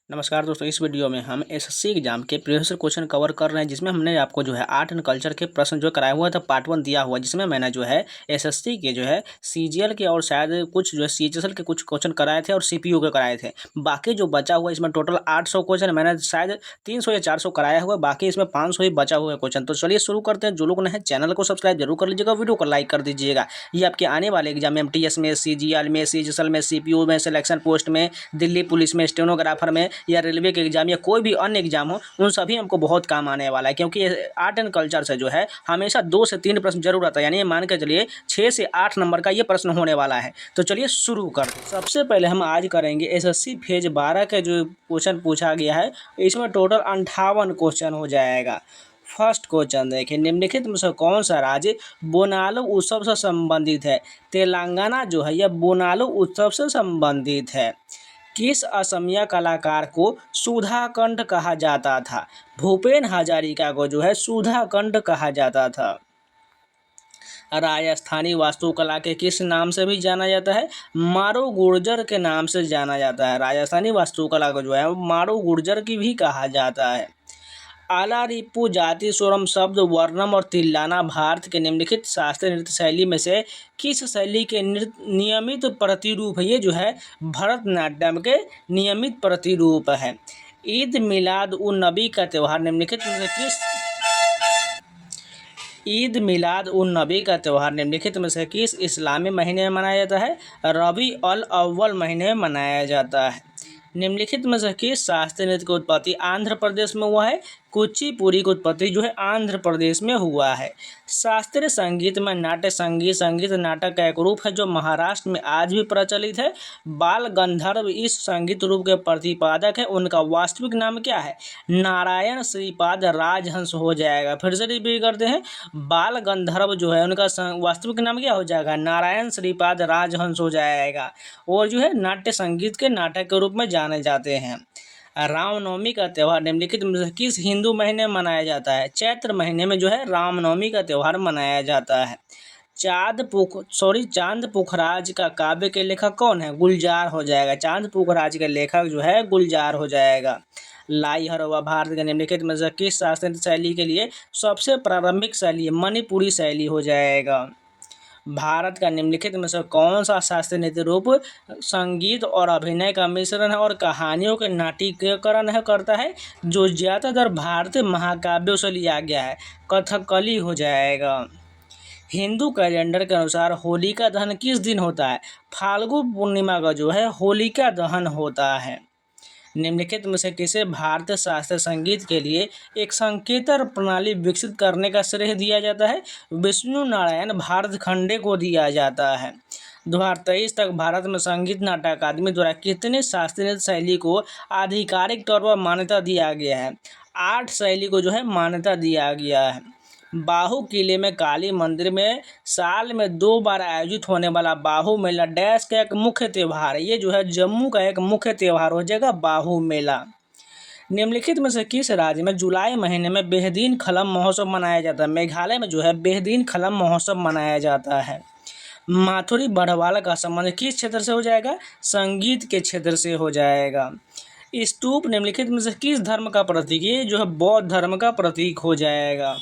नमस्कार दोस्तों, इस वीडियो में हम एसएससी एग्जाम के प्रीवियस क्वेश्चन कवर कर रहे हैं, जिसमें हमने आपको जो है आर्ट एंड कल्चर के प्रश्न जो कराया हुआ था पार्ट 1 दिया हुआ, जिसमें मैंने जो है एसएससी के जो है सीजीएल के और शायद कुछ जो है सीएचएसएल के कुछ क्वेश्चन कराए थे और सीपीयू के कराए थे। बाकी जो बचा हुआ इसमें टोटल 800 क्वेश्चन मैंने शायद 300 या 400 कराया हुआ, बाकी इसमें 500 ही बचा हुआ है क्वेश्चन। तो चलिए शुरू करते हैं। जो लोग नहीं चैनल को सब्सक्राइब जरूर कर लीजिएगा, वीडियो को लाइक कर दीजिएगा। ये आपके आने वाले एग्जाम में एमटीएस में, सीजीएल में, सीएचएसएल में, सीपीयू में, सिलेक्शन पोस्ट में, दिल्ली पुलिस में, स्टेनोग्राफर में या रेलवे के एग्जाम या कोई भी अन्य एग्जाम हो, उन सभी हमको बहुत काम आने वाला है, क्योंकि आर्ट एंड कल्चर से जो है हमेशा 2 से 3 प्रश्न जरूर आता है। यानी ये मान के चलिए 6 से 8 नंबर का ये प्रश्न होने वाला है। तो चलिए शुरू करते हैं। सबसे पहले हम आज करेंगे एसएससी फेज 12 का जो क्वेश्चन पूछा गया है, इसमें टोटल 58 क्वेश्चन हो जाएगा। फर्स्ट क्वेश्चन देखिए, निम्नलिखित में से कौन सा राज्य बोनालो उत्सव से संबंधित है? तेलंगाना जो है यह बोनालो उत्सव से संबंधित है। किस असमिया कलाकार को सुधाकंठ कहा जाता था? भूपेन हजारिका को जो है सुधाकंठ कहा जाता था। राजस्थानी वास्तुकला के किस नाम से भी जाना जाता है? मारो गुर्जर के नाम से जाना जाता है। राजस्थानी वास्तुकला को जो है मारो गुर्जर की भी कहा जाता है। आलारिप्पू जाति स्वरम शब्द वर्णम और तिल्लाना भारत के निम्नलिखित शास्त्रीय नृत्य शैली में से किस शैली के नियमित प्रतिरूप है? ये जो है भरतनाट्यम के नियमित प्रतिरूप है। ईद मिलाद उन नबी का त्यौहार निम्नलिखित में से किस ईद मिलाद उन नबी का त्यौहार निम्नलिखित में से किस इस्लामी महीने में मनाया जाता है? रबी अल अव्वल महीने में मनाया जाता है। निम्नलिखित में से किस शास्त्रीय नृत्य की उत्पत्ति आंध्र प्रदेश में हुआ है? कुचिपुड़ी की उत्पत्ति जो है आंध्र प्रदेश में हुआ है। शास्त्रीय संगीत में नाट्य संगीत संगीत नाटक का एक रूप है जो महाराष्ट्र में आज भी प्रचलित है। बाल गंधर्व इस संगीत रूप के प्रतिपादक है। उनका वास्तविक नाम क्या है? नारायण श्रीपाद राजहंस हो जाएगा। फिर से रिपीट करते हैं, बाल गंधर्व जो है उनका वास्तविक नाम क्या हो जाएगा? नारायण श्रीपाद राजहंस हो जाएगा। और जो है नाट्य संगीत के नाटक के रूप में जाने जाते हैं। रामनवमी का त्यौहार निम्नलिखित में से किस हिंदू महीने में मनाया जाता है? चैत्र महीने में जो है रामनवमी का त्यौहार मनाया जाता है। चांद पुखराज का काव्य के लेखक कौन है? गुलजार हो जाएगा। चांद पुखराज के लेखक जो है गुलजार हो जाएगा। लाई हरवा भारत के निम्नलिखित में से किस शास्त्रीय शैली के लिए सबसे प्रारंभिक शैली है? मणिपुरी शैली हो जाएगा। भारत का निम्नलिखित में से कौन सा शास्त्रीय नृत्य रूप संगीत और अभिनय का मिश्रण है और कहानियों के नाट्यकरण करता है, जो ज़्यादातर भारतीय महाकाव्यों से लिया गया है? कथकली हो जाएगा। हिंदू कैलेंडर के अनुसार होलिका दहन किस दिन होता है? फाल्गु पूर्णिमा का जो है होलिका दहन होता है। निम्नलिखित में से किसे भारतीय शास्त्रीय संगीत के लिए एक संकेतर प्रणाली विकसित करने का श्रेय दिया जाता है? विष्णु नारायण भारत खंडे को दिया जाता है। 2023 तक भारत में संगीत नाटक अकादमी द्वारा कितने शास्त्रीय शैली को आधिकारिक तौर पर मान्यता दिया गया है? 8 शैली को जो है मान्यता दिया गया है। बाहू किले में काली मंदिर में साल में 2 बार आयोजित होने वाला बाहू मेला डैश का एक मुख्य त्यौहार है। ये जो है जम्मू का एक मुख्य त्यौहार हो जाएगा बाहू मेला। निम्नलिखित में से किस राज्य में जुलाई महीने में बेहदीन खलम महोत्सव मनाया जाता है? मेघालय में जो है बेहदीन खलम महोत्सव मनाया जाता है। माथुरी बड़वाल का संबंध किस क्षेत्र से हो जाएगा? संगीत के क्षेत्र से हो जाएगा। स्तूप निम्नलिखित में से किस धर्म का प्रतीक? ये जो है बौद्ध धर्म का प्रतीक हो जाएगा।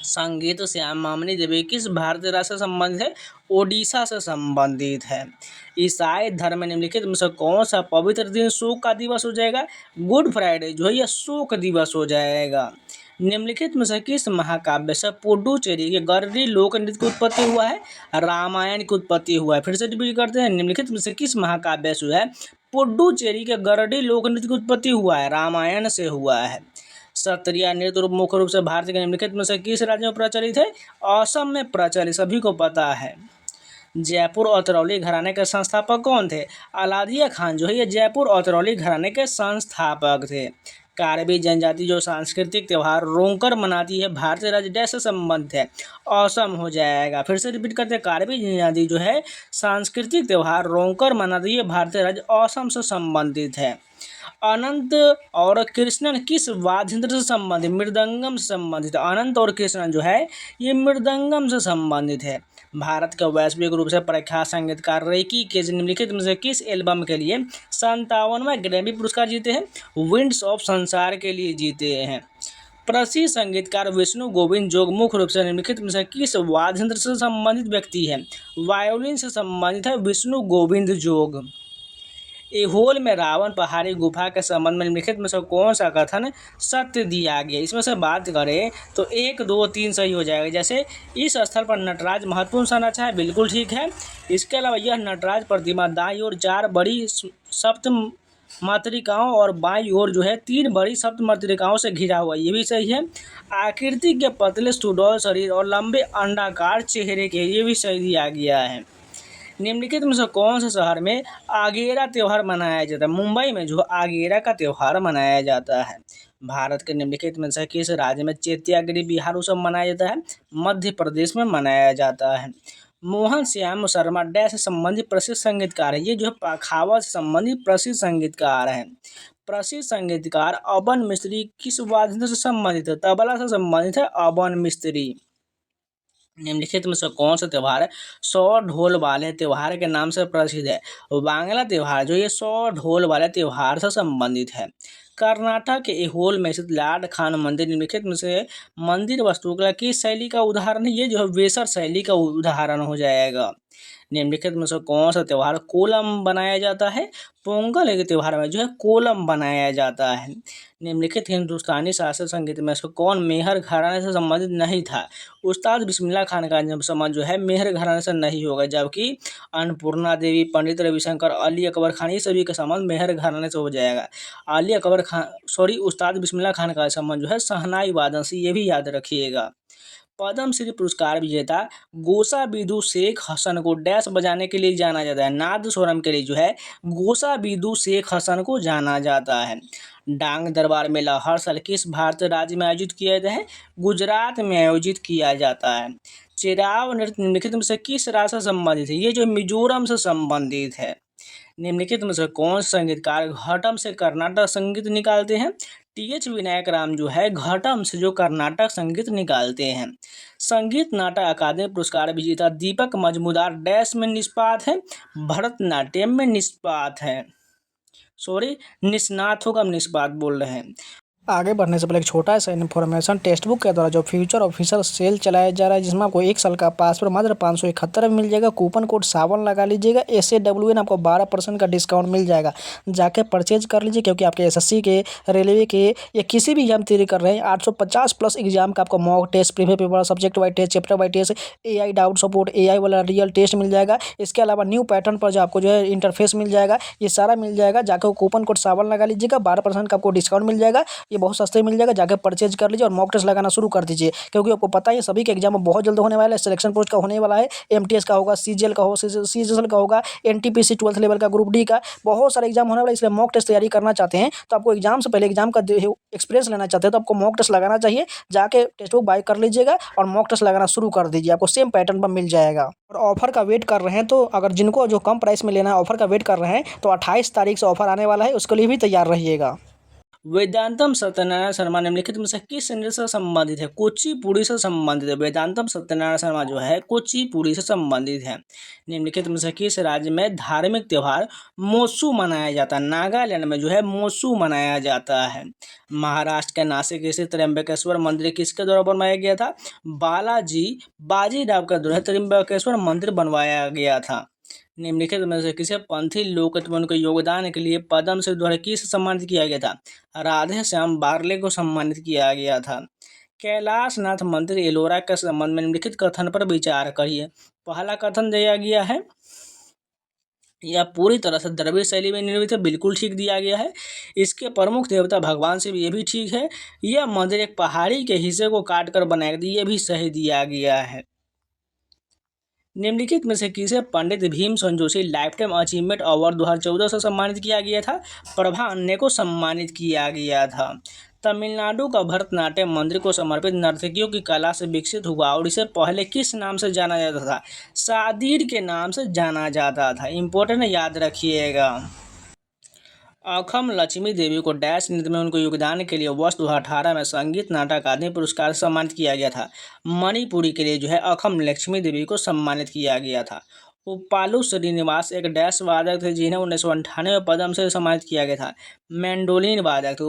संगीत श्याम मामनी देवी किस भारतीय राष्ट्र से संबंधित है? ओडिशा से संबंधित है। ईसाई धर्म में निम्नलिखित में से कौन सा पवित्र दिन शोक का दिवस हो जाएगा? गुड फ्राइडे जो है यह शोक दिवस हो जाएगा। निम्नलिखित में से किस महाकाव्य से पुडुचेरी के गरडी लोक नृत्य की उत्पत्ति हुआ है? रामायण की उत्पत्ति हुआ है। फिर से रिपीट करते हैं, निम्नलिखित में से किस महाकाव्य से है पुडुचेरी के गरडी लोक नृत्य की उत्पत्ति हुआ है? रामायण से हुआ है। सत्रिया नृत्य रूप मुख्य रूप से भारत के निम्नलिखित में से किस राज्य में प्रचलित है? असम में प्रचलित, सभी को पता है। जयपुर औतरौली घराने के संस्थापक कौन थे? अलादिया खान जो है ये जयपुर औतरौली घराने के संस्थापक थे। कार्बी जनजाति जो सांस्कृतिक त्यौहार रोंकर मनाती है भारतीय राज्य डैश से संबंधित है? असम हो जाएगा। फिर से रिपीट करते हैं, कार्बी जनजाति जो है सांस्कृतिक त्यौहार रोंकर मनाती है भारतीय राज्य असम से संबंधित है। अनंत और कृष्णन किस वाद्य यंत्र से संबंधित? मृदंगम से संबंधित। अनंत और कृष्णन जो है ये मृदंगम से संबंधित है। भारत के वैश्विक रूप से प्रख्यात संगीतकार रेकी के निम्नलिखित में से किस एल्बम के लिए 57वां ग्रैमी पुरस्कार जीते हैं? विंड्स ऑफ संसार के लिए जीते हैं। प्रसिद्ध संगीतकार विष्णु गोविंद जोग मुख्य रूप से निम्नलिखित में से किस वाद्य यंत्र से संबंधित व्यक्ति है? वायोलिन से संबंधित है विष्णु गोविंद जोग। ऐहोल में रावण पहाड़ी गुफा के संबंध में निम्नलिखित में से कौन सा कथन सत्य दिया गया? इसमें से बात करें तो 1, 2, 3 सही हो जाएगा। जैसे इस स्थल पर नटराज महत्वपूर्ण संरचना है, बिल्कुल ठीक है। इसके अलावा यह नटराज प्रतिमा दाईं ओर 4 बड़ी सप्त मातृकाओं और बाईं ओर जो है 3 बड़ी सप्त मातृकाओं से घिरा हुआ, ये भी सही है। आकृति के पतले सुडौल शरीर और लंबे अंडाकार चेहरे के, ये भी सही दिया गया है। निम्नलिखित में से कौन से शहर में आगेरा त्यौहार मनाया जाता है? मुंबई में जो आगेरा का त्यौहार मनाया जाता है। भारत के निम्नलिखित में से किस राज्य में चैत्यागिरी बिहार उत्सव मनाया जाता है? मध्य प्रदेश में मनाया जाता है। मोहन श्याम शर्मा डैश से संबंधित प्रसिद्ध संगीतकार है। ये जो है पखावज से संबंधित प्रसिद्ध संगीतकार है। प्रसिद्ध संगीतकार अबन मिस्त्री किस वाद्य यंत्र से संबंधित है? तबला से संबंधित है अबन मिस्त्री। निम्नलिखित में से कौन सा त्यौहार है 100 ढोल वाले त्यौहार के नाम से प्रसिद्ध है? बांग्ला त्यौहार जो ये 100 ढोल वाले त्यौहार से संबंधित है। कर्नाटक के ऐहोल में स्थित लाड खान मंदिर निम्नलिखित में से मंदिर वास्तुकला की शैली का उदाहरण है? ये जो है वेसर शैली का उदाहरण हो जाएगा। निम्नलिखित में से कौन सा त्यौहार कोलम बनाया जाता है? पोंगल के त्यौहार में जो है कोलम बनाया जाता है। निम्नलिखित हिंदुस्तानी शास्त्रीय संगीत में से कौन मेहर घराने से संबंधित नहीं था? उस्ताद बिस्मिल्लाह खान का संबंध जो है मेहर घराने से नहीं होगा, जबकि अन्नपूर्णा देवी, पंडित रविशंकर, अली अकबर खान, ये सभी का संबंध मेहर घराने से हो जाएगा। अली अकबर खान उस्ताद बिस्मिल्लाह खान का संबंध जो है शहनाई वादन से, ये भी याद रखिएगा। पद्मश्री पुरस्कार विजेता गोसा बिदु शेख हसन को डैश बजाने के लिए जाना जाता है? नाद स्वरम के लिए जो है गोसा बिदु शेख हसन को जाना जाता है। डांग दरबार मेला हर साल किस भारतीय राज्य में आयोजित किया जाता है? गुजरात में आयोजित किया जाता है। चिराव नृत्य निम्नलिखित में से किस राज्य से संबंधित है? ये जो मिजोरम से संबंधित है। निम्नलिखित में से कौन संगीतकार घटम से कर्नाटक संगीत निकालते हैं? TH विनायक राम जो है घटम से जो कर्नाटक संगीत निकालते हैं। संगीत नाटक अकादमी पुरस्कार विजेता दीपक मजमूदार डैश में निष्पात है? भरतनाट्यम में निष्पात है। निष्णात होगा, हम निष्पात बोल रहे हैं। आगे बढ़ने से पहले एक छोटा सा इन्फॉर्मेशन, टेक्स्ट बुक के द्वारा जो फ्यूचर ऑफिसर सेल चलाया जा रहा है, जिसमें आपको 1 साल का पास पर मात्र 571 में मिल जाएगा। कूपन कोड सावन लगा लीजिएगा, SAWN आपको 12% का डिस्काउंट मिल जाएगा। जाके परचेज कर लीजिए, क्योंकि आपके SSC के, रेलवे के या किसी भी एग्जाम तैयारी कर रहे हैं 850 प्लस एग्जाम का आपको mock test, previous paper, subject wise test, chapter wise test, AI doubt support, AI वाला रियल टेस्ट मिल जाएगा। इसके अलावा न्यू पैटर्न पर जो आपको जो है इंटरफेस मिल जाएगा, ये सारा मिल जाएगा। जाकर कूपन कोड सावन लगा लीजिएगा, 12% का आपको डिस्काउंट मिल जाएगा। ये बहुत सस्ते मिल जाएगा, जाकर परचेज कर लीजिए और मॉक टेस्ट लगाना शुरू कर दीजिए, क्योंकि आपको पता है सभी के एग्जाम बहुत जल्द होने वाला है। सिलेक्शन पोस्ट का होने वाला है, MTS का होगा, CGL का होगा, CGL का होगा, NTPC 12th लेवल का, ग्रुप D का, बहुत सारे एग्जाम होने वाला है। इसलिए मॉक टेस्ट तैयारी करना चाहते हैं तो आपको एग्जाम से पहले एग्जाम का एक्सपीरियंस लेना चाहते हैं तो आपको मॉक टेस्ट लगाना चाहिए। जाके टेस्ट बुक बाय कर लीजिएगा और मॉक टेस्ट लगाना शुरू कर दीजिए, आपको सेम पैटर्न पर मिल जाएगा। और ऑफर का वेट कर रहे हैं तो अगर जिनको जो कम प्राइस में लेना है, ऑफर का वेट कर रहे हैं तो 28 तारीख से ऑफर आने वाला है, उसके लिए भी तैयार रहिएगा। वेदांतम सत्यनारायण शर्मा निम्नलिखित में से किस नृत्य से संबंधित है? कुचिपुड़ी से संबंधित है। वेदांतम सत्यनारायण शर्मा जो है कुचिपुड़ी से संबंधित है। निम्नलिखित में से किस राज्य में धार्मिक त्यौहार मोसू मनाया जाता है? नागालैंड में जो है मोसू मनाया जाता है। महाराष्ट्र के नासिक स्थित त्र्यंबकेश्वर मंदिर किसके द्वारा बनवाया गया था? बालाजी बाजीराव के द्वारा त्र्यंबकेश्वर मंदिर बनवाया गया था। निम्नलिखित में से किसे पंथी लोकतंत्र के योगदान के लिए पद्मश्री द्वारा किस सम्मानित किया गया था? राधे श्याम बार्ले को सम्मानित किया गया था। कैलाशनाथ मंदिर एलोरा के संबंध में निम्नलिखित कथन पर विचार करिए। पहला कथन दिया गया है, यह पूरी तरह से द्रविड़ शैली में निर्मित है, बिल्कुल ठीक दिया गया है। इसके प्रमुख देवता भगवान शिव, ये भी ठीक है। यह मंदिर एक पहाड़ी के हिस्से को काटकर बनाया गया, ये भी सही दिया गया है। निम्नलिखित में से किसे Pandit Bhimsen Joshi lifetime achievement award 2014 से सम्मानित किया गया था? प्रभा अन्य को सम्मानित किया गया था। तमिलनाडु का भरतनाट्यम मंदिर को समर्पित नर्तकियों की कला से विकसित हुआ और इसे पहले किस नाम से जाना जाता था? सादीर के नाम से जाना जाता था। इम्पोर्टेंट याद रखिएगा। अखम लक्ष्मी देवी को डैश नृत्य में उनको योगदान के लिए वर्ष 2018 में संगीत नाटक अकादमी पुरस्कार से सम्मानित किया गया था। मणिपुरी के लिए जो है अखम लक्ष्मी देवी को सम्मानित किया गया था। उपालू श्रीनिवास एक डैश वादक थे जिन्हें 1998 में पद्म से सम्मानित किया गया था। मैंडोलिन वादक थे।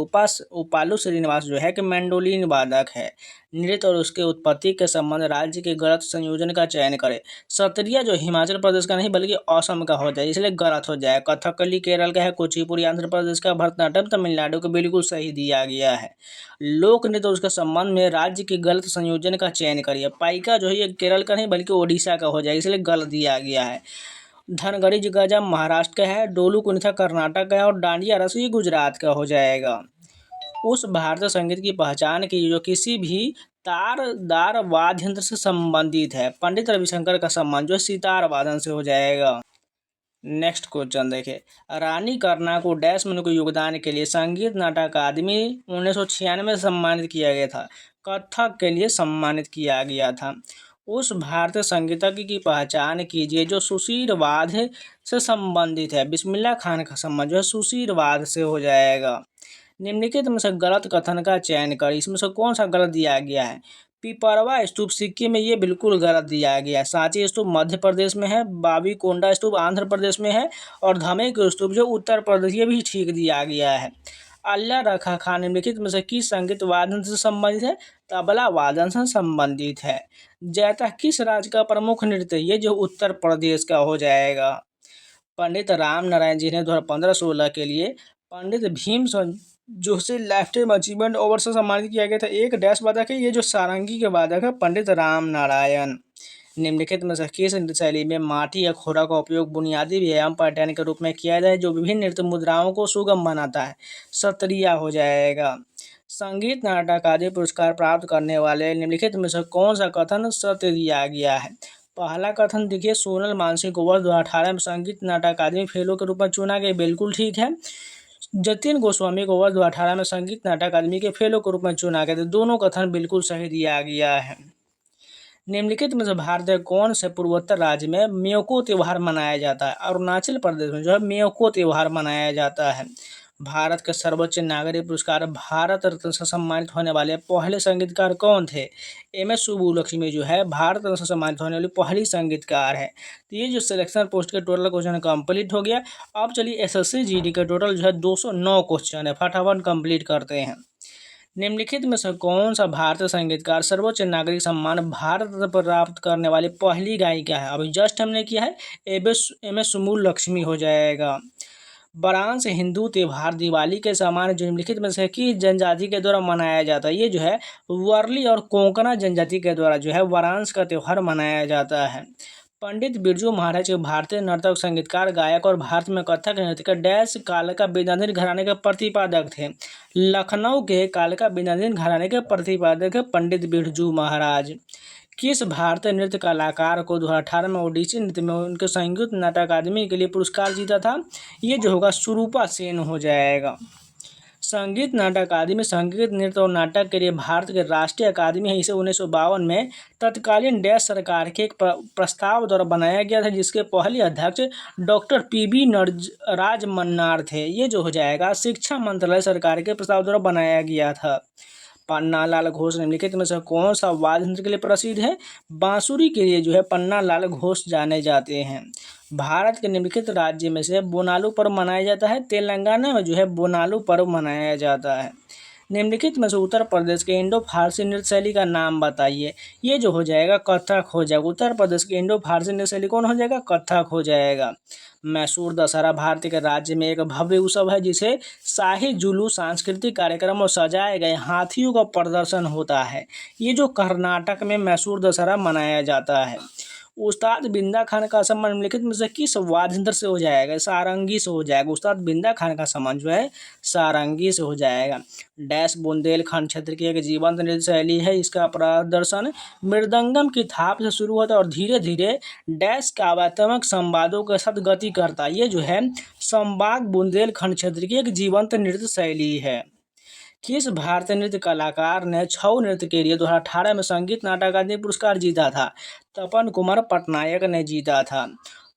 उपालू श्रीनिवास जो है कि मैंडोलिन वादक है। नृत्य और उसके उत्पत्ति के संबंध राज्य के गलत संयोजन का चयन करें। सत्रिया जो हिमाचल प्रदेश का नहीं बल्कि असम का हो जाए, इसलिए गलत हो जाए। कथकली केरल का है, कुचिपुड़ी आंध्र प्रदेश का, भरतनाट्यम तमिलनाडु को बिल्कुल सही दिया गया है। लोक नृत्य और उसके संबंध में राज्य के गलत संयोजन का चयन करिए। पाइका जो है ये केरल का नहीं बल्कि ओडिशा का हो जाए, इसलिए गलत दिया गया है। धनगढ़ी गजा महाराष्ट्र का है, डोलू कुनिथा कर्नाटक का है और डांडिया रस ये गुजरात का हो जाएगा। उस भारतीय संगीत की पहचान की जो किसी भी तारदार वाद्य यंत्र से संबंधित है। पंडित रविशंकर का सम्मान जो है सितार वादन से हो जाएगा। नेक्स्ट क्वेश्चन देखें, रानी करना को डैश में उनके योगदान के लिए संगीत नाटक अकादमी 1996 में सम्मानित किया गया था। कथक के लिए सम्मानित किया गया था। उस भारतीय संगीतज्ञ की पहचान कीजिए जो सुशीरवाद से संबंधित है। बिस्मिल्लाह खान का सम्मान जो है सुशीरवाद से हो जाएगा। निम्नलिखित में से गलत कथन का चयन कर, इसमें से कौन सा गलत दिया गया है। पिपरवा स्तूप सिक्किम में ये बिल्कुल गलत दिया गया है। सांची स्तूप मध्य प्रदेश में है, बाबीकोंडा स्तूप आंध्र प्रदेश में है और धमेक स्तूप जो उत्तर प्रदेश, ये भी ठीक दिया गया है। अल्लाह रखा खान निम्नलिखित में से किस संगीत वादन से संबंधित है। तबला वादन से संबंधित है। जैता किस राज्य का प्रमुख नृत्य, ये जो उत्तर प्रदेश का हो जाएगा। पंडित राम नारायण जी ने 2015-16 के लिए Pandit Bhimsen Joshi lifetime achievement award से सम्मानित किया गया था। एक डैश वादक है, ये जो सारंगी के वादक है पंडित राम नारायण। निम्नलिखित में से किस नृत्य शैली में माटी या खोरा का उपयोग बुनियादी व्यायाम पैटर्न के रूप में किया जाए जो विभिन्न नृत्य मुद्राओं को सुगम बनाता है। सत्रिया हो जाएगा। संगीत नाटक अकादमी पुरस्कार प्राप्त करने वाले निम्नलिखित में से कौन सा कथन सत्य दिया गया है। पहला कथन देखिए, सोनल मानसिंह को वर्ष 2018 में संगीत नाटक अकादमी फेलो के रूप में चुना गया, बिल्कुल ठीक है। जतिन गोस्वामी को वर्ष 2018 में संगीत नाटक अकादमी के फेलो के रूप में चुना गया था। दोनों कथन बिल्कुल सही दिया गया है। निम्नलिखित में से भारत के कौन से पूर्वोत्तर राज्य में म्योको त्यौहार मनाया जाता है। अरुणाचल प्रदेश में जो है म्योको त्यौहार मनाया जाता है। भारत के सर्वोच्च नागरिक पुरस्कार भारत रत्न से सम्मानित होने वाले पहले संगीतकार कौन थे। एम.एस. सुब्बुलक्ष्मी जो है भारत रत्न से सम्मानित होने वाली पहली संगीतकार है। तो ये जो सिलेक्शन पोस्ट के टोटल क्वेश्चन कंप्लीट हो गया। अब चलिए एसएससी जीडी के टोटल जो है 209 क्वेश्चन है, फटाफट कंप्लीट करते हैं। निम्नलिखित में से कौन सा भारतीय संगीतकार सर्वोच्च नागरिक सम्मान भारत रत्न प्राप्त करने वाली पहली गायिका है। अभी जस्ट हमने किया है, एम.एस. सुब्बुलक्ष्मी हो जाएगा। वाराणसी हिंदू त्यौहार दिवाली के समान जो निम्नलिखित में से किस जनजाति के द्वारा मनाया जाता है। ये जो है वर्ली और कोंकणा जनजाति के द्वारा जो है वाराणसी का त्यौहार मनाया जाता है। पंडित बिरजू महाराज के भारतीय नर्तक, संगीतकार, गायक और भारत में कथक नृत्य का डैश कालका बिदाधीन घराने के प्रतिपादक थे। लखनऊ के कालका बिदाधीन घराने के प्रतिपादक है पंडित बिरजू महाराज। किस भारतीय नृत्य कलाकार को 2018 में ओडिसी नृत्य में उनके संगीत नाटक अकादमी के लिए पुरस्कार जीता था। ये जो होगा सुरूपा सेन हो जाएगा। संगीत नाटक अकादमी संगीत नृत्य और नाटक के लिए भारत के राष्ट्रीय अकादमी है। इसे 1952 में तत्कालीन डैश सरकार के एक प्रस्ताव द्वारा बनाया गया था जिसके पहले अध्यक्ष डॉक्टर पी.बी. राज मन्नार थे। ये जो हो जाएगा शिक्षा मंत्रालय सरकार के प्रस्ताव द्वारा बनाया गया था। पन्नालाल घोष निम्नलिखित में से कौन सा वाद्य यंत्र के लिए प्रसिद्ध है। बांसुरी के लिए जो है पन्नालाल घोष जाने जाते हैं। भारत के निम्नलिखित राज्य में से बोनालू पर्व मनाया जाता है। तेलंगाना में जो है बोनालू पर्व मनाया जाता है। निम्नलिखित में से उत्तर प्रदेश के इंडो फारसी नृत्य शैली का नाम बताइए। ये जो हो जाएगा कथक हो जाएगा। उत्तर प्रदेश के इंडो फारसी नृत्य शैली कौन हो जाएगा, कथक हो जाएगा। मैसूर दशहरा भारत के राज्य में एक भव्य उत्सव है जिसे शाही जुलूस, सांस्कृतिक कार्यक्रम और सजाए गए हाथियों का प्रदर्शन होता है। ये जो कर्नाटक में मैसूर दशहरा मनाया जाता है। उस्ताद बिंदा खान का सम्मान निम्नलिखित में से किस वाद्य यंत्र से हो जाएगा, सारंगी से हो जाएगा। उस्ताद बिंदा खान का सम्मान जो है सारंगी से हो जाएगा। डैश बुंदेलखंड क्षेत्र की एक जीवंत नृत्य शैली है। इसका प्रदर्शन मृदंगम की थाप से शुरू होता है और धीरे धीरे डैश काव्यात्मक संवादों के साथ गति करता है। ये जो है संबाग बुंदेलखंड क्षेत्र की एक जीवंत नृत्य शैली है। किस भारतीय नृत्य कलाकार ने छऊ नृत्य के लिए 2018 में संगीत नाटक अकादमी पुरस्कार जीता था। तपन कुमार पटनायक ने जीता था।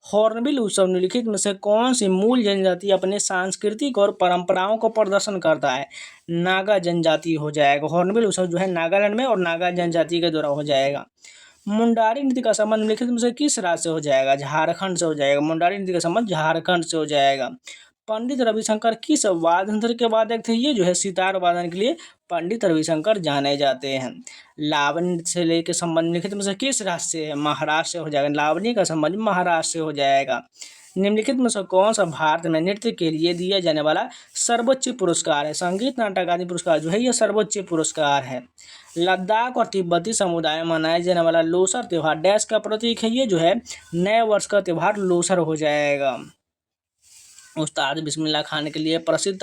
हॉर्नबिल उत्सव निम्नलिखित में से कौन सी मूल जनजाति अपने सांस्कृतिक और परंपराओं को प्रदर्शन करता है? नागा जनजाति हो जाएगा। हॉर्नबिल उत्सव जो है नागालैंड में और नागा जनजाति के द्वारा हो जाएगा। मुंडारी नृत्य का संबंध निम्नलिखित में से किस राज्य से हो जाएगा? झारखंड से हो जाएगा। मुंडारी नृत्य का संबंध झारखंड से हो जाएगा। पंडित रविशंकर किस वाद्य यंत्र के वादक थे? ये जो है सितार वादन के लिए पंडित रविशंकर जाने जाते हैं। लावणी नृत्य से लेकर संबंध निम्नलिखित में से किस राज्य से है? महाराष्ट्र से हो जाएगा। लावणी का संबंध महाराष्ट्र से हो जाएगा। निम्नलिखित में से कौन सा भारत में नृत्य के लिए दिया जाने वाला सर्वोच्च पुरस्कार है? संगीत नाटक अकादमी पुरस्कार जो है यह सर्वोच्च पुरस्कार है। लद्दाख और तिब्बती समुदाय में मनाया जाने वाला लोसर त्यौहार डैश का प्रतीक है? ये जो है नए वर्ष का त्यौहार लोसर हो जाएगा। उस्ताद बिस्मिल्लाह खान के लिए प्रसिद्ध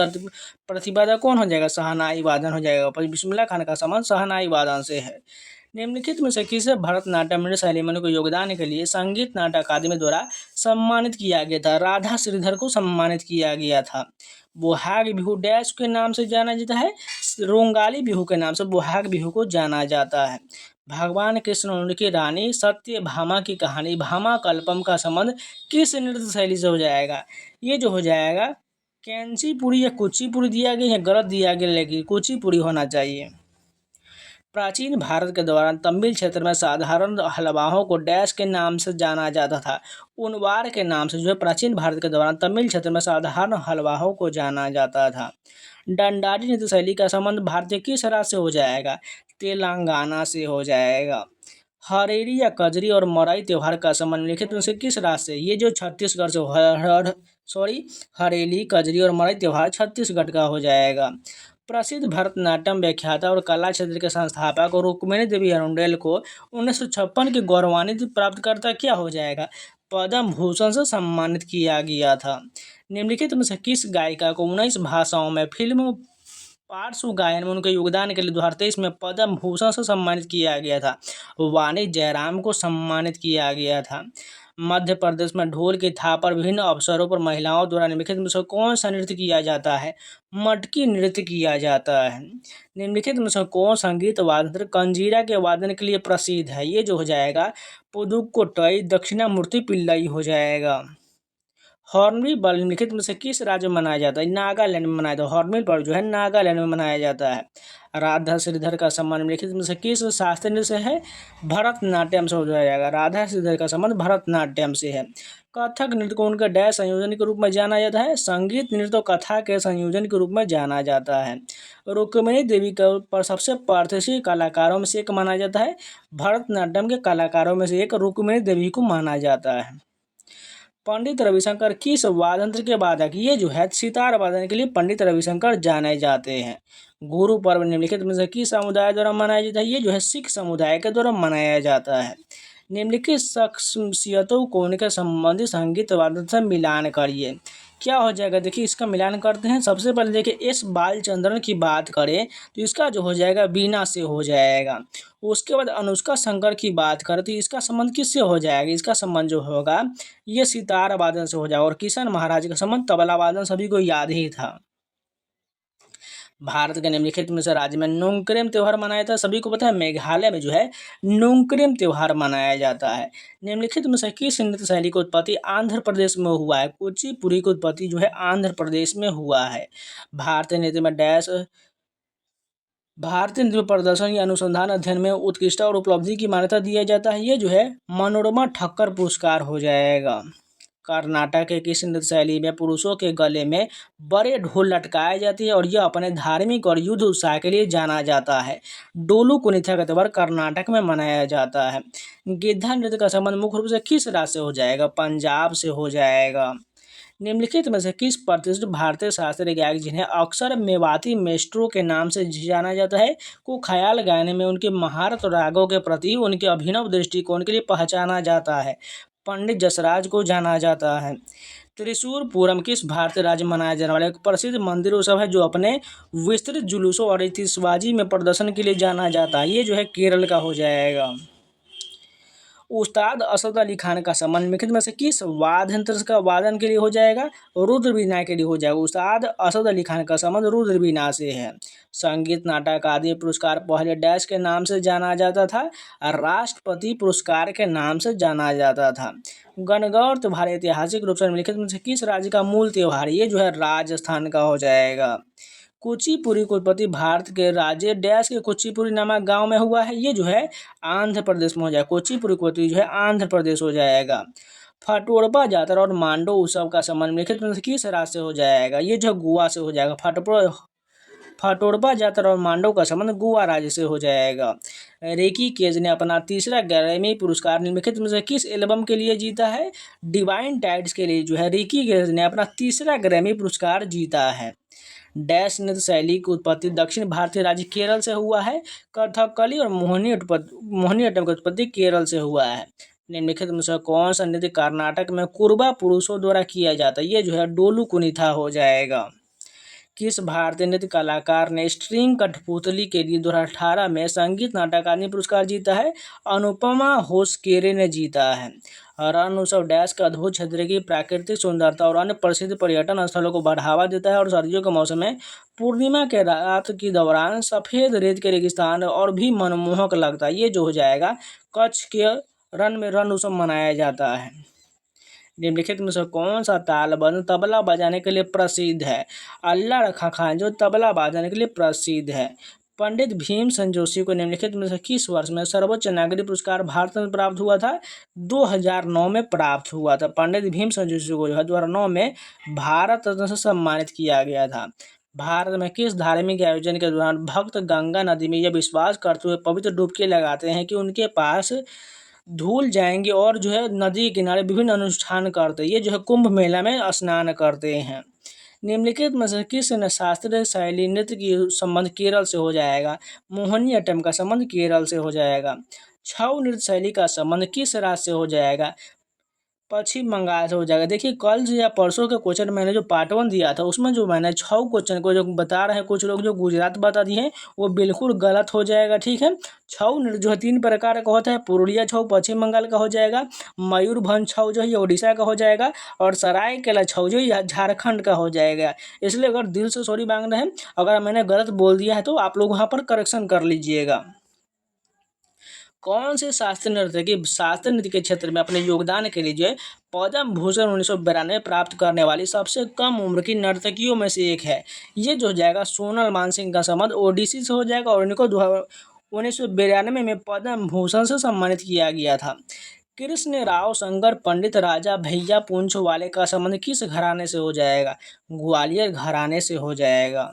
प्रतिभादा कौन हो जाएगा? शहनाई वादन हो जाएगा। बिस्मिल्लाह खान का संबंध शहनाई वादन से है। निम्नलिखित में से किसे भरतनाट्यम नृत्य शैली में को योगदान के लिए संगीत नाटक अकादमी द्वारा सम्मानित किया गया था? राधा श्रीधर को सम्मानित किया गया था। बोहाग बिहू डैश के नाम से जाना जाता है? रोंगाली बिहू के नाम से बोहाग बिहू को जाना जाता है। भगवान कृष्ण और उनकी रानी सत्यभामा की कहानी भामा कल्पम का संबंध किस नृत्य शैली से हो जाएगा? ये जो हो जाएगा कैंचीपुरी या कुचिपुड़ी दिया गया या गलत दिया गया, लेकिन कुचिपुड़ी होना चाहिए। प्राचीन भारत के दौरान तमिल क्षेत्र में साधारण हलवाओं को डैश के नाम से जाना जाता था? उनवार के नाम से जो है प्राचीन भारत के दौरान तमिल क्षेत्र में साधारण हलवाओं को जाना जाता था। डंडारी नृत्य शैली का संबंध भारतीय किस राज्य से हो जाएगा? तेलंगाना से हो जाएगा। हरेली या कजरी और मराई त्योहार का संबंध निम्नलिखित में से किस राज्य से? ये जो छत्तीसगढ़ से हरेली कजरी और मराई त्योहार छत्तीसगढ़ का हो जाएगा। प्रसिद्ध भरतनाट्यम व्याख्याता और कला क्षेत्र के संस्थापक और रुक्मिणी देवी अरुंडेल को 1956 के गौरवान्वित प्राप्तकर्ता क्या हो जाएगा? पद्म भूषण से सम्मानित किया गया था। निम्नलिखित में से किस गायिका को 19 भाषाओं में फिल्म पार्श्व गायन में उनके योगदान के लिए 2023 में पद्म भूषण से सम्मानित किया गया था? वाणी जयराम को सम्मानित किया गया था। मध्य प्रदेश में ढोल की थाप पर विभिन्न अवसरों पर महिलाओं द्वारा निम्नलिखित में से कौन सा नृत्य किया जाता है? मटकी नृत्य किया जाता है। निम्नलिखित में से कौन संगीत वाद्य कंजीरा के वादन के लिए प्रसिद्ध है? ये जो हो जाएगा पुदुक्कोट्टई दक्षिणामूर्ति पिल्लई हो जाएगा। हॉर्नबिल पर्व निम्नलिखित में से किस राज्य में मनाया जाता है? नागालैंड में मनाया जाता है। हॉर्नबिल पर्व जो है नागालैंड में मनाया जाता है। राधा श्रीधर का संबंध निम्नलिखित में से किस शास्त्रीय नृत्य से है? भरतनाट्यम से हो जाएगा। राधा श्रीधर का संबंध भरतनाट्यम से है। कथक नृत्य को उनका डैश संयोजन के रूप में जाना जाता है? संगीत नृत्य को कथा के संयोजन के रूप में जाना जाता है। रुक्मिणी देवी का पर सबसे प्रतिष्ठित कलाकारों में से एक माना जाता है? भरतनाट्यम के कलाकारों में से एक रुक्मिणी देवी को माना जाता है। पंडित रविशंकर किस वाद्य यंत्र के वादक? ये जो है सितार वादन के लिए पंडित रविशंकर जाने जाते हैं। गुरु पर्व निम्नलिखित में से किस समुदाय द्वारा मनाया जाता है? ये जो है सिख समुदाय के द्वारा मनाया जाता है। निम्नलिखित शख्सियतों को उनके संबंधित संगीत वाद्य से मिलान करिए। क्या हो जाएगा? देखिए इसका मिलान करते हैं। सबसे पहले देखिए एस बालचंद्रन की बात करें तो इसका जो हो जाएगा बीना से हो जाएगा। उसके बाद अनुष्का शंकर की बात करें तो इसका संबंध किससे हो जाएगा? इसका संबंध जो होगा ये सितार वादन से हो जाएगा। और किशन महाराज का संबंध तबला वादन सभी को याद ही था। भारत के निम्नलिखित में से राज्य में नोंगक्रेम त्यौहार मनाया जाता है? सभी को पता है मेघालय में जो है नोंगक्रेम त्यौहार मनाया जाता है। निम्नलिखित में से किस नृत्य शैली की उत्पत्ति आंध्र प्रदेश में हुआ है? कुचिपुड़ी की उत्पत्ति जो है आंध्र प्रदेश में हुआ है। भारतीय नृत्य में डैश भारतीय नृत्य प्रदर्शन या अनुसंधान अध्ययन में उत्कृष्टता और उपलब्धि की मान्यता दिया जाता है? ये जो है मनोरमा ठक्कर पुरस्कार हो जाएगा। कर्नाटक के किस नृत्य शैली में पुरुषों के गले में बड़े ढोल लटकाए जाते हैं और यह अपने धार्मिक और युद्ध उत्साह के लिए जाना जाता है? डोलू कुनिथा का त्यौहार कर्नाटक में मनाया जाता है। गिद्धा नृत्य का संबंध मुख्य रूप से किस राज्य से हो जाएगा? पंजाब से हो जाएगा। निम्नलिखित में से किस प्रतिष्ठित भारतीय शास्त्रीय गायक जिन्हें अक्सर मेवाती मेस्ट्रो के नाम से जाना जाता है को ख्याल गायन में उनके महारत और रागों के प्रति उनके अभिनव दृष्टिकोण के लिए पहचाना जाता है? पंडित जसराज को जाना जाता है। त्रिशूर पूरम किस भारतीय राज्य में मनाया जाने वाला एक प्रसिद्ध मंदिर उत्सव है जो अपने विस्तृत जुलूसों और आतिशबाजी में प्रदर्शन के लिए जाना जाता है? ये जो है केरल का हो जाएगा। उस्ताद असद अली खान का संबंध निम्नलिखित में से किस वाद्य यंत्र का वादन के लिए हो जाएगा? रुद्र वीणा के लिए हो जाएगा। उस्ताद असद अली खान का संबंध रुद्र वीणा से है। संगीत नाटक आदि पुरस्कार पहले डैश के नाम से जाना जाता था, राष्ट्रपति पुरस्कार के नाम से जाना जाता था। गणगौर त्योहार ऐतिहासिक रूप से निम्नलिखित में से किस राज्य का मूल त्योहार? ये जो है राजस्थान का हो जाएगा। कुचिपुड़ी की उत्पत्ति भारत के राज्य डैश के कुचिपुड़ी नामक गांव में हुआ है। ये जो है आंध्र प्रदेश में हो जाएगा। कुचिपुड़ी की उत्पत्ति जो है आंध्र प्रदेश हो जाएगा। फटोरबा जातर और मांडो उत्सव का संबंध निम्नलिखित में से किस राज्य से हो जाएगा? ये जो है गोवा से हो जाएगा। फटोरबा जातर और मांडो का संबंध गोवा राज्य से हो जाएगा। रिकी केज ने अपना तीसरा ग्रैमी पुरस्कार निम्नलिखित में से किस एल्बम के लिए जीता है? डिवाइन टाइड्स के लिए जो है रिकी केज ने अपना तीसरा ग्रैमी पुरस्कार जीता है। डैश नृत्य शैली की उत्पत्ति दक्षिण भारतीय राज्य केरल से हुआ है। कथकली और मोहिनीअट्टम की उत्पत्ति केरल से हुआ है। निम्नलिखित में से कौन सा नृत्य कर्नाटक में कुर्बा पुरुषों द्वारा किया जाता है? ये जो है डोलू कुनिथा हो जाएगा। किस भारतीय नृत्य कलाकार ने स्ट्रिंग कठपुतली के लिए 2018 में संगीत नाटक अकादमी पुरस्कार जीता है? अनुपमा होसकेरे ने जीता है। रण उत्सव डैश का अद्भुत क्षेत्र की प्राकृतिक सुंदरता और अन्य प्रसिद्ध पर्यटन स्थलों को बढ़ावा देता है और सर्दियों के मौसम में पूर्णिमा के रात के दौरान सफ़ेद रेत के रेगिस्तान और भी मनमोहक लगता है। ये जो हो जाएगा कच्छ के रण में रण उत्सव मनाया जाता है। निम्नलिखित में से कौन सा तालबंद तबला बजाने के लिए प्रसिद्ध है? अल्लाह रखा खान जो तबला बजाने के लिए प्रसिद्ध है। पंडित भीमसेन जोशी को निम्नलिखित में से किस वर्ष में सर्वोच्च नागरिक पुरस्कार भारत में प्राप्त हुआ था? 2009 में प्राप्त हुआ था। पंडित भीमसेन जोशी को जो है 2009 में भारत रत्न से सम्मानित किया गया था। भारत में किस धार्मिक आयोजन के दौरान भक्त गंगा नदी में यह विश्वास करते हुए पवित्र डुबकी लगाते हैं कि उनके पास धूल जाएंगे और जो है नदी के किनारे विभिन्न अनुष्ठान करते हैं? ये जो है कुंभ मेला में स्नान करते हैं। निम्नलिखित में से किस शास्त्रीय शैली नृत्य की संबंध केरल से हो जाएगा? मोहिनीअट्टम का संबंध केरल से हो जाएगा। छऊ नृत्य शैली का संबंध किस राज्य से हो जाएगा? पश्चिम बंगाल से हो जाएगा। देखिए कल से या परसों के क्वेश्चन मैंने जो पार्ट 1 दिया था उसमें जो मैंने 6 क्वेश्चन को जो बता रहे हैं कुछ लोग जो गुजरात बता दिए हैं वो बिल्कुल गलत हो जाएगा। ठीक है, छऊ नृत्य जो है 3 प्रकार का होता है। पुरुलिया छऊ पश्चिम बंगाल का हो जाएगा। मयूरभंज छऊ जो है ये उड़ीसा का हो जाएगा। और सरायकेला छऊ जो है झारखंड का हो जाएगा। इसलिए अगर दिल से सॉरी मांग रहे हैं, अगर मैंने गलत बोल दिया है तो आप लोग वहाँ पर करेक्शन कर लीजिएगा। कौन से शास्त्रीय नृत्य के क्षेत्र में अपने योगदान के लिए जो है पद्म भूषण 1992 प्राप्त करने वाली सबसे कम उम्र की नर्तकियों में से एक है? ये जो हो जाएगा सोनल मानसिंह का संबंध ओडिसी से हो जाएगा और इनको 1992 में पद्म भूषण से सम्मानित किया गया था। कृष्ण राव शंकर पंडित राजा भैया पूंछ वाले का संबंध किस घराने से हो जाएगा? ग्वालियर घराने से हो जाएगा।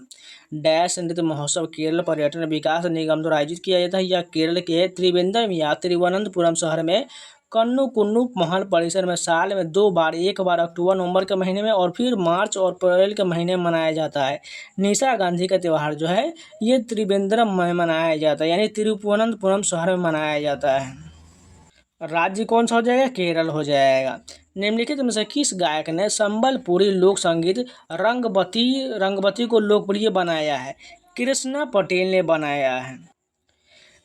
डैश नृत्य महोत्सव केरल पर्यटन विकास निगम द्वारा आयोजित किया जाता है। यह केरल के त्रिवेंद्रम या तिरुवनंतपुरम शहर में कन्नूकुन्नू महल परिसर में साल में 2 बार, एक बार अक्टूबर नवंबर के महीने में और फिर मार्च और अप्रैल के महीने में मनाया जाता है। निशा गांधी का त्यौहार जो है ये त्रिवेंद्रम में मनाया जाता है, यानी तिरुवनंतपुरम शहर में मनाया जाता है। राज्य कौन सा हो जाएगा? केरल हो जाएगा। निम्नलिखित में से किस गायक ने संबलपुरी लोक संगीत रंगबती को लोकप्रिय बनाया है? कृष्णा पटेल ने बनाया है।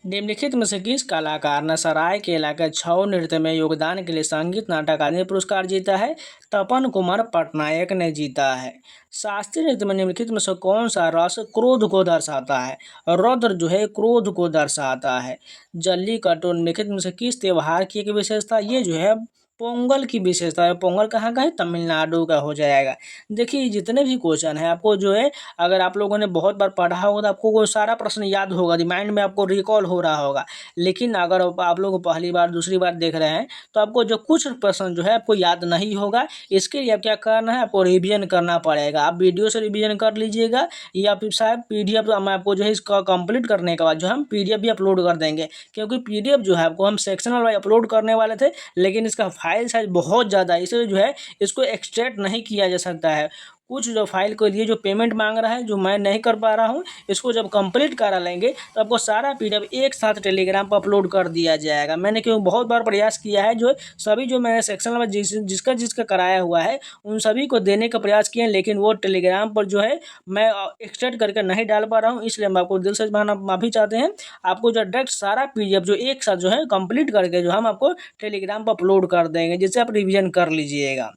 निम्नलिखित में से किस कलाकार ने सरायकेला के छऊ नृत्य में योगदान के लिए संगीत नाटक अकादमी पुरस्कार जीता है? तपन कुमार पटनायक ने जीता है। शास्त्रीय नृत्य में निम्नलिखित में से कौन सा रस क्रोध को दर्शाता है? रौद्र जो है क्रोध को दर्शाता है। जल्लीकट्टू निम्नलिखित में से किस त्यौहार की एक विशेषता? ये जो है पोंगल की विशेषता है। पोंगल कहाँ का है? तमिलनाडु का हो जाएगा। देखिए जितने भी क्वेश्चन है आपको जो है अगर आप लोगों ने बहुत बार पढ़ा होगा तो आपको वो सारा प्रश्न याद होगा, माइंड में आपको रिकॉल हो रहा होगा। लेकिन अगर आप लोग पहली बार दूसरी बार देख रहे हैं तो आपको जो कुछ प्रश्न जो है आपको याद नहीं होगा। इसके लिए आप क्या करना है, आपको रिविजन करना पड़ेगा। आप वीडियो से रिविजन कर लीजिएगा या फिर शायद PDF हम आपको जो है इसका कंप्लीट करने के बाद जो हम PDF भी अपलोड कर देंगे, क्योंकि PDF जो है आपको हम सेक्शनल वाइज अपलोड करने वाले थे लेकिन इसका फाइल साइज बहुत ज़्यादा है, इसलिए जो है इसको एक्सट्रैक्ट नहीं किया जा सकता है। कुछ जो फाइल के लिए जो पेमेंट मांग रहा है, जो मैं नहीं कर पा रहा हूँ, इसको जब कंप्लीट करा लेंगे तो आपको सारा PDF एक साथ टेलीग्राम पर अपलोड कर दिया जाएगा। मैंने क्यों बहुत बार प्रयास किया है, जो सभी जो मैंने सेक्शन में जिसका जिसका कराया हुआ है उन सभी को देने का प्रयास किए, लेकिन वो टेलीग्राम पर जो है मैं एक्सटेंड करके नहीं डाल पा रहा हूँ। इसलिए हम आपको दिल से माफ़ी चाहते हैं। आपको जो डायरेक्ट सारा PDF जो एक साथ जो है कंप्लीट करके जो हम आपको टेलीग्राम पर अपलोड कर देंगे, जिससे आप रिवीजन कर लीजिएगा।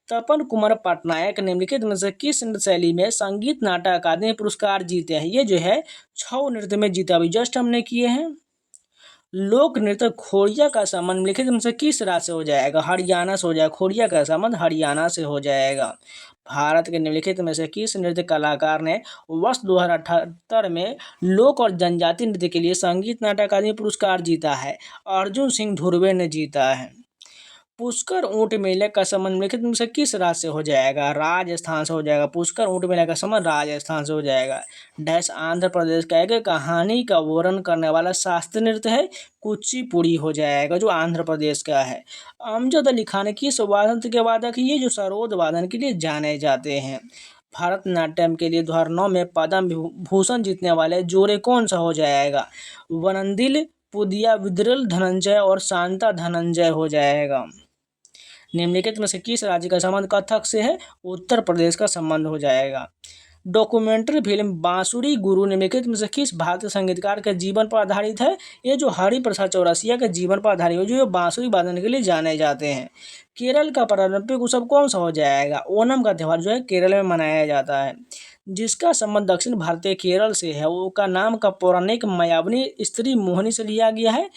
तपन कुमार पटनायक निम्नलिखित में से किस नृत्य शैली में संगीत नाटक अकादमी पुरस्कार जीते हैं? ये जो है छऊ नृत्य में जीता, अभी जस्ट हमने किए हैं। लोक नृत्य खोड़िया का संबंध निम्नलिखित में से किस राज्य से हो जाएगा? हरियाणा से हो जाएगा। खोड़िया का संबंध हरियाणा से हो जाएगा। भारत के निम्नलिखित में से किस नृत्य कलाकार ने वर्ष 2078 में लोक और जनजाति नृत्य के लिए संगीत नाटक अकादमी पुरस्कार जीता है? अर्जुन सिंह धुर्वे ने जीता है। पुष्कर ऊंट मेले का संबंध निम्नलिखित में से किस राज्य से हो जाएगा? राजस्थान से हो जाएगा। पुष्कर ऊंट मेले का संबंध राजस्थान से हो जाएगा। डैश आंध्र प्रदेश का एक कहानी का वर्णन करने वाला शास्त्रीय नृत्य है, कुचिपुड़ी हो जाएगा, जो आंध्र प्रदेश का है। अमजद अली खान किस वादन के वादक है? ये जो सरोद वादन के लिए जाने जाते हैं। भरतनाट्यम के लिए 2009 में पद्म भूषण जीतने वाले जोड़े कौन सा हो जाएगा? वनंदिल पुदिया विद्रल धनंजय और शांता धनंजय हो जाएगा। निम्नलिखित में से किस राज्य का संबंध कथक से है? उत्तर प्रदेश का संबंध हो जाएगा। डॉक्यूमेंट्री फिल्म बांसुरी गुरु निम्नलिखित में से किस भारतीय संगीतकार के जीवन पर आधारित है? ये जो हरि प्रसाद चौरसिया के जीवन पर आधारित है, जो बांसुरी वादन के लिए जाने जाते हैं। केरल का पारंपरिक उत्सव कौन सा हो जाएगा? ओणम का त्यौहार जो है केरल में मनाया जाता है। जिसका संबंध दक्षिण भारतीय केरल से है, वो का नाम का पौराणिक मायावनी स्त्री मोहिनी से लिया गया है।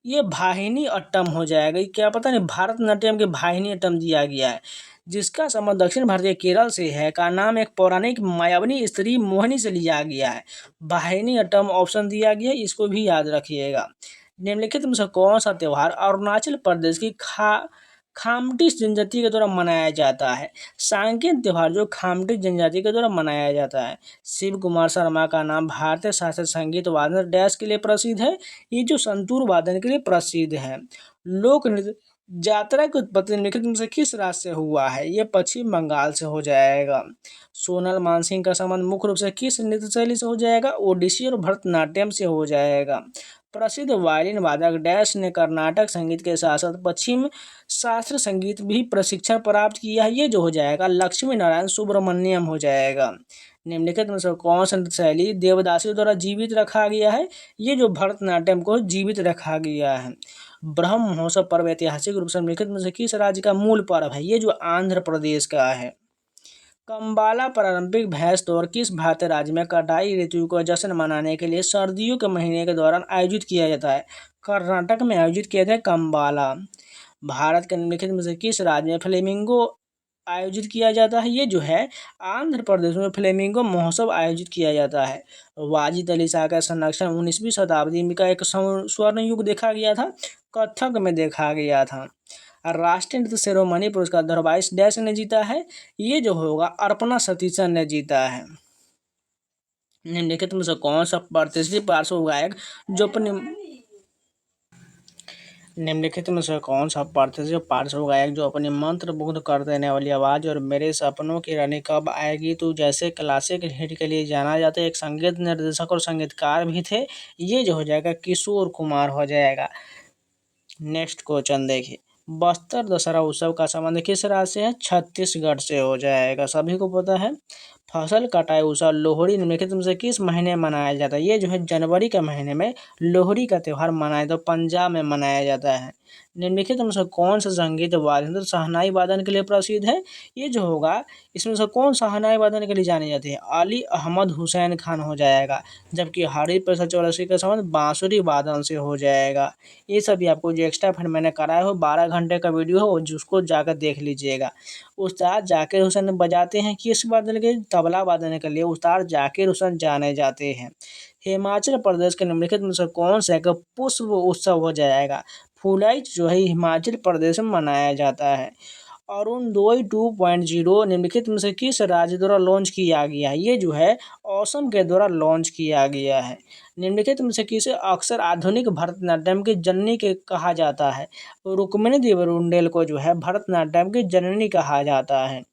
ये भाहिनी अट्टम हो जाएगा। ये क्या पता नहीं, भारतनाट्यम के भाहिनी अट्टम दिया गया है। जिसका संबंध दक्षिण भारतीय केरल से है, का नाम एक पौराणिक मायावनी स्त्री मोहिनी से लिया गया है। भाहिनी अट्टम ऑप्शन दिया गया है, इसको भी याद रखिएगा। निम्नलिखित में से कौन सा त्यौहार अरुणाचल प्रदेश की खामटी जनजाति के द्वारा मनाया जाता है? सांकेत त्यौहार जो खामटी जनजाति के द्वारा मनाया जाता है। शिव कुमार शर्मा का नाम भारतीय शास्त्रीय संगीत वादन डैश के लिए प्रसिद्ध है? ये जो संतूर वादन के लिए प्रसिद्ध है। लोक नृत्य यात्रा की उत्पत्ति निम्नलिखित में से किस राज्य से हुआ है? ये पश्चिम बंगाल से हो जाएगा। सोनल मानसिंह का संबंध मुख्य रूप से किस नृत्य शैली से हो जाएगा? ओडिसी और भरतनाट्यम से हो जाएगा। प्रसिद्ध वायलिन वादक डैश ने कर्नाटक संगीत के साथ साथ पश्चिम शास्त्रीय संगीत भी प्रशिक्षण प्राप्त किया है? ये जो हो जाएगा लक्ष्मी नारायण सुब्रमण्यम हो जाएगा। निम्नलिखित में से कौन सा नृत्य शैली देवदासी द्वारा जीवित रखा गया है? ये जो भरतनाट्यम को जीवित रखा गया है। ब्रह्म महोत्सव पर्व ऐतिहासिक रूप से निम्नलिखित में से किस राज्य का मूल पर्व है? ये जो आंध्र प्रदेश का है। कंबाला पारंपरिक भैंस दौड़ किस भारतीय राज्य में कटाई ऋतु को जश्न मनाने के लिए सर्दियों के महीने के दौरान आयोजित किया जाता है? कर्नाटक में आयोजित किया जाता है कंबाला। भारत के निम्नलिखित में से किस राज्य में फ्लेमिंगो आयोजित किया जाता है? ये जो है आंध्र प्रदेश में फ्लेमिंगो महोत्सव आयोजित किया जाता है। वाजिद अली शाह का संरक्षण 19वीं शताब्दी में का एक स्वर्ण युग देखा गया था, कथक में देखा गया था। राष्ट्रीय नृत्य शिरोमणि पुरस्कार 2022 डैश ने जीता है? ये जो होगा अर्पणा सतीशन ने जीता है। निम्नलिखित में से कौन सा प्रतिष्ठित पार्श्व गायक जो अपने निम्नलिखित में से कौन सा प्रतिष्ठित पार्श्व गायक जो अपनी मंत्रमुग्ध कर देने वाली आवाज़ और मेरे सपनों की रानी कब आएगी तू जैसे क्लासिक हिट के लिए जाना जाता है, एक संगीत निर्देशक और संगीतकार भी थे? ये जो हो जाएगा किशोर कुमार हो जाएगा। नेक्स्ट क्वेश्चन देखिए, बस्तर दशहरा उत्सव का संबंध किस राज्य से है? छत्तीसगढ़ से हो जाएगा, सभी को पता है। फसल कटाई उत्सव लोहड़ी निम्नलिखित में से किस महीने मनाया जाता है? ये जो है जनवरी के महीने में लोहड़ी का त्यौहार मनाया तो पंजाब में मनाया जाता है। निम्नलिखित में से कौन सा संगीत वाद्य यंत्र शहनाई वादन के लिए प्रसिद्ध है? ये जो होगा इसमें से कौन शहनाई वादन के लिए जाने जाते हैं? अली अहमद हुसैन खान हो जाएगा। जबकि हरि प्रसाद चौरसिया का संबंध बांसुरी वादन से हो जाएगा। ये सभी आपको जो एक्स्ट्रा फिर मैंने कराया हो 12 घंटे का वीडियो हो, जिसको जाकर देख लीजिएगा। उस्ताद जाकिर हुसैन बजाते हैं किस वादन के? तबला वादन के लिए उस्ताद जाकिर हुसैन जाने जाते हैं। हिमाचल प्रदेश के निम्नलिखित में से कौन सा एक पुष्प उत्सव हो जाएगा? फुलाई जो है हिमाचल प्रदेश में मनाया जाता है। अरुणोदय 2.0 निम्नलिखित में से किस राज्य द्वारा लॉन्च किया गया है? ये जो है असम के द्वारा लॉन्च किया गया है। निम्नलिखित में से किसे अक्सर आधुनिक भरतनाट्यम की जननी के कहा जाता है? रुक्मिणी देवी रुंडेल को जो है भरतनाट्यम की जननी कहा जाता है।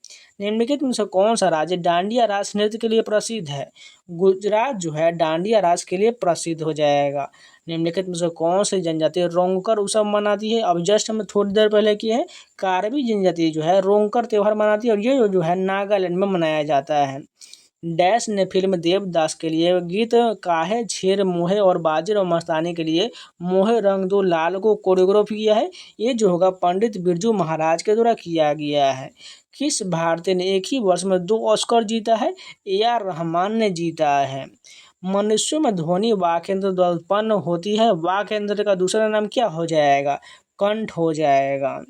निम्नलिखित में से कौन सा राज्य डांडिया रास नृत्य के लिए प्रसिद्ध है? गुजरात जो है डांडिया रास के लिए प्रसिद्ध हो जाएगा। निम्नलिखित में से कौन सी जनजाति रोंगकर उत्सव मनाती है? अब जस्ट हम थोड़ी देर पहले की है, कार्बी जनजाति जो है रोंगकर त्योहार मनाती है और ये जो है नागालैंड में मनाया जाता है। डैश ने फिल्म देवदास के लिए गीत काहे छेर मोहे और बाजिर और मस्तानी के लिए मोहे रंग दो लाल को कोरियोग्राफ किया है? ये जो होगा पंडित बिरजू महाराज के द्वारा किया गया है। किस भारतीय ने एक ही वर्ष में 2 ऑस्कर जीता है? AR रहमान ने जीता है। मनुष्यों में ध्वनि वाक्यंत्र द्वारा उत्पन्न होती है। वाक्यंत्र का दूसरा नाम क्या हो जाएगा? कंठ हो जाएगा।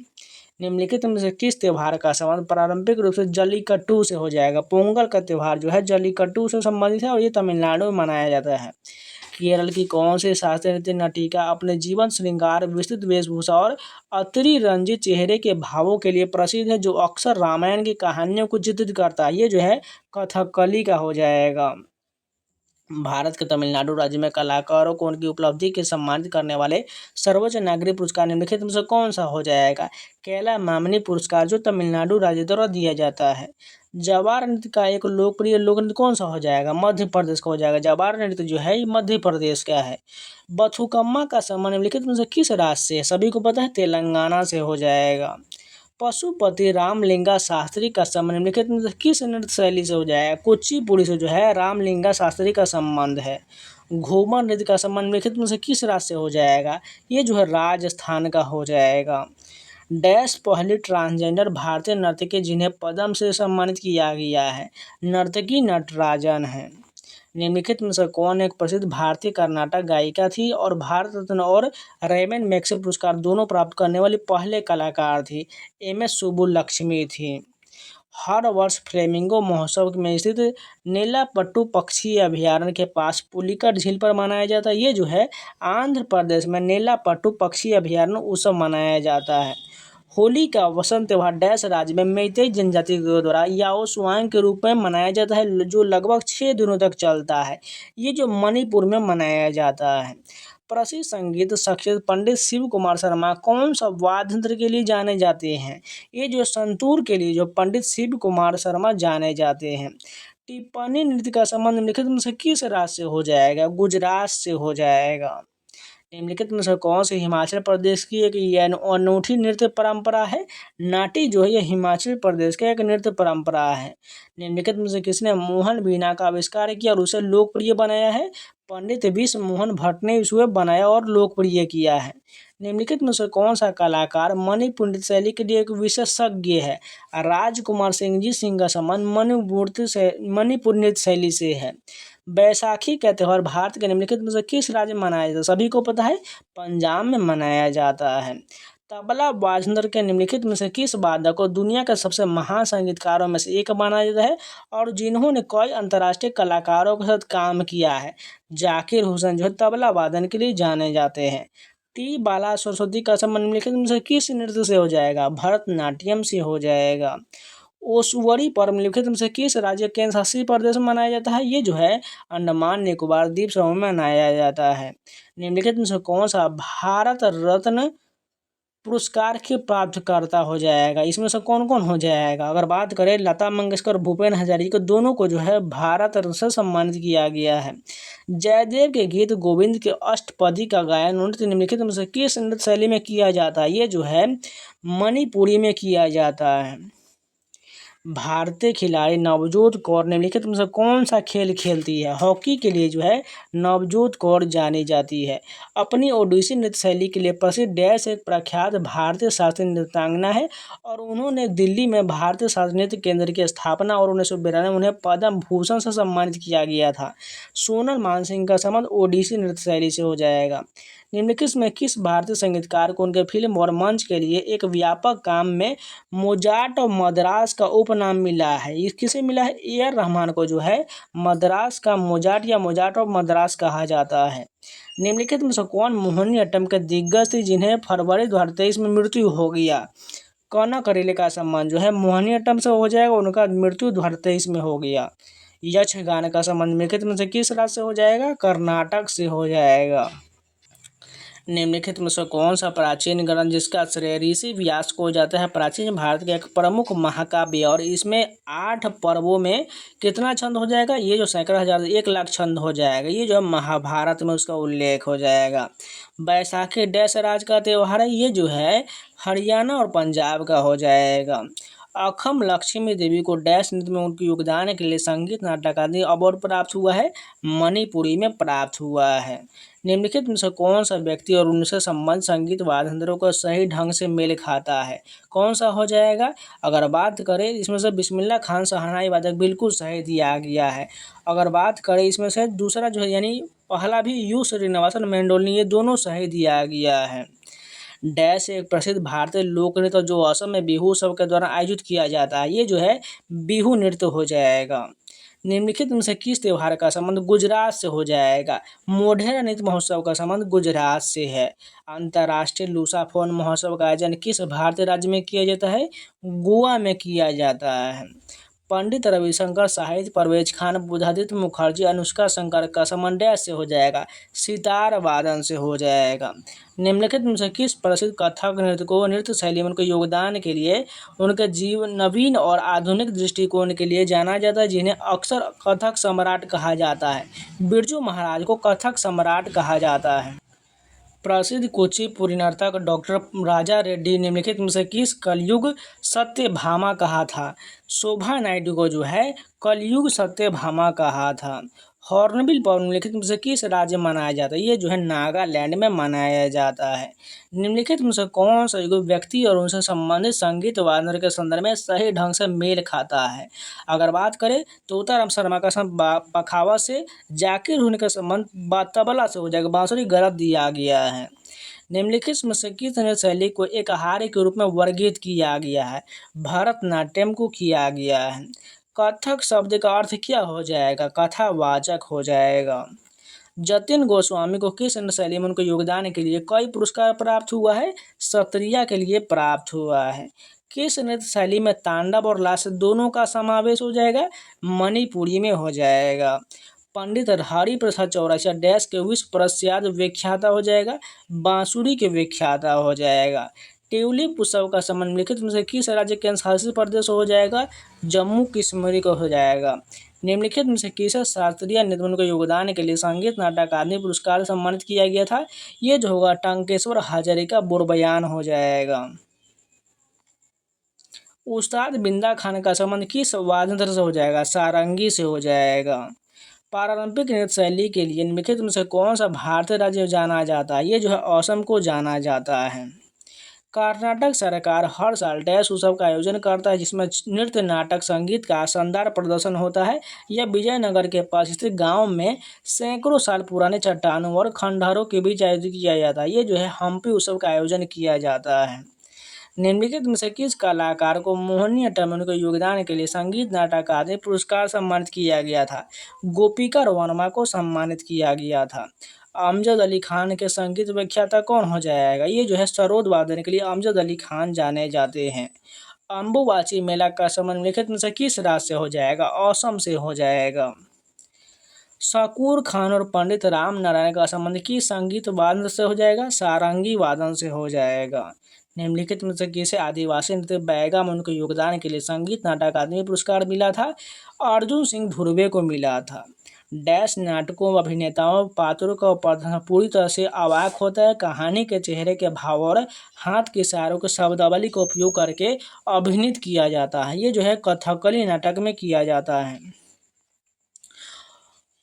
निम्नलिखित में से किस त्योहार का संबंध पारंपरिक रूप से जल्लीकट्टू से हो जाएगा? पोंगल का त्योहार जो है जल्लीकट्टू से संबंधित है और ये तमिलनाडु में मनाया जाता है। केरल की कौन सी शास्त्रीय नृत्य नटिका अपने जीवन श्रृंगार, विस्तृत वेशभूषा और अतिरंजित चेहरे के भावों के लिए प्रसिद्ध है, जो अक्सर रामायण की कहानियों को चित्रित करता है? ये जो है कथकली का हो जाएगा। भारत के तमिलनाडु राज्य में कलाकारों को उनकी उपलब्धि के सम्मानित करने वाले सर्वोच्च नागरिक पुरस्कार निम्नलिखित में से कौन सा हो जाएगा? कैला मामनी पुरस्कार, जो तमिलनाडु राज्य द्वारा दिया जाता है। जवार नृत्य का एक लोकप्रिय लोक नृत्य कौन सा हो जाएगा? मध्य प्रदेश का हो जाएगा। जवार नृत्य जो है ये मध्य प्रदेश का है। बथुकम्मा का संबंध निम्नलिखित में से किस राज्य से है? सभी को पता है तेलंगाना से हो जाएगा। पशुपति रामलिंगा शास्त्री का संबंध निम्नलिखित में से किस नृत्य शैली से हो जाएगा? कुचिपुड़ी से जो है रामलिंगा शास्त्री का संबंध है। घूमर नृत्य का संबंध निम्नलिखित में से किस राज्य से हो जाएगा? ये जो है राजस्थान का हो जाएगा। डैश पहली ट्रांसजेंडर भारतीय नर्तकी जिन्हें पद्म से सम्मानित किया गया है? नर्तकी नटराजन है। निम्नलिखित में से कौन एक प्रसिद्ध भारतीय कर्नाटक गायिका थी और भारत रत्न और रेमन मैग्सेसे पुरस्कार दोनों प्राप्त करने वाली पहले कलाकार थी? MS सुब्बुलक्ष्मी थी। हर वर्ष फ्लेमिंगो महोत्सव में स्थित नेलापट्टू पक्षी अभयारण्य के पास पुलिकट झील पर मनाया जाता है। ये जो है आंध्र प्रदेश में नेलापट्टू पक्षी अभयारण्य उत्सव मनाया जाता है। होली का वसंत त्योहार डैश राज्य में मेइतेई जनजाति के द्वारा याओ स्वांग के रूप में मनाया जाता है, जो लगभग 6 दिनों तक चलता है। ये जो मणिपुर में मनाया जाता है। प्रसिद्ध संगीत शख्सियत पंडित शिव कुमार शर्मा कौन सा वाद्य यंत्र के लिए जाने जाते हैं? ये जो संतूर के लिए जो पंडित शिव कुमार शर्मा जाने जाते हैं। टिप्पणी नृत्य का संबंध निम्नलिखित में से किस राज्य से हो जाएगा? गुजरात से हो जाएगा। निम्नलिखित में से कौन सी हिमाचल प्रदेश की एक ये अनूठी नृत्य परंपरा है? नाटी जो है ये हिमाचल प्रदेश का एक नृत्य परंपरा है। निम्नलिखित में से किसने मोहन वीणा का आविष्कार किया और उसे लोकप्रिय बनाया है? पंडित विश्व मोहन भट्ट ने इसे बनाया और लोकप्रिय किया है। निम्नलिखित में से कौन सा कलाकार मणिपुर नृत्य शैली के लिए एक विशेषज्ञ है? राजकुमार सिंह जी सिंह का संबंध मणिपुर नृत्य शैली से है। बैसाखी का त्यौहार भारत के निम्नलिखित में से किस राज्य में मनाया जाता है? सभी को पता है पंजाब में मनाया जाता है। तबला वादन के निम्नलिखित में से किस वादक को दुनिया के सबसे महान संगीतकारों में से एक माना जाता है और जिन्होंने कई अंतर्राष्ट्रीय कलाकारों के साथ काम किया है? जाकिर हुसैन जो है तबला वादन के लिए जाने जाते हैं। टी बाला सरस्वती का संबंध निम्नलिखित में से किस नृत्य से हो जाएगा? भरतनाट्यम से हो जाएगा। ओसुवरी पर्व निम्नलिखित में से किस राज्य केंद्र शासित प्रदेश में मनाया जाता है? ये जो है अंडमान निकोबार द्वीप समूह में मनाया जाता है। निम्नलिखित में से कौन सा भारत रत्न पुरस्कार के प्राप्तकर्ता हो जाएगा? इसमें से कौन कौन हो जाएगा? अगर बात करें लता मंगेशकर, भूपेन हजारिका को दोनों को जो है भारत रत्न से सम्मानित किया गया है। जयदेव के गीत गोविंद के अष्टपदी का गायन नृत्य निम्नलिखित में से किस नृत्य शैली में किया जाता है? ये जो है मणिपुरी में किया जाता है। भारतीय खिलाड़ी नवजोत कौर निम्नलिखित में से कौन सा खेल खेलती है? हॉकी के लिए जो है नवजोत कौर जानी जाती है। अपनी ओडिसी नृत्य शैली के लिए प्रसिद्ध डैश एक प्रख्यात भारतीय शास्त्रीय नृत्यांगना है और उन्होंने दिल्ली में भारतीय शास्त्रीय नृत्य केंद्र की स्थापना और 1992 में उन्हें पद्म भूषण से सम्मानित किया गया था। सोनल मानसिंह का संबंध ओडिसी नृत्य शैली से हो जाएगा। निम्नलिखित में किस भारतीय संगीतकार को उनके फिल्म और मंच के लिए एक व्यापक काम में मोजार्ट ऑफ मद्रास का उपनाम मिला है? ये किसे मिला है? AR रहमान को जो है मद्रास का मोजार्ट या मोजार्ट ऑफ मद्रास कहा जाता है। निम्नलिखित में से कौन मोहिनीअट्टम के दिग्गज थे जिन्हें फरवरी 2023 में मृत्यु हो गया? कनक रेले का संबंध जो है मोहिनीअट्टम से हो जाएगा, उनका मृत्यु 2023 में हो गया। यक्षगान का संबंध निम्नलिखित में से किस राज्य से हो जाएगा? कर्नाटक से हो जाएगा। निम्नलिखित में से कौन सा प्राचीन ग्रंथ जिसका श्रेय ऋषि व्यास को जाता है प्राचीन भारत का एक प्रमुख महाकाव्य और इसमें 8 पर्वों में कितना छंद हो जाएगा? ये जो सैकड़ा हजार 1 लाख छंद हो जाएगा। ये जो है महाभारत में उसका उल्लेख हो जाएगा। बैसाखी डैश राज का त्यौहार है, ये जो है हरियाणा और पंजाब का हो जाएगा। अखम लक्ष्मी देवी को डैश नृत्य में उनके योगदान के लिए संगीत नाटक अकादमी अवार्ड प्राप्त हुआ है, मणिपुरी में प्राप्त हुआ है। निम्नलिखित में से कौन सा व्यक्ति और उनसे संबंधित संगीत वाद्ययंत्रों को सही ढंग से मेल खाता है? कौन सा हो जाएगा? अगर बात करें इसमें से बिस्मिल्लाह खान शहनाई वादक बिल्कुल सही दिया गया है। अगर बात करें इसमें से दूसरा जो है यानी पहला भी यू श्रीनिवासन मेंडोलिनी, ये दोनों सही दिया गया है। डैश एक प्रसिद्ध भारतीय लोक नृत्य जो असम में बिहू उत्सव के दौरान आयोजित किया जाता है, ये जो है बिहू नृत्य हो जाएगा। निम्नलिखित में से किस त्योहार का संबंध गुजरात से हो जाएगा? मोढेरा नृत्य महोत्सव का संबंध गुजरात से है। अंतर्राष्ट्रीय लूसाफोन महोत्सव का आयोजन किस भारतीय राज्य में किया जाता है? गोवा में किया जाता है। पंडित रविशंकर साहित्य परवेज खान बुधादित्य मुखर्जी अनुष्का शंकर का संबंध डैश से हो जाएगा? सितार वादन से हो जाएगा। निम्नलिखित में से किस प्रसिद्ध कथक नृत्य को नृत्य शैली में उनके योगदान के लिए उनके जीवन नवीन और आधुनिक दृष्टिकोण के लिए जाना जाता है, जिन्हें अक्सर कथक सम्राट कहा जाता है? बिरजू महाराज को कथक सम्राट कहा जाता है। प्रसिद्ध कुचिपुड़ी नर्तक डॉक्टर राजा रेड्डी निम्नलिखित में से किस कलयुग सत्यभामा कहा था? शोभा नायडू को जो है कलयुग सत्यभामा कहा था। हॉर्नबिल पर्व निम्नलिखित में से किस राज्य में मनाया जाता है? ये जो है नागालैंड में मनाया जाता है। निम्नलिखित में से कौन सा युग व्यक्ति और उनसे संबंधित संगीत वादन के संदर्भ में सही ढंग से मेल खाता है? अगर बात करें तो तोताराम शर्मा का संबंध पखावत से, जाकिर हुसैन का संबंध तबला से हो जाएगा, बांसुरी गलत दिया गया है। निम्नलिखित में से किस नृत्य शैली को एक आहार्य के रूप में वर्गीकृत किया गया है? भरतनाट्यम को किया गया है। कथक शब्द का अर्थ क्या हो जाएगा? कथावाचक हो जाएगा। जतिन गोस्वामी को किस नृत्य शैली में उनके योगदान के लिए कई पुरस्कार प्राप्त हुआ है? सत्रिया के लिए प्राप्त हुआ है। किस नृत्य शैली में तांडव और लास्य दोनों का समावेश हो जाएगा? मणिपुरी में हो जाएगा। पंडित हरि प्रसाद चौरसिया डैश के विश्व प्रसिद्ध व्याख्याता हो जाएगा? बांसुरी के व्याख्याता हो जाएगा। ट्यूलिप उत्सव का संबंध निम्नलिखित में से किस राज्य केंद्र शासित प्रदेश हो जाएगा? जम्मू कश्मीर को हो जाएगा। निम्नलिखित में से किस शास्त्रीय नृत्य के योगदान के लिए संगीत नाटक अकादमी पुरस्कार से सम्मानित किया गया था? ये जो होगा टंकेश्वर हजारिका बोरबयान हो जाएगा। उस्ताद बिंदा खान का संबंध किस वाद्ययंत्र से हो जाएगा? सारंगी से हो जाएगा। पारंपरिक नृत्य शैली के लिए निम्नलिखित में से कौन सा भारतीय राज्य जाना जाता है? ये जो है असम को जाना जाता है। कर्नाटक सरकार हर साल डैश उत्सव का आयोजन करता है जिसमें नृत्य नाटक संगीत का शानदार प्रदर्शन होता है। यह विजयनगर के पास स्थित गांव में सैकड़ों साल पुराने चट्टानों और खंडहरों के बीच आयोजित किया जाता है। ये जो है हम्पी उत्सव का आयोजन किया जाता है। निम्नलिखित में से किस कलाकार को मोहिनीअट्टम में उनके योगदान के लिए संगीत नाटक अकादमी पुरस्कार सम्मानित किया गया था? गोपिका वर्मा को सम्मानित किया गया था। अमजद अली खान के संगीत व्याख्याता कौन हो जाएगा? ये जो है सरोद वादन के लिए अमजद अली खान जाने जाते हैं। अम्बुबाची मेला का संबंध निम्नलिखित में से किस राज्य से हो जाएगा? असम से हो जाएगा। शकूर खान और पंडित राम नारायण का संबंध किस संगीत वादन से हो जाएगा? सारंगी वादन से हो जाएगा। निम्नलिखित में से किसे आदिवासी नृत्य बैगा में उनके योगदान के लिए संगीत नाटक अकादमी पुरस्कार मिला था? अर्जुन सिंह धुर्वे को मिला था। डैश नाटकों अभिनेताओं पात्रों का प्रदर्शन पूरी तरह से अवाक होता है। कहानी के चेहरे के भाव और हाथ के इशारों के शब्दावली का उपयोग करके अभिनीत किया जाता है। ये जो है कथकली नाटक में किया जाता है।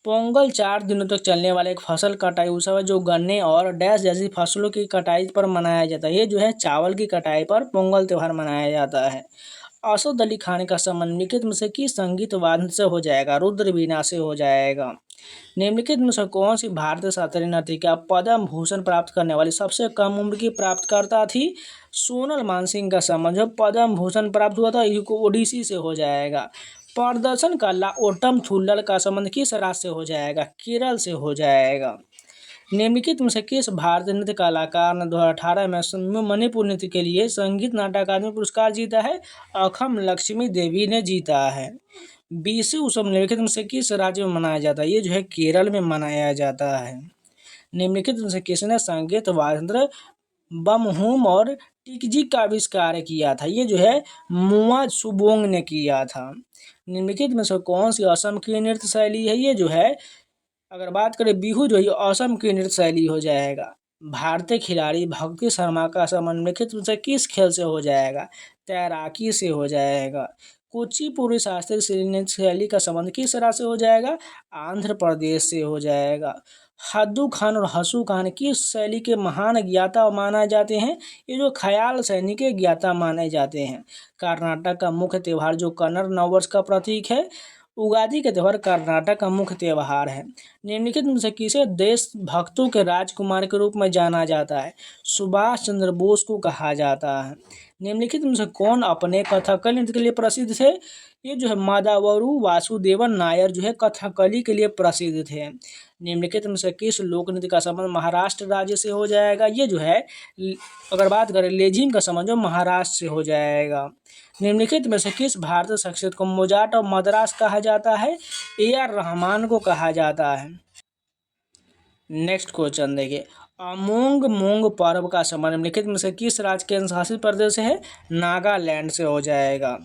पोंगल 4 दिनों तक चलने वाला एक फसल कटाई उत्सव है जो गन्ने और डैश जैसी फसलों की कटाई पर मनाया जाता है। ये जो है चावल की कटाई पर पोंगल त्यौहार मनाया जाता है। असद अली खान का संबंध निम्नलिखित में से किस संगीत वाद्य से हो जाएगा? रुद्र वीणा से हो जाएगा। निम्नलिखित में से कौन सी भारतीय शास्त्रीय नर्तिका पद्म भूषण प्राप्त करने वाली सबसे कम उम्र की प्राप्तकर्ता थी? सोनल मानसिंह का संबंध जो पद्म भूषण प्राप्त हुआ था इसको ओडिसी से हो जाएगा। प्रदर्शन कला ओटम थुल्लल का संबंध किस राज्य से हो जाएगा? केरल से हो जाएगा। निम्नलिखित में से किस भारतीय नृत्य कलाकार ने 2018 में मणिपुर नृत्य के लिए संगीत नाटक अकादमी पुरस्कार जीता है? अखम लक्ष्मी देवी ने जीता है। बीसू उत्सव निम्नलिखित में से किस राज्य में मनाया जाता है? ये जो है केरल में मनाया जाता है। निम्नलिखित में से किसने संगीत वाद्य यंत्र बमहूम और टिकजी का आविष्कार किया था? ये जो है मुआ सुबोंग ने किया था। निम्नलिखित में से कौन सी असम की नृत्य शैली है? ये जो है अगर बात करें बिहू जो है असम की नृत्य शैली हो जाएगा। भारतीय खिलाड़ी भक्ति शर्मा का संबंध निम्नलिखित में से किस खेल से हो जाएगा? तैराकी से हो जाएगा। कुचिपुड़ी शास्त्रीय नृत्य शैली का संबंध किस राज्य से हो जाएगा? आंध्र प्रदेश से हो जाएगा। हद्दू खान और हसू खान किस शैली के महान ज्ञाता माने जाते हैं? ये जो ख्याल शैली के ज्ञाता माने जाते हैं। कर्नाटक का मुख्य त्यौहार जो कन्नड़ नववर्ष का प्रतीक है, उगादि का त्यौहार कर्नाटक का मुख्य त्यौहार है। निम्नलिखित में से किसे देशभक्तों के राजकुमार के रूप में जाना जाता है? सुभाष चंद्र बोस को कहा जाता है। निम्नलिखित में से कौन अपने कथकली नृत्य के लिए प्रसिद्ध थे? ये जो है मादावरू वासुदेवन नायर जो है कथकली के लिए प्रसिद्ध थे। निम्नलिखित में से किस लोक नृत्य का संबंध महाराष्ट्र राज्य से हो जाएगा? ये जो है अगर बात करें लेझिम का संबंध जो महाराष्ट्र से हो जाएगा। निम्नलिखित में से किस भारतीय शख्सियत को मोजार्ट और मद्रास कहा जाता है? AR रहमान को कहा जाता है। नेक्स्ट क्वेश्चन देखिए, अमोंग मोंग पर्व का संबंध निम्नलिखित में से किस राज्य केंद्र शासित प्रदेश से है? नागालैंड से हो जाएगा।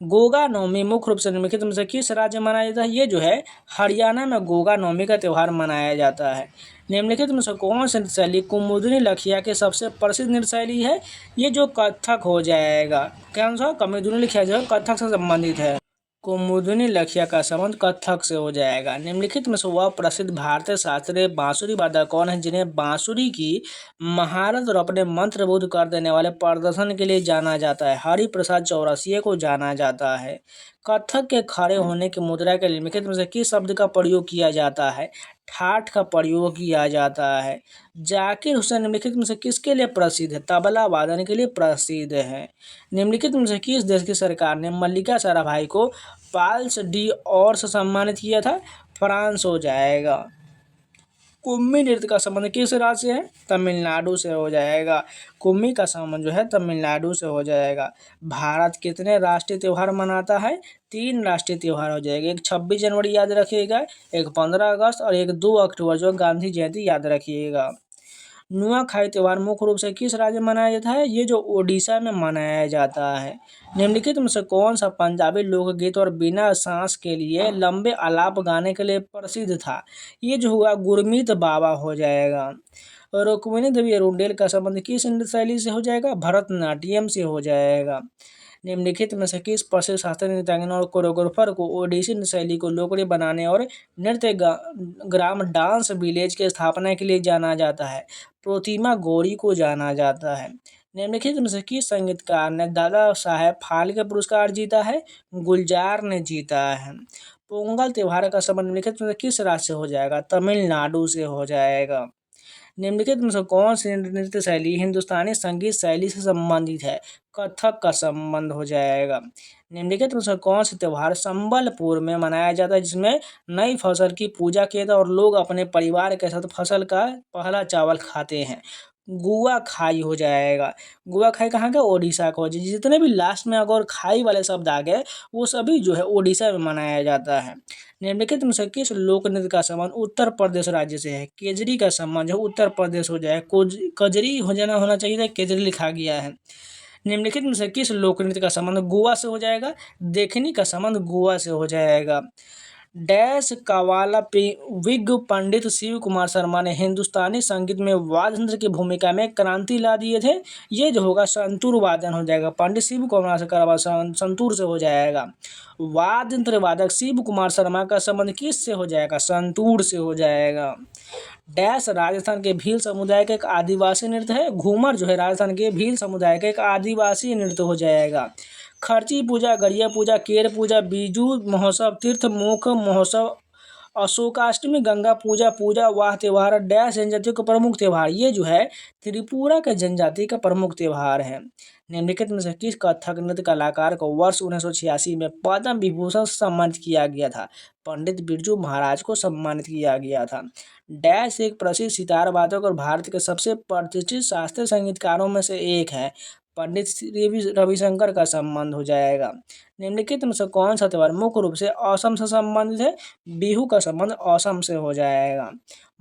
गोगा नवमी मुख्य रूप से निम्नलिखित में से किस राज्य में मनाया जाता है? ये जो है हरियाणा में गोगा नवमी का त्यौहार मनाया जाता है। निम्नलिखित में से कौन सी नृत्य शैली कुमुदिनी लखिया के सबसे प्रसिद्ध नृत्य शैली है? ये जो कथक हो जाएगा। कौन सा? कुमुदिनी लखिया जो है कथक से संबंधित है। कुमुदिनी लखिया का संबंध कथक से हो जाएगा। निम्नलिखित में से वह प्रसिद्ध भारतीय शास्त्रीय बांसुरी वादक कौन है जिन्हें बांसुरी की महारत और अपने मंत्रमुग्ध कर देने वाले प्रदर्शन के लिए जाना जाता है? हरिप्रसाद चौरसिया को जाना जाता है। कथक के खड़े होने की मुद्रा के निम्नलिखित में से किस शब्द का प्रयोग किया जाता है? ठाठ का प्रयोग किया जाता है। जाकिर हुसैन निम्नलिखित में से किसके लिए प्रसिद्ध है? तबला वादन के लिए प्रसिद्ध है। निम्नलिखित में से किस देश की सरकार ने मल्लिका साराभाई को पाल्स डी और से सम्मानित किया था? फ्रांस हो जाएगा। कुम्मी नृत्य का संबंध किस राज्य से है? तमिलनाडु से हो जाएगा। कुम्मी का संबंध जो है तमिलनाडु से हो जाएगा। भारत कितने राष्ट्रीय त्यौहार मनाता है? 3 राष्ट्रीय त्यौहार हो जाएगा। एक 26 जनवरी याद रखिएगा, एक 15 अगस्त और एक 2 अक्टूबर जो गांधी जयंती याद रखिएगा। नुआखाई त्यौहार मुख्य रूप से किस राज्य में मनाया जाता है? ये जो ओडिशा में मनाया जाता है। निम्नलिखित में से कौन सा पंजाबी लोकगीत और बिना सांस के लिए लंबे आलाप गाने के लिए प्रसिद्ध था? ये जो हुआ गुरमीत बाबा हो जाएगा। रुक्मिणी देवी अरुंडेल का संबंध किस नृत्य शैली से हो जाएगा? भरतनाट्यम से हो जाएगा। निम्नलिखित में से किस प्रसिद्ध शास्त्रीय नृत्यांगना और कोरियोग्राफर को ओडिसी नृत्य शैली को लोकप्रिय बनाने और नृत्य ग्राम डांस विलेज के स्थापना के लिए जाना जाता है? प्रतिमा गौरी को जाना जाता है। निम्नलिखित में से किस संगीतकार ने दादा साहेब फाल्के पुरस्कार जीता है? गुलजार ने जीता है। पोंगल त्योहार का संबंध निम्नलिखित में से किस राज्य से हो जाएगा? तमिलनाडु से हो जाएगा। निम्नलिखित में से कौन सी नृत्य शैली हिंदुस्तानी संगीत शैली से संबंधित है? कथक का संबंध हो जाएगा। निम्नलिखित में से कौन सा त्यौहार संबलपुर में मनाया जाता है जिसमें नई फसल की पूजा किया जाता है और लोग अपने परिवार के साथ फसल का पहला चावल खाते हैं? गुआ खाई हो जाएगा। गुआ खाई कहाँ का? ओडिशा का हो जाए। जितने भी लास्ट में अगर खाई वाले शब्द आ गए वो सभी जो है ओडिशा में मनाया जाता है। निम्नलिखित में से किस लोक नृत्य का संबंध उत्तर प्रदेश राज्य से है? केजरी का संबंध जो उत्तर प्रदेश हो जाए। कजरी हो जाना होना चाहिए था, केजरी लिखा गया है। निम्नलिखित में से किस लोक नृत्य का संबंध गोवा से हो जाएगा? देखनी का संबंध गोवा से हो जाएगा। डैश कव्वाला विग पंडित शिव कुमार शर्मा ने हिंदुस्तानी संगीत में वाद्य यंत्र की भूमिका में क्रांति ला दिए थे? ये जो होगा संतूर वादन हो जाएगा। पंडित शिव कुमार शर्मा संतूर से हो जाएगा। वाद्य यंत्र वादक शिव कुमार शर्मा का संबंध किस से हो जाएगा? संतूर से हो जाएगा। डैश राजस्थान के भील समुदाय का एक आदिवासी नृत्य है। घूमर जो है राजस्थान के भील समुदाय का एक आदिवासी नृत्य हो जाएगा। खर्ची पूजा, गरिया पूजा, केर पूजा, बीजू महोत्सव, तीर्थ मुख महोत्सव, अशोकाष्टमी, गंगा पूजा, पूजा वाह त्योहार डैश जनजातियों का प्रमुख त्यौहार। ये जो है त्रिपुरा के जनजाति का प्रमुख त्यौहार है। निम्नलिखित में से किस कथक नृत्य कलाकार को वर्ष 1986 में पद्म विभूषण से सम्मानित किया गया था? पंडित बिरजू महाराज को सम्मानित किया गया था। डैश एक प्रसिद्ध सितार वादक और भारत के सबसे प्रतिष्ठित शास्त्रीय संगीतकारों में से एक है। पंडित श्री रविशंकर का संबंध हो जाएगा। निम्नलिखित में से कौन सा त्यौहार मुख्य रूप से असम से संबंधित है? बिहू का संबंध असम से हो जाएगा।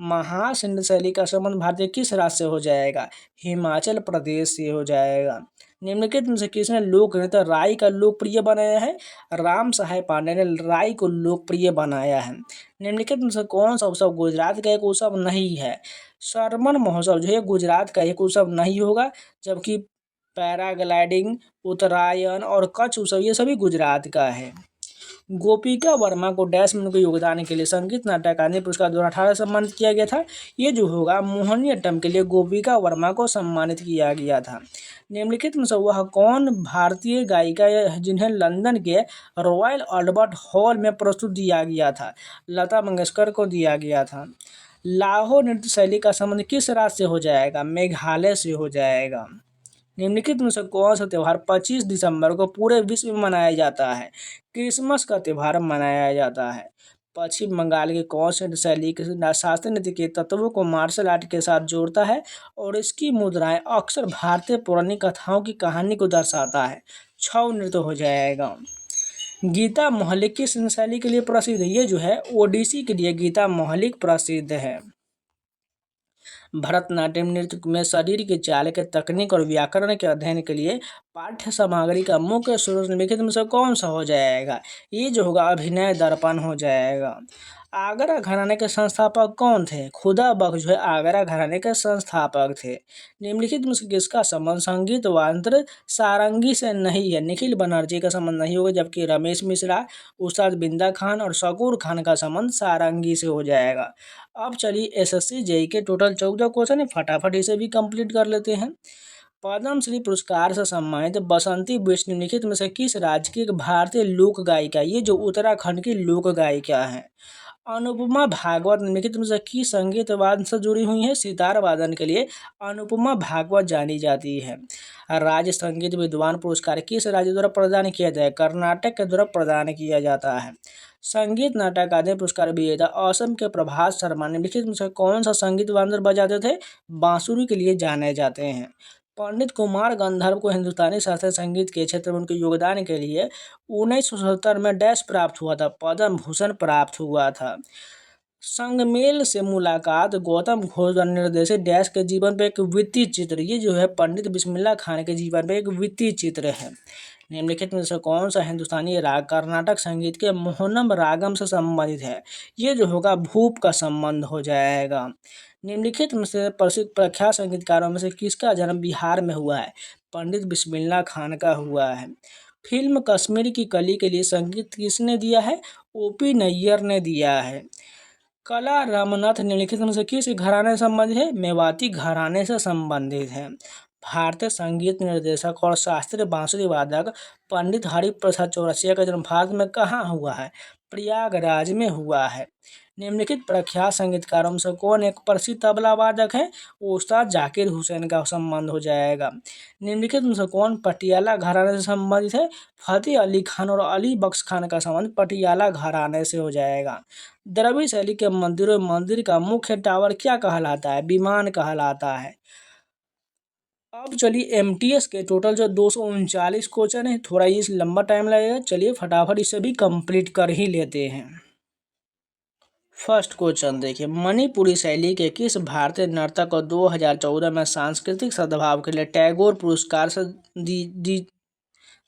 महासिंध शैली का संबंध भारतीय किस राज्य से हो जाएगा? हिमाचल प्रदेश से हो जाएगा। निम्नलिखित में से किसने लोक नृत्य राई का लोकप्रिय बनाया है? राम सहाय पांडे ने राई को लोकप्रिय बनाया है। निम्नलिखित में से कौन सा उत्सव गुजरात का एक उत्सव नहीं है? सरमन महोत्सव जो है गुजरात का एक उत्सव नहीं होगा, जबकि पैराग्लाइडिंग, उत्तरायण और कच्छ उत्सव ये सभी गुजरात का है। गोपिका वर्मा को डैश में उनके योगदान के लिए संगीत नाटक अकादमी पुरस्कार 2018 सम्मानित किया गया था। ये जो होगा मोहिनीअट्टम के लिए गोपिका वर्मा को सम्मानित किया गया था। निम्नलिखित में से वह कौन भारतीय गायिका है जिन्हें लंदन के रॉयल अल्बर्ट हॉल में प्रस्तुत दिया गया था? लता मंगेशकर को दिया गया था। लाहौर नृत्य शैली का संबंध किस राज्य से हो जाएगा? मेघालय से हो जाएगा। निम्नलिखित में से कौन सा त्यौहार 25 दिसंबर को पूरे विश्व में मनाया जाता है? क्रिसमस का त्यौहार मनाया जाता है। पश्चिम बंगाल की कौन सी शैली के शास्त्रीय नृत्य के तत्वों को मार्शल आर्ट के साथ जोड़ता है और इसकी मुद्राएं अक्सर भारतीय पौराणिक कथाओं की कहानी को दर्शाता है? छऊ नृत्य हो जाएगा। गीता महलिक किस शैली के लिए प्रसिद्ध है? ये जो है ओडिसी के लिए गीता महलिक प्रसिद्ध है। भरतनाट्यम नृत्य में शरीर की चाल के तकनीक और व्याकरण के अध्ययन के लिए पाठ्य सामग्री का मुख्य स्रोत निम्नलिखित में से कौन सा हो जाएगा? ये जो होगा अभिनय दर्पण हो जाएगा। आगरा घराने के संस्थापक कौन थे? खुदा बख्श जो है आगरा घराने के संस्थापक थे। निम्नलिखित में से किसका संबंध संगीत वाद्य सारंगी से नहीं है? निखिल बनर्जी का संबंध नहीं होगा, जबकि रमेश मिश्रा, उस्ताद बिंदा खान और शकूर खान का संबंध सारंगी से हो जाएगा। अब चलिए एसएससी जेईई के टोटल 14 क्वेश्चन है, फटाफट इसे भी कंप्लीट कर लेते हैं। पद्मश्री पुरस्कार से सम्मानित बसंती बिष्ट निम्नलिखित में से किस राज्य की एक भारतीय लोक गायिका? ये जो उत्तराखंड की लोक गायिका है। अनुपमा भागवत निम्नलिखित में से किस संगीत वाद्य से जुड़ी हुई है? सितार वादन के लिए अनुपमा भागवत जानी जाती है। राज्य संगीत विद्वान पुरस्कार किस राज्य द्वारा प्रदान किया जाए? कर्नाटक के द्वारा प्रदान किया जाता है। संगीत नाटक अकादमी पुरस्कार विजेता असम के प्रभात शर्मा निम्नलिखित में से कौन सा संगीत वाद्य बजाते थे? बांसुरी के लिए जाने जाते हैं। पंडित कुमार गंधर्व को हिंदुस्तानी शास्त्रीय संगीत के क्षेत्र में उनके योगदान के लिए 1977 में डैश प्राप्त हुआ था? पद्म भूषण प्राप्त हुआ था। संगमेल से मुलाकात गौतम घोष द्वारा निर्देशित डैश के जीवन पर एक वृत्तीय चित्र। ये जो है पंडित बिस्मिल्लाह खान के जीवन पर एक वृत्तीय चित्र है। निम्नलिखित में से कौन सा हिंदुस्तानी राग कर्नाटक संगीत के मोहनम रागम से संबंधित है? ये जो होगा भूप का संबंध हो जाएगा। निम्नलिखित में से प्रसिद्ध प्रख्यात संगीतकारों में से किसका जन्म बिहार में हुआ है? पंडित बिस्मिल्लाह खान का हुआ है। फिल्म कश्मीर की कली के लिए संगीत किसने दिया है? ओपी नैयर ने दिया है। कला रामनाथ निम्नलिखित में से किस घराने से संबंधित है? मेवाती घराने से संबंधित है। भारतीय संगीत निर्देशक और शास्त्रीय बांसुरी वादक पंडित हरिप्रसाद चौरसिया का जन्म भारत में कहाँ हुआ है? प्रयागराज में हुआ है। निम्नलिखित प्रख्यात संगीतकारों में से कौन एक प्रसिद्ध तबला वादक है? उस्ताद जाकिर हुसैन का संबंध हो जाएगा। निम्नलिखित में से कौन पटियाला घराने से संबंधित है? फतेह अली खान और अली बख्श खान का संबंध पटियाला घराने से हो जाएगा। द्रविड़ शैली के मंदिरों में मंदिर का मुख्य टावर क्या कहलाता है? विमान कहलाता है। अब चलिए एमटीएस के टोटल जो 239 क्वेश्चन है, थोड़ा ये लंबा टाइम लगेगा, चलिए फटाफट इसे भी कंप्लीट कर ही लेते हैं। फर्स्ट क्वेश्चन देखिए, मणिपुरी शैली के किस भारतीय नर्तक को 2014 में सांस्कृतिक सद्भाव के लिए टैगोर पुरस्कार से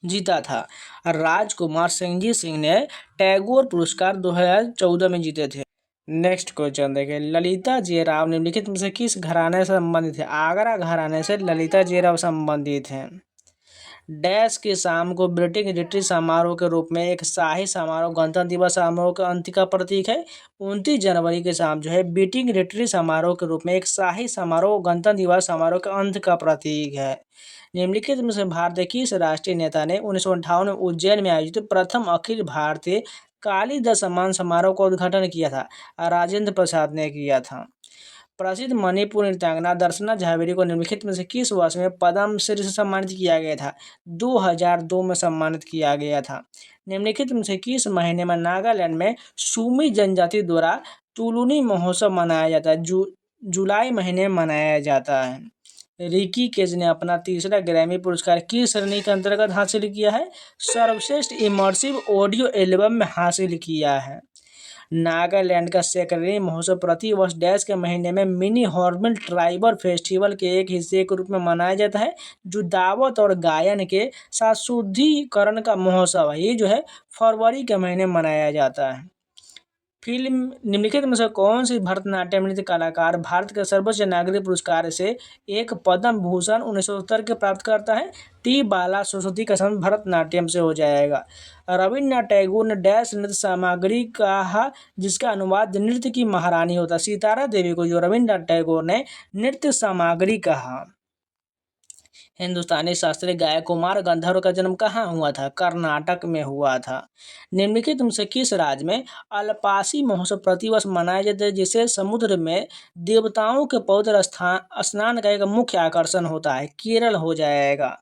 जीता था? राजकुमार सिंह सिंह ने टैगोर पुरस्कार 2014 में जीते थे। नेक्स्ट क्वेश्चन देखिए, ललिता जयराम निम्नलिखित में से किस घराने से संबंधित है? आगरा घराने से ललिता जयराम संबंधित हैं। डैश की शाम को ब्रिटिश रिट्रीट समारोह के रूप में एक शाही समारोह गणतंत्र दिवस समारोह के अंत का प्रतीक है। 29 जनवरी की शाम जो है बीटिंग रिट्रीट समारोह के रूप में एक शाही समारोह गणतंत्र दिवस समारोह के अंत का प्रतीक है। निम्नलिखित में से भारतीय किस राष्ट्रीय नेता ने 1958 में उज्जैन में आयोजित प्रथम अखिल भारतीय कालिदास सम्मान समारोह का उद्घाटन किया था? राजेंद्र प्रसाद ने किया था। प्रसिद्ध मणिपुर नृत्यांगना दर्शना झावेरी को निम्नलिखित में से किस वर्ष में पद्मश्री से सम्मानित किया गया था? 2002 में सम्मानित किया गया था। निम्नलिखित में से किस महीने में नागालैंड में सूमी जनजाति द्वारा तुलुनी महोत्सव मनाया जाता है? जुलाई महीने में मनाया जाता है। रिकी केज ने अपना तीसरा ग्रैमी पुरस्कार किस श्रेणी के अंतर्गत हासिल किया है? सर्वश्रेष्ठ इमर्सिव ऑडियो एल्बम में हासिल किया है। नागालैंड का सेक्रेरी महोत्सव प्रति वर्ष डैश के महीने में मिनी हॉर्नबिल ट्राइबल फेस्टिवल के एक हिस्से के रूप में मनाया जाता है, जो दावत और गायन के साथ शुद्धिकरण का महोत्सव है। ये जो है फरवरी के महीने में मनाया जाता है। फिल्म निम्नलिखित में से कौन सी भरतनाट्यम नृत्य कलाकार भारत के सर्वोच्च नागरिक पुरस्कार से एक पद्म भूषण 1970 के प्राप्त करता है? टी बाला सरस्वती का संबंध भरतनाट्यम से हो जाएगा। रविन्द्रनाथ टैगोर ने डैश नृत्य सामग्री कहा जिसका अनुवाद नृत्य की महारानी होता है? सितारा देवी को जो रविन्द्रनाथ टैगोर ने नृत्य सामग्री कहा। हिंदुस्तानी शास्त्रीय गायक कुमार गंधर्व का जन्म कहाँ हुआ था? कर्नाटक में हुआ था। निम्नलिखित में से किस राज्य में अल्पासी महोत्सव प्रतिवर्ष मनाया जाता है, जिसे समुद्र में देवताओं के पवित्र स्नान का एक मुख्य आकर्षण होता है? केरल हो जाएगा।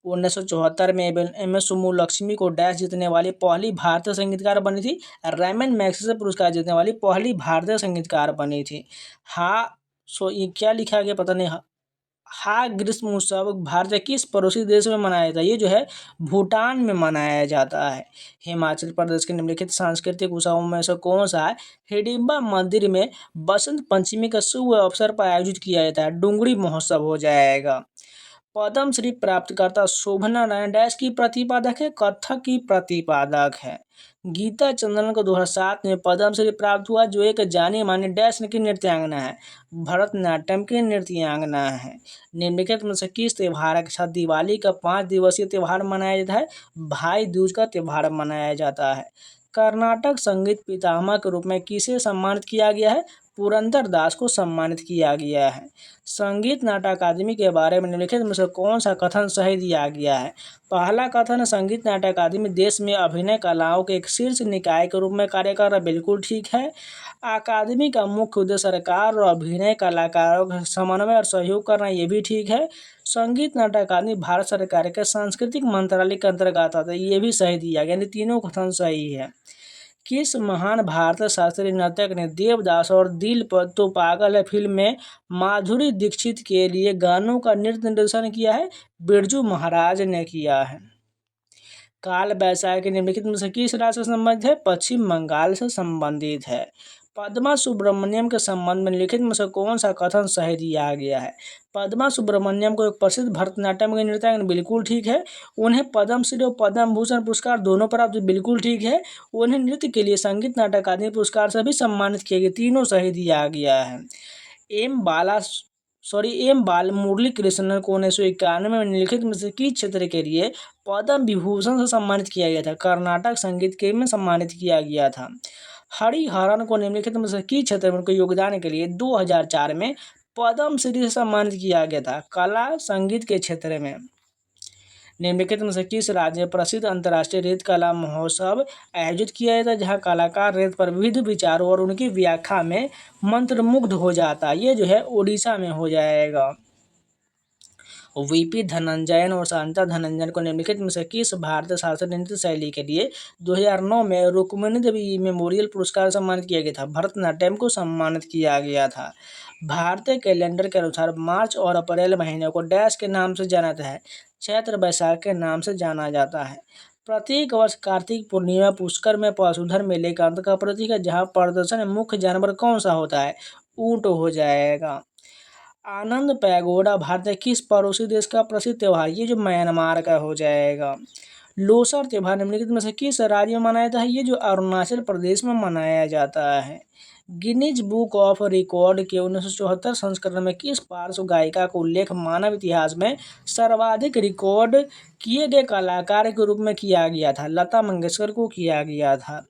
1974 में एम एस सुब्बुलक्ष्मी को डैश जीतने वाली पहली भारतीय संगीतकार बनी थी? रैमन मैग्सेसे पुरस्कार जीतने वाली पहली भारतीय संगीतकार बनी थी। ये क्या लिखा गया पता नहीं। ग्रीष्म उत्सव भारत के किस पड़ोसी देश में मनाया जाता है? ये जो है भूटान में मनाया जाता है। हिमाचल प्रदेश के निम्नलिखित सांस्कृतिक उत्सवों में से कौन सा है? हिडिंबा मंदिर में बसंत पंचमी का शुभ अवसर पर आयोजित किया जाता है? डुंगरी महोत्सव हो जाएगा। पद्मश्री प्राप्तकर्ता शोभना नारायण डैश की प्रतिपादक है? कथक की प्रतिपादक है। गीता चंद्रन को 2007 में पद्मश्री प्राप्त हुआ, जो एक जानी मानी डैश की नृत्यांगना है? भरतनाट्यम की नृत्यांगना है। निम्नलिखित में से किस त्योहार के साथ दिवाली का 5 दिवसीय त्यौहार मनाया जाता है? भाई दूज का त्यौहार मनाया जाता है। कर्नाटक संगीत पितामह के रूप में किसे सम्मानित किया गया है? पुरंदर दास को सम्मानित किया गया है। संगीत नाटक अकादमी के बारे में निम्नलिखित में से कौन सा कथन सही दिया गया है? पहला कथन, संगीत नाटक अकादमी देश में अभिनय कलाओं के एक शीर्ष निकाय के रूप में कार्य कर रहा है, बिल्कुल ठीक है। अकादमी का मुख्य उद्देश्य सरकार और अभिनय कलाकारों का समन्वय और सहयोग करना, ये भी ठीक है। संगीत नाटक अकादमी भारत सरकार के सांस्कृतिक मंत्रालय के अंतर्गत आता है, ये भी सही दिया गया, यानी तीनों कथन सही है। किस महान भारतीय शास्त्रीय नर्तक ने देवदास और दिल तो पागल है फिल्म में माधुरी दीक्षित के लिए गानों का नृत्य निर्देशन किया है? बिरजू महाराज ने किया है। काल वैशाखी निम्नलिखित में से किस राज्य से संबंधित है? पश्चिम बंगाल से संबंधित है। पद्मा सुब्रमण्यम के संबंध में निम्नलिखित में से कौन सा कथन सही दिया गया है? पद्मा सुब्रमण्यम को एक प्रसिद्ध भरतनाट्यम के नृत्यांगना, बिल्कुल ठीक है। उन्हें पद्मश्री और पद्म भूषण पुरस्कार दोनों प्राप्त, बिल्कुल ठीक है। उन्हें नृत्य के लिए संगीत नाटक अकादमी पुरस्कार से भी सम्मानित किया गया, तीनों सही दिया गया है। एम बाल मुरली कृष्णन को 1991 में निम्नलिखित में से किस क्षेत्र के लिए पद्म विभूषण से सम्मानित किया गया था? कर्नाटक संगीत के में सम्मानित किया गया था। हरिहरन को निम्नलिखित में से किस क्षेत्र में उनके योगदान के लिए 2004 में पद्मश्री से सम्मानित किया गया था? कला संगीत के क्षेत्र में। निम्नलिखित में से किस राज्य में प्रसिद्ध अंतर्राष्ट्रीय रेत कला महोत्सव आयोजित किया जाता है, जहां कलाकार रेत पर विविध विचारों और उनकी व्याख्या में मंत्रमुग्ध हो जाता है? ये जो है उड़ीसा में हो जाएगा। वीपी धनंजयन और शांता धनंजयन को निम्नलिखित में से किस भारतीय शास्त्रीय नृत्य शैली के लिए 2009 में रुक्मिणी देवी मेमोरियल पुरस्कार सम्मानित किया गया था? भरतनाट्यम को सम्मानित किया गया था। भारतीय कैलेंडर के अनुसार मार्च और अप्रैल महीने को डैश के नाम से जाना जाता है? चैत्र वैशाख के नाम से जाना जाता है। प्रत्येक वर्ष कार्तिक पूर्णिमा पुष्कर में पशुधन मेले का अंत का प्रतीक है, जहाँ प्रदर्शन में मुख्य जानवर कौन सा होता है? ऊंट हो जाएगा। आनंद पैगोडा भारत के किस पड़ोसी देश का प्रसिद्ध त्यौहार? ये जो म्यांमार का हो जाएगा। लोसर त्यौहार निम्नलिखित में से किस राज्य में मनाया जाता है? ये जो अरुणाचल प्रदेश में मनाया जाता है। गिनीज बुक ऑफ रिकॉर्ड के 1974 संस्करण में किस पार्श्व गायिका को उल्लेख मानव इतिहास में सर्वाधिक रिकॉर्ड किए गए कलाकार के रूप में किया गया था? लता मंगेशकर को किया गया था।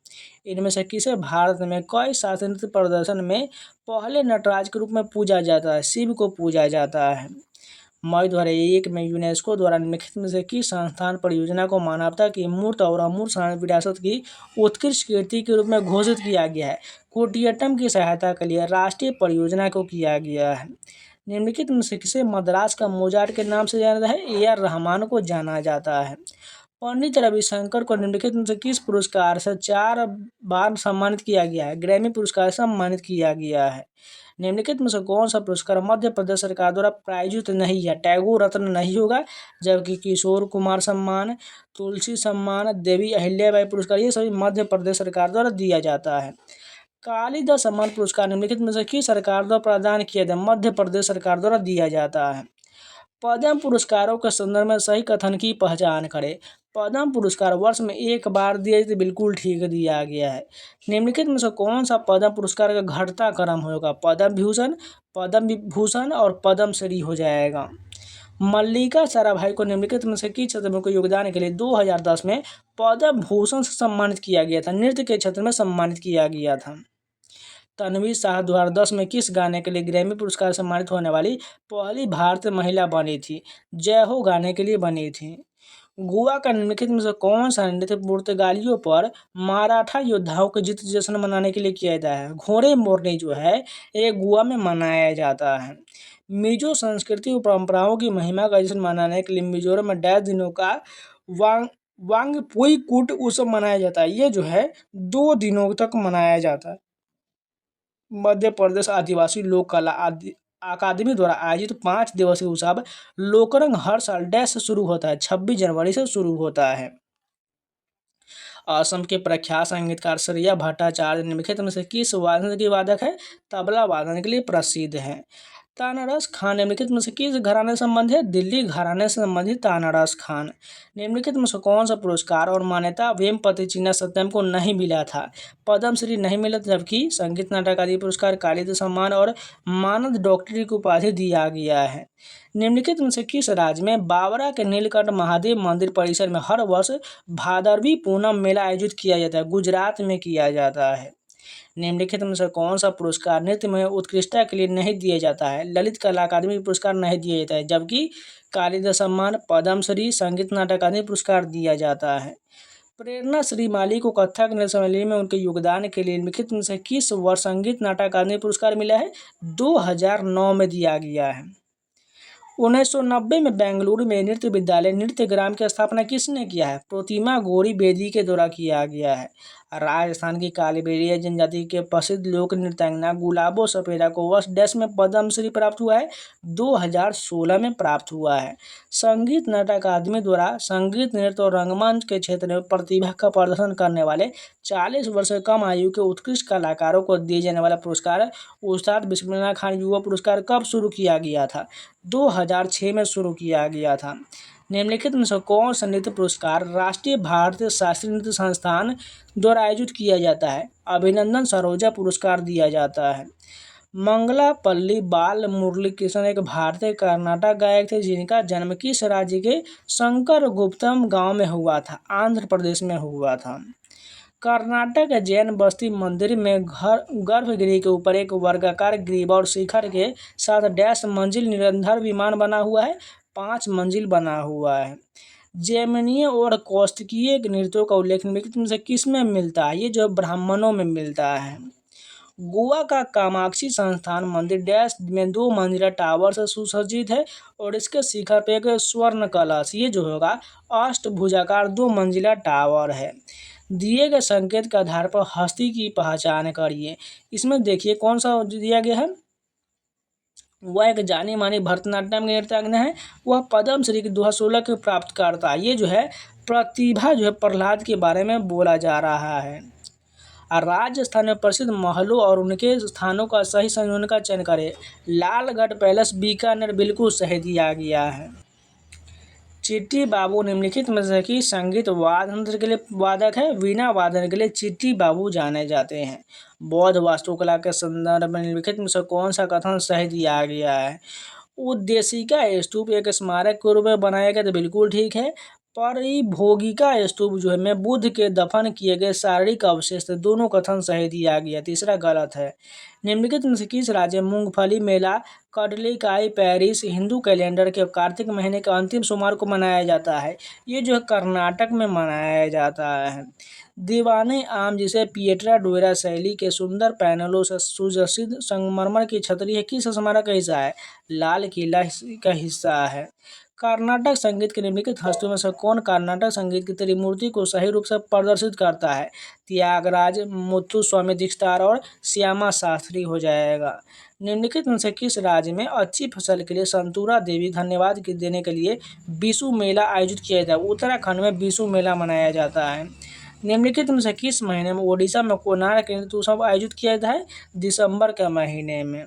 इनमें से किसे भारत में कई शास्त्रीय नृत्य प्रदर्शन में पहले नटराज के रूप में पूजा जाता है? शिव को पूजा जाता है। मई 2001 में यूनेस्को द्वारा निम्नलिखित में से किस संस्थान परियोजना को मानवता की मूर्त और अमूर्त सांस्कृतिक विरासत की उत्कृष्ट कृति के रूप में घोषित किया गया है? कुटियाट्टम की सहायता के लिए राष्ट्रीय परियोजना को किया गया है। निम्नलिखित में से किसे मद्रास का मोजार्ट के नाम से जाना जाता है? AR रहमान को जाना जाता है। पंडित रविशंकर को निम्नलिखित में से किस पुरस्कार से 4 बार सम्मानित किया गया है? ग्रैमी पुरस्कार से सम्मानित किया गया है। निम्नलिखित में से कौन सा पुरस्कार मध्य प्रदेश सरकार द्वारा प्रायोजित नहीं है? टैगोर रत्न नहीं होगा, जबकि किशोर कुमार सम्मान, तुलसी सम्मान, देवी अहिल्याबाई पुरस्कार ये सभी मध्य प्रदेश सरकार द्वारा दिया जाता है। कालिदास सम्मान पुरस्कार निम्नलिखित में से किस सरकार द्वारा प्रदान किया जाता है? मध्य प्रदेश सरकार द्वारा दिया जाता है। पद्म पुरस्कारों के संदर्भ में सही कथन की पहचान करें। पद्म पुरस्कार वर्ष में एक बार दिया जाता है, बिल्कुल ठीक दिया गया है। निम्नलिखित में से कौन सा पद्म पुरस्कार का घटता क्रम होगा? पद्म भूषण, पद्म विभूषण और पद्म श्री हो जाएगा। मल्लिका साराभाई को निम्नलिखित में से किस क्षेत्र में उनके योगदान के लिए 2010 में पद्म भूषण से सम्मानित किया गया था? नृत्य के क्षेत्र में सम्मानित किया गया था। तन्वी शाह 2010 में किस गाने के लिए ग्रैमी पुरस्कार से सम्मानित होने वाली पहली भारतीय महिला बनी थी? जय हो गाने के लिए बनी थी। गोवा का निम्नलिखित में से कौन सा नृत्य पुर्तगालियों पर मराठा योद्धाओं के जीत जश्न मनाने के लिए किया जाता है? घोड़े मोरनी जो है ये गोवा में मनाया जाता है। मिजो संस्कृति और परंपराओं की महिमा का जश्न मनाने के लिए मिजोरम में 10 दिनों का वांगपुई कूट उत्सव मनाया जाता है। ये जो है 2 दिनों तक मनाया जाता है। मध्य प्रदेश आदिवासी लोक कला अकादमी द्वारा आयोजित 5 दिवसीय उत्सव लोकरंग हर साल डैश से शुरू होता है? 26 जनवरी से शुरू होता है। असम के प्रख्यात संगीतकार श्रेया भट्टाचार्य निम्नलिखित में से किस वादन के वादक है? तबला वादन के लिए प्रसिद्ध है। तानारस खान निम्नलिखित में से किस घराने से संबंधित है? दिल्ली घराने से संबंधित तानारस खान। निम्नलिखित में से कौन सा पुरस्कार और मान्यता वेमपति चिन्ना सत्यम को नहीं मिला था? पद्मश्री नहीं मिला, जबकि संगीत नाटक आदि पुरस्कार, कालिदास सम्मान और मानद डॉक्टरी की उपाधि दिया गया है। निम्नलिखित में से किस राज्य में बावरा के नीलकंठ महादेव मंदिर परिसर में हर वर्ष भादरवी पूनम मेला आयोजित किया जाता है? गुजरात में किया जाता है। निम्नलिखित में से कौन सा पुरस्कार नृत्य में उत्कृष्टता के लिए नहीं दिया जाता है? ललित कला अकादमी पुरस्कार नहीं दिया जाता है, जबकि कालिदास सम्मान, पद्मश्री, संगीत नाटक अकादमी पुरस्कार दिया जाता है। प्रेरणा श्रीमाली को कथक नृत्य शैली में उनके योगदान के लिए निम्नलिखित में से किस वर्ष संगीत नाटक अकादमी पुरस्कार मिला है? 2009 में दिया गया है। 1990 में बेंगलुरु में नृत्य विद्यालय नृत्य ग्राम की स्थापना किसने किया है? प्रतिमा गौरी बेदी के द्वारा किया गया है। राजस्थान की कालीबेड़िया जनजाति के प्रसिद्ध लोक नृत्यांगना गुलाबो सपेरा को वर्ष डैश में पद्मश्री प्राप्त हुआ है? 2016 में प्राप्त हुआ है। संगीत नाटक अकादमी द्वारा संगीत, नृत्य और रंगमंच के क्षेत्र में प्रतिभा का प्रदर्शन करने वाले 40 वर्ष से कम आयु के उत्कृष्ट कलाकारों को दिए जाने वाला पुरस्कार उस्ताद बिस्मिल्लाह खान युवा पुरस्कार कब शुरू किया गया था? 2006 में शुरू किया गया था। निम्नलिखित में से कौन सा नृत्य पुरस्कार राष्ट्रीय भारतीय शास्त्रीय नृत्य संस्थान द्वारा आयोजित किया जाता है? अभिनंदन सरोजा पुरस्कार दिया जाता है। मंगलापल्ली बाल मुरली कृष्ण एक भारतीय कर्नाटक गायक थे जिनका जन्म किस राज्य के शंकरगुप्तम गांव में हुआ था? आंध्र प्रदेश में हुआ था। कर्नाटक के जैन बस्ती मंदिर में गर्भगृह के ऊपर एक वर्गाकार ग्रीवा और शिखर के साथ डैश मंजिल निरंतर विमान बना हुआ है? 5 मंजिल बना हुआ है। जैमिनीय और कौशिकीय नृत्यों का उल्लेख निम्नलिखित में से किसमें मिलता है? ये जो ब्राह्मणों में मिलता है। गोवा का कामाक्षी संस्थान मंदिर डैश में 2 मंजिला टावर से सुसज्जित है और इसके शिखर पे एक स्वर्ण कलश, ये जो होगा अष्टभुजाकार 2 मंजिला टावर है। दिए गए संकेत के आधार पर हस्ती की पहचान करिए। इसमें देखिए कौन सा दिया गया है? वह एक जानी मानी भरतनाट्यम की नृत्यांगना है। वह पद्मश्री की 2016 के प्राप्तकर्ता है। ये जो है प्रतिभा जो है प्रहलाद के बारे में बोला जा रहा है। राजस्थान में प्रसिद्ध महलों और उनके स्थानों का सही संयोजन का चयन करें। लालगढ़ पैलेस, बीकानेर, बिल्कुल सही दिया गया है। चिट्टी बाबू निम्नलिखित में से कि संगीत वाद्य के लिए वादक है? वीणा वादन के लिए चिट्टी बाबू जाने जाते हैं। बौद्ध वास्तुकला के संदर्भ में निम्नलिखित में से कौन सा कथन सही दिया गया है? उद्देशिका स्तूप एक स्मारक के रूप में बनाया गया तो बिल्कुल ठीक है। परिभोगिका स्तूप जो है में बुद्ध के दफन किए गए शारीरिक अवशेष थे, दोनों कथन सही दिया गया, तीसरा गलत है। निम्नलिखित में से किस राज्य में मूंगफली मेला कटलिकाई पेरिस हिंदू कैलेंडर के कार्तिक महीने के अंतिम सोमवार को मनाया जाता है? ये जो है कर्नाटक में मनाया जाता है। दीवाने आम जिसे पिएट्रा डोरा शैली के सुंदर पैनलों से सुसज्जित संगमरमर की छतरी है, किस स्मारक का हिस्सा है? लाल किला का हिस्सा है। कर्नाटक संगीत के निम्नलिखित हस्तियों में से कौन कर्नाटक संगीत की त्रिमूर्ति को सही रूप से प्रदर्शित करता है? त्यागराज, मुत्थुस्वामी दीक्षितार और श्यामा शास्त्री हो जाएगा। निम्नलिखित में से किस राज्य में अच्छी फसल के लिए संतूरा देवी धन्यवाद देने के लिए बिशु मेला आयोजित किया जाता है? उत्तराखंड में बिशु मेला मनाया जाता है। निम्नलिखित में से किस महीने में ओडिशा में कोणार्क नृत्य उत्सव आयोजित किया जाता है? दिसंबर के महीने में।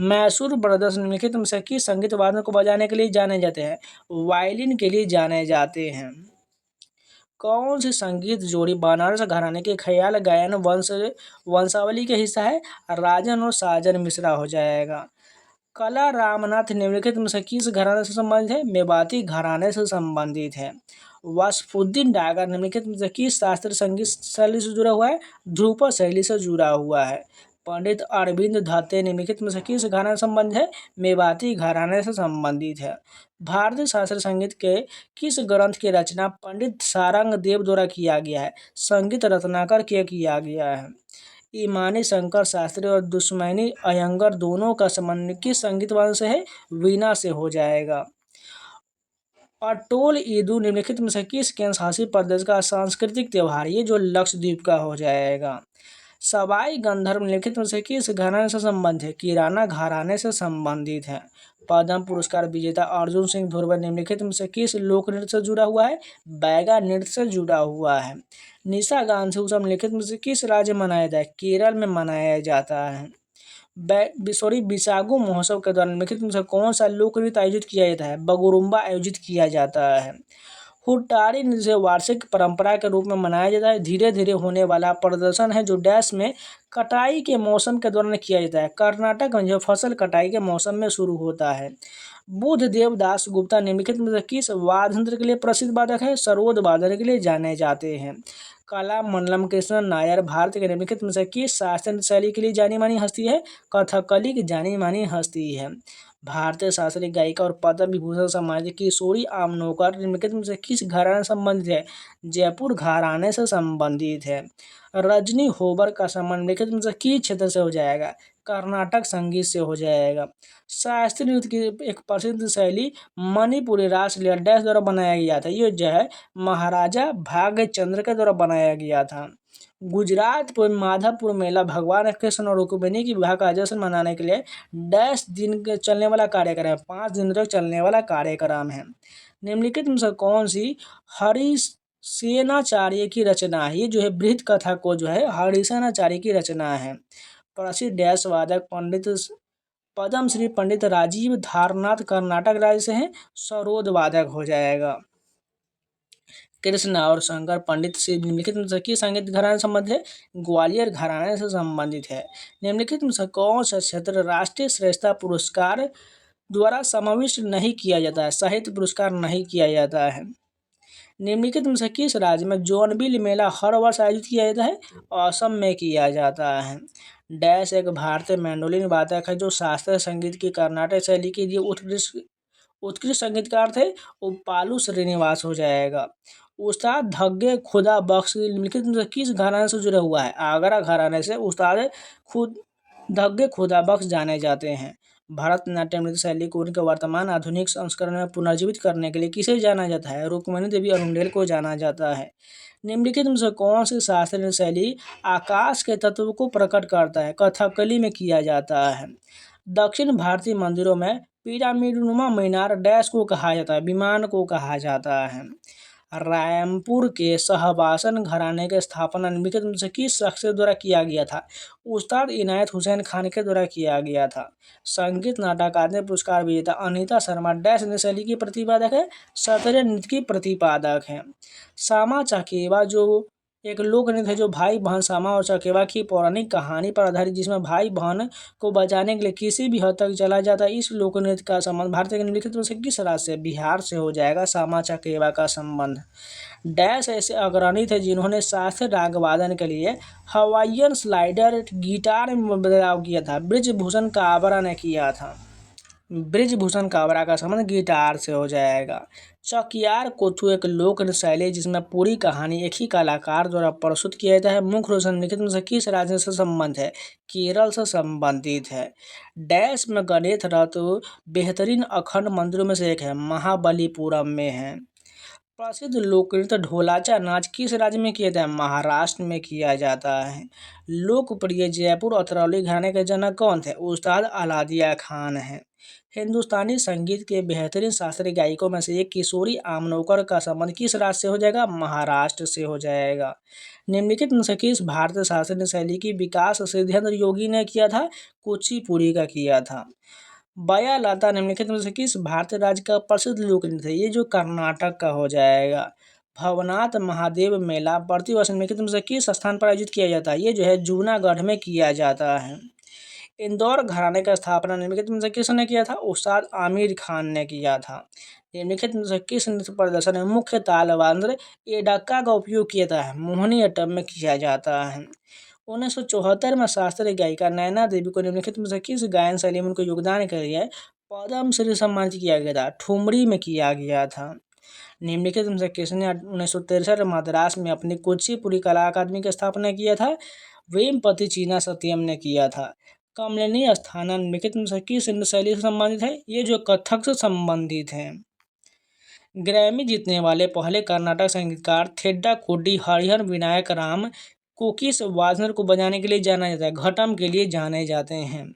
मैसूर ब्रदर्स निम्नलिखित में से किस संगीत वादन को बजाने के लिए जाने जाते हैं? वायलिन के लिए जाने जाते हैं। कौन सी संगीत जोड़ी बनारस घराने के ख्याल गायन वंशावली के हिस्सा है? राजन और साजन मिश्रा हो जाएगा। कला रामनाथ निम्नलिखित में से किस घराने से संबंधित है? मेवाती घराने से संबंधित है। वासफुद्दीन डागर निम्नलिखित में से किस शास्त्रीय संगीत शैली से जुड़ा हुआ है? ध्रुपद शैली से जुड़ा हुआ है। पंडित अरविंद दत्ते निम्नलिखित में से किस घराने से संबंधित है? मेवाती घराने से संबंधित है। भारतीय शास्त्रीय संगीत के किस ग्रंथ की रचना पंडित सारंग देव द्वारा किया गया है? संगीत रत्नाकर के किया गया है। ईमानी शंकर शास्त्री और दुश्मनी अयंगर दोनों का संबंध किस संगीत वाद्य से है? वीणा से हो जाएगा। अटोल ईदू निम्नलिखित में से किस केंद्र शासित प्रदेश का सांस्कृतिक त्योहार? ये जो लक्षद्वीप का हो जाएगा। सवाई गंधर्व निम्नलिखित में से किस घराने से संबंधित है? किराना घराने से संबंधित है। पद्म पुरस्कार विजेता अर्जुन सिंह धुर्वे निम्नलिखित में से किस लोक नृत्य से जुड़ा हुआ है? बैगा नृत्य से जुड़ा हुआ है। निशा गांधी उत्सव निम्नलिखित में से किस राज्य में मनाया जाए? केरल में मनाया जाता है। बिसागु महोत्सव के दौरान निम्नलिखित में से कौन सा लोक नृत्य आयोजित किया जाता है? बगुरुम्बा आयोजित किया जाता है। हुट्टारी नृत्य वार्षिक परंपरा के रूप में मनाया जाता है। धीरे धीरे होने वाला प्रदर्शन है जो डैश में कटाई के मौसम के दौरान किया जाता है। कर्नाटक में जो फसल कटाई के मौसम में शुरू होता है। बुद्धदेव दास गुप्ता निम्नलिखित में से किस वाद्य यंत्र के लिए प्रसिद्ध वादक है? सरोद वादन के लिए जाने जाते हैं। कला मंडलम कृष्ण नायर भारत के निम्नलिखित में से किस शास्त्रीय शैली के लिए जानी मानी हस्ती है? कथकली की जानी मानी हस्ती है। भारतीय शास्त्रीय गायिका और पद्म विभूषण सम्मानित किशोरी आमनोकर निम्नलिखित में से किस घराने से संबंधित है? जयपुर घराने से संबंधित है। रजनी होबर का संबंध निम्नलिखित में से किस क्षेत्र से हो जाएगा? कर्नाटक संगीत से हो जाएगा। शास्त्रीय नृत्य की एक प्रसिद्ध शैली मणिपुरी रासलीला डैश द्वारा बनाया गया था। ये जो है महाराजा भाग्यचंद्र के द्वारा बनाया गया था। गुजरात में माधवपुर मेला भगवान कृष्ण और रुक्मिणी की विवाह का जश्न मनाने के लिए डैश दिन के चलने वाला कार्यक्रम है। 5 दिन तक चलने वाला कार्यक्रम है। निम्नलिखित में से कौन सी हरिसेनाचार्य की रचना है? ये जो है बृहत कथा को जो है हरिसेनाचार्य की रचना है। प्रसिद्ध डैश वादक पंडित पद्मश्री पंडित राजीव धारनाथ कर्नाटक राज्य से हैं। सरोद वादक हो जाएगा। कृष्ण और शंकर पंडित से निम्नलिखित में से किस संगीत घराने से संबंधित है? ग्वालियर घराने से संबंधित है। निम्नलिखित में से कौन सा क्षेत्र राष्ट्रीय श्रेष्ठता पुरस्कार द्वारा समाविष्ट नहीं किया जाता है? साहित्य पुरस्कार नहीं किया जाता है। निम्नलिखित में से किस राज्य में जोनबिल मेला हर वर्ष आयोजित किया जाता है? असम में किया जाता है। डैश एक भारतीय मैंडोलिन वादक है जो शास्त्रीय संगीत की कर्नाटक शैली के लिए उत्कृष्ट संगीतकार थे। उपालू श्रीनिवास हो जाएगा। उस्ताद धग्गे खुदा बख्श निम्नलिखित में से किस घराने से जुड़ा हुआ है? आगरा घराने से उस्ताद धग्गे खुदा बख्श जाने जाते हैं। भरतनाट्यम नृत्य शैली को उनके वर्तमान आधुनिक संस्करण में पुनर्जीवित करने के लिए किसे जाना जाता है? रुक्मिणी देवी अरुंडेल को जाना जाता है। निम्नलिखित में से कौन सी शास्त्रीय शैली आकाश के तत्व को प्रकट करता है? कथकली में किया जाता है। दक्षिण भारतीय मंदिरों में पिरामिडनुमा मीनार डैश को कहा जाता है? विमान को कहा जाता है। रायमपुर के सहवासन घराने की स्थापना निम्नलिखित में से किस शख्स द्वारा किया गया था? उस्ताद इनायत हुसैन खान के द्वारा किया गया था। संगीत नाटक अकादमी पुरस्कार विजेता अनीता शर्मा डैश नृत्य शैली की प्रतिपादक है? शास्त्रीय नृत्य की प्रतिपादक है। सामा चकेवा जो एक लोक नृत्य है जो भाई बहन सामा और चकेवा की पौराणिक कहानी पर आधारित, जिसमें भाई बहन को बचाने के लिए किसी भी हद तक चला जाता है। इस लोक नृत्य का संबंध भारत के निम्नलिखित में से किस राज्य से? बिहार से हो जाएगा सामा चकेवा का संबंध। डैश ऐसे अग्रणी थे जिन्होंने शास्त्रीय राग वादन के लिए हवाइयन स्लाइडर गिटार में बदलाव किया था? ब्रिजभूषण काबरा ने किया था। ब्रिजभूषण काबरा का संबंध गिटार से हो जाएगा। चकियार कोथू एक लोक नृत्य शैली है जिसमें पूरी कहानी एक ही कलाकार द्वारा प्रस्तुत किया जाता है। मुख्य रूप से निम्नलिखित में से किस राज्य से संबंध है? केरल से संबंधित है। डैश में गणेश रथ बेहतरीन अखंड मंदिरों में से एक है, महाबलीपुरम में है। प्रसिद्ध लोक नृत्य ढोलाचा नाच किस राज्य में किया जाता है? महाराष्ट्र में किया जाता है। लोकप्रिय जयपुर अतरौली घराने के जनक कौन थे? उस्ताद अलादिया खान है। हिंदुस्तानी संगीत के बेहतरीन शास्त्रीय गायकों में से एक किशोरी आमनोकर का संबंध किस राज्य से हो जाएगा? महाराष्ट्र से हो जाएगा। निम्नलिखित में से किस भारतीय शास्त्रीय शैली की विकास सिद्धेंद्र योगी ने किया था? कुचिपुड़ी का किया था। बया लता निम्नलिखित में से किस भारतीय राज्य का प्रसिद्ध लोक नृत्य है? ये जो कर्नाटक का हो जाएगा। भवनाथ महादेव मेला प्रतिवर्ष निम्नलिखित में से किस स्थान पर आयोजित किया जाता है? ये जो है जूनागढ़ में किया जाता है। इंदौर घराने का स्थापना निम्नलिखित में से किसने किया था? उस्ताद आमिर खान ने किया था। निम्नलिखित में से किस नृत्य प्रदर्शन में मुख्य ताल वाद्य एडक्का का उपयोग किया जाता है? मोहिनीअट्टम में किया जाता है। 1974 में शास्त्रीय गायिका नैना देवी को निम्नलिखित में से किस गायन शैली में उनको योगदान के लिए पद्मश्री सम्मानित किया गया था? ठुमरी में किया गया था। निम्नलिखित में से किसने 1963 में मद्रास में अपनी कुचिपुड़ी कला अकादमी की स्थापना किया था? वेमपति चीना सत्यम ने किया था। कमलिनी अस्थाना निम्नलिखित में से किस नृत्य शैली से संबंधित है? ये जो कथक से संबंधित है। ग्रैमी जीतने वाले पहले कर्नाटक संगीतकार थेड्डा कोडी हरिहर विनायक राम को किस वाद्य को बजाने के लिए जाना जाता है? घटम के लिए जाने जाते हैं।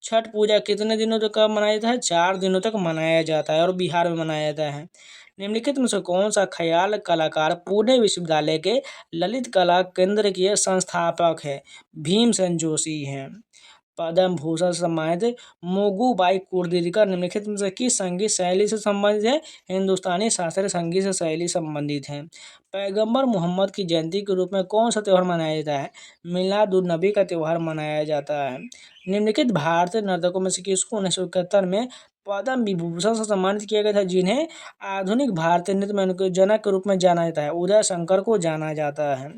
छठ पूजा कितने दिनों तक मनाया जाता है? 4 दिनों तक मनाया जाता है और बिहार में मनाया जाता है। निम्नलिखित में से कौन सा ख्याल कलाकार पुणे विश्वविद्यालय के ललित कला केंद्र के संस्थापक है? भीमसेन जोशी हैं। पद्म भूषण सम्मानित मोगूबाई कुर्दिकर निम्नलिखित में से किस संगीत शैली से संबंधित है? हिंदुस्तानी शास्त्रीय संगीत से शैली संबंधित है। पैगंबर मोहम्मद की जयंती के रूप में कौन सा त्यौहार मनाया जाता है? मिलादुन्नबी का त्यौहार मनाया जाता है। निम्नलिखित भारतीय नर्तकों में से किसको 1971 में पद्म विभूषण से सम्मानित किया गया था? जिन्हें आधुनिक भारतीय नृत्य में उनके जनक के रूप में जाना जाता है? उदय शंकर को जाना जाता है।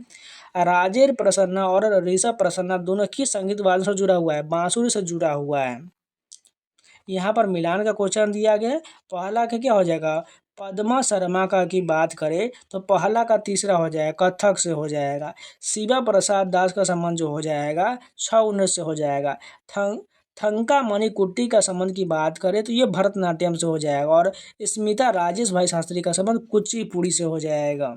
राजेश प्रसन्ना और ऋषभ प्रसन्ना दोनों किस संगीत वाद्य से जुड़ा हुआ है? बांसुरी से जुड़ा हुआ है। यहाँ पर मिलान का क्वेश्चन दिया गया है। पहला का क्या हो जाएगा? पद्मा शर्मा का की बात करें तो पहला का तीसरा हो जाएगा कथक से हो जाएगा। शिवा प्रसाद दास का संबंध जो हो जाएगा 6-19 से हो जाएगा। थंका मणिकुट्टी का संबंध की बात करें तो ये भरतनाट्यम से हो जाएगा। और स्मिता राजेश भाई शास्त्री का संबंध कुचिपुड़ी से हो जाएगा।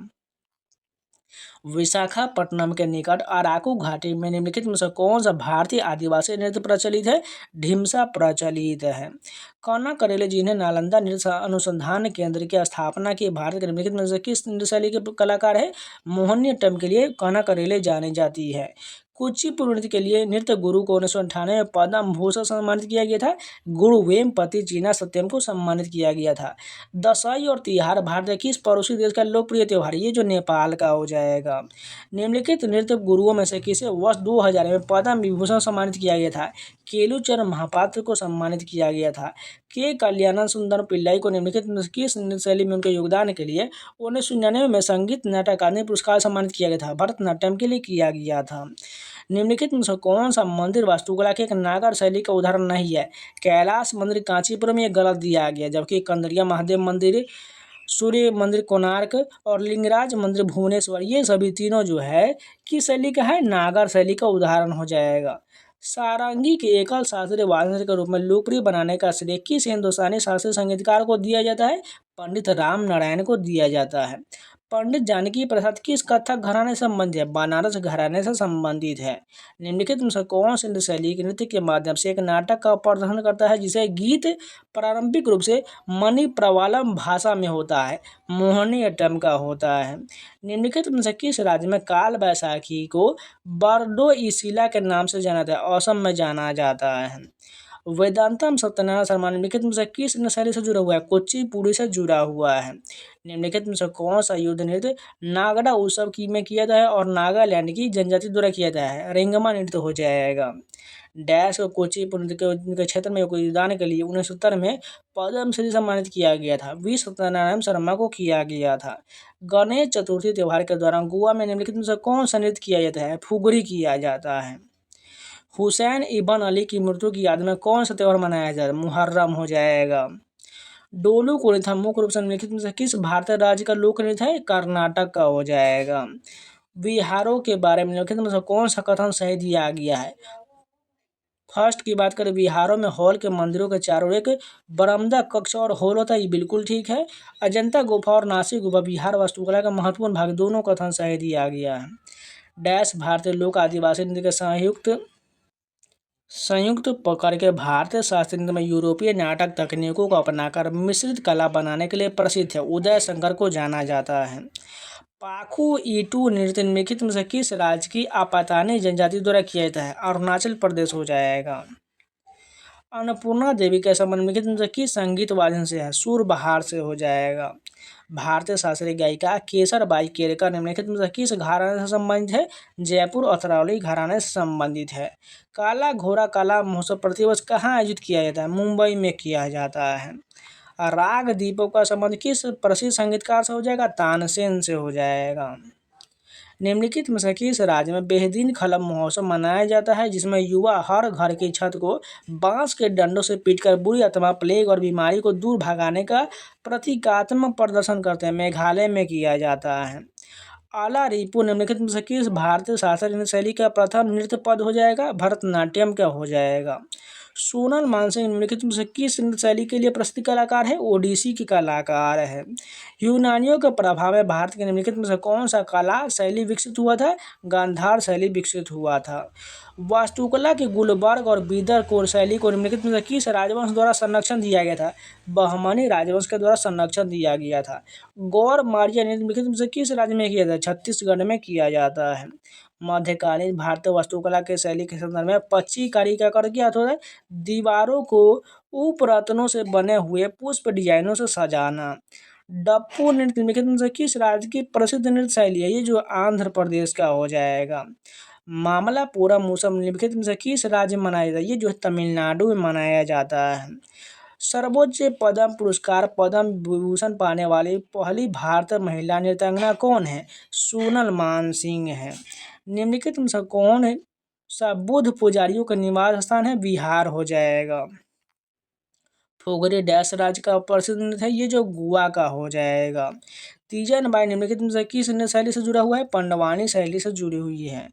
विशाखापट्टनम के निकट अराकू घाटी में निम्नलिखित में से कौन सा भारतीय आदिवासी नृत्य प्रचलित है? ढिमसा प्रचलित है। कौना करेले जिन्हें नालंदा नृत्य अनुसंधान केंद्र की स्थापना की भारत के निम्नलिखित में से किस नृत्य शैली के कलाकार है? मोहिनीअट्टम के लिए कौना करेले जानी जाती है। कुचिपुड़ी नृत्य के लिए नृत्य गुरु को 1998 में पद्म भूषण सम्मानित किया गया था। गुरु वेमपति चीना सत्यम को सम्मानित किया गया था। दशई और तिहार भारत के किस पड़ोसी देश का लोकप्रिय त्यौहार? ये जो नेपाल का हो जाएगा। निम्नलिखित नृत्य गुरुओं में से किसे वर्ष 2000 में पद्म विभूषण सम्मानित किया गया था? केलुचरण महापात्र को सम्मानित किया गया था। के कल्याण सुंदर पिल्लाई को निम्नलिखित में से किस नृत्य शैली में उनके योगदान के लिए 1999 में संगीत नाटक अकादमी पुरस्कार सम्मानित किया गया था? भरतनाट्यम के लिए किया गया था। निम्नलिखित में से कौन सा मंदिर वास्तुकला के एक नागर शैली का उदाहरण नहीं है? कैलाश मंदिर कांचीपुरम में ये गलत दिया गया, जबकि कंदरिया महादेव मंदिर, सूर्य मंदिर कोणार्क और लिंगराज मंदिर भुवनेश्वर ये सभी तीनों जो है किस शैली का है? नागर शैली का उदाहरण हो जाएगा। सारंगी के एकल शास्त्रीय वाद्य के रूप में लोकप्रिय बनाने का श्रेय किस हिंदुस्तानी शास्त्रीय संगीतकार को दिया जाता है? पंडित राम नारायण को दिया जाता है। पंडित जानकी प्रसाद किस कथक घराने से संबंधित है? बनारस घराने से संबंधित है। निम्नलिखित में से कौन सी नृत्य शैली के नृत्य के माध्यम से एक नाटक का प्रदर्शन करता है जिसे गीत पारंपरिक रूप से मणिप्रवालम भाषा में होता है? मोहिनीअट्टम का होता है। निम्नलिखित में से किस राज्य में काल बैसाखी को बरडोइसिला के नाम से जाना जाता है? असम में जाना जाता है। वेदांतम सत्यनारायण शर्मा निम्नलिखित में से किस नृत्य शैली से जुड़ा हुआ है? कुचिपुड़ी से जुड़ा हुआ है। निम्नलिखित में से कौन सा युद्ध नृत्य नागड़ा उत्सव की में किया जाता है और नागालैंड की जनजाति द्वारा किया जाता है? रिंगमा नृत्य हो जाएगा। डैश को कुचिपुड़ी नृत्य के क्षेत्र में योगदान के लिए 1970 में पद्मश्री सम्मानित किया गया था। वी सत्यनारायण शर्मा को किया गया था। गणेश चतुर्थी त्यौहार के दौरान गोवा में निम्नलिखित में से कौन सा नृत्य किया जाता है? फुगड़ी किया जाता है। हुसैन इब्न अली की मृत्यु की याद में कौन सा त्यौहार मनाया जाए? मुहर्रम हो जाएगा। डोलू कुणित मुख्य रूप से निम्नलिखित में से किस भारतीय राज्य का लोक नृत्य है? कर्नाटक का हो जाएगा। विहारों के बारे में निम्नलिखित में से कौन सा कथन सही दिया गया है? फर्स्ट की बात करें, बिहारों में हॉल के मंदिरों के चारों एक बरामदा कक्ष और हॉल होता है, ये बिल्कुल ठीक है। अजंता गुफा और नासिक गुफा बिहार वास्तुकला का महत्वपूर्ण भाग, दोनों कथन सही दिया गया है। डैश भारतीय लोक आदिवासी नृत्य के संयुक्त पकड़ के भारतीय शास्त्रीय नृत्य में यूरोपीय नाटक तकनीकों को अपनाकर मिश्रित कला बनाने के लिए प्रसिद्ध है। उदय शंकर को जाना जाता है। पाखु ईटू नृत्य निम्नलिखित में से किस राज्य की आपातानी जनजाति द्वारा किया जाता है? अरुणाचल प्रदेश हो जाएगा। अन्नपूर्णा देवी का संबंध निम्नलिखित में से किस संगीत वादन से है? सूरबहार से हो जाएगा। भारतीय शास्त्रीय गायिका केसरबाई केरकर निम्नलिखित में से किस घराने से संबंधित है? जयपुर अतरौली घराने से संबंधित है। काला घोड़ा काला महोत्सव प्रतिवर्ष कहाँ आयोजित किया जाता है? मुंबई में किया जाता है। राग दीपों का संबंध किस प्रसिद्ध संगीतकार से हो जाएगा? तानसेन से हो जाएगा। निम्नलिखित में से किस राज्य में बेहदीन खलम महोत्सव मनाया जाता है, जिसमें युवा हर घर की छत को बांस के डंडों से पीटकर बुरी आत्मा, प्लेग और बीमारी को दूर भगाने का प्रतीकात्मक प्रदर्शन करते हैं? मेघालय में किया जाता है। आला रिपु निम्नलिखित में से किस भारतीय शास्त्रीय नृत्य शैली का प्रथम नृत्य पद हो जाएगा? भरतनाट्यम का हो जाएगा। सोनल मानसिंह निम्नलिखित में से किस नृत्य शैली के लिए प्रसिद्ध कलाकार है? ओडिसी की कलाकार है। यूनानियों के प्रभाव में भारत के निम्नलिखित में से कौन सा कला शैली विकसित हुआ था? गांधार शैली विकसित हुआ था। वास्तुकला की गुलबर्ग और बीदर कोर शैली को निम्नलिखित में से किस राजवंश द्वारा संरक्षण दिया गया था? बहमनी राजवंश के द्वारा संरक्षण दिया गया था। गौर मार्जिया निम्नलिखित में से किस राज्य में किया जाता है? छत्तीसगढ़ में किया जाता है। मध्यकालीन भारतीय वास्तुकला के शैली के संदर्भ में पच्चीकारी का कर क्या होता है? दीवारों को उपरत्नों से बने हुए पुष्प डिजाइनों से सजाना। डप्पू नृत्य निम्नलिखित में से किस राज्य की प्रसिद्ध नृत्य शैली है? ये जो आंध्र प्रदेश का हो जाएगा। मामलापुरम मूसम निम्नलिखित में से किस राज्य में मनाया जाता है? ये जो है तमिलनाडु में मनाया जाता है। सर्वोच्च पद्म पुरस्कार पद्म विभूषण पाने वाली पहली भारतीय महिला नृत्यांगना कौन है? सोनल मानसिंह है। निम्नलिखित में से कौन सा बुद्ध पुजारियों का निवास स्थान है? बिहार हो जाएगा। फोगरे डैश राज्य का प्रसिद्ध नृत्य है, ये जो गोवा का हो जाएगा। तीजन बाई निम्नलिखित में से किस नृत्य शैली से जुड़ा हुआ है? पंडवानी शैली से जुड़ी हुई है।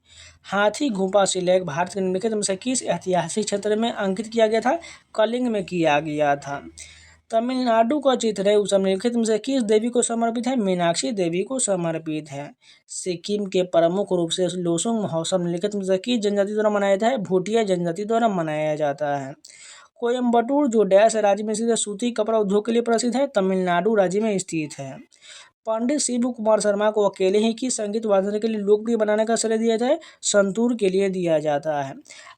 हाथी गुफा शिलालेख भारत के निम्नलिखित में से किस ऐतिहासिक क्षेत्र में अंकित किया गया था? कलिंग में किया गया था। तमिलनाडु का चित्र है, उस निम्नलिखित में से किस देवी को समर्पित है? मीनाक्षी देवी को समर्पित है। सिक्किम के प्रमुख रूप से लोसुंग महोत्सव निम्नलिखित में से किस जनजाति द्वारा मनाया जाता है? भूटिया जनजाति द्वारा मनाया जाता है। कोयम्बटूर जो डैश राज्य में स्थित है, सूती कपड़ा उद्योग के लिए प्रसिद्ध है? तमिलनाडु राज्य में स्थित है। पंडित शिव कुमार शर्मा को अकेले ही किस संगीत वादन के लिए लोकप्रिय बनाने का श्रेय दिया जाता है? संतूर के लिए दिया जाता है।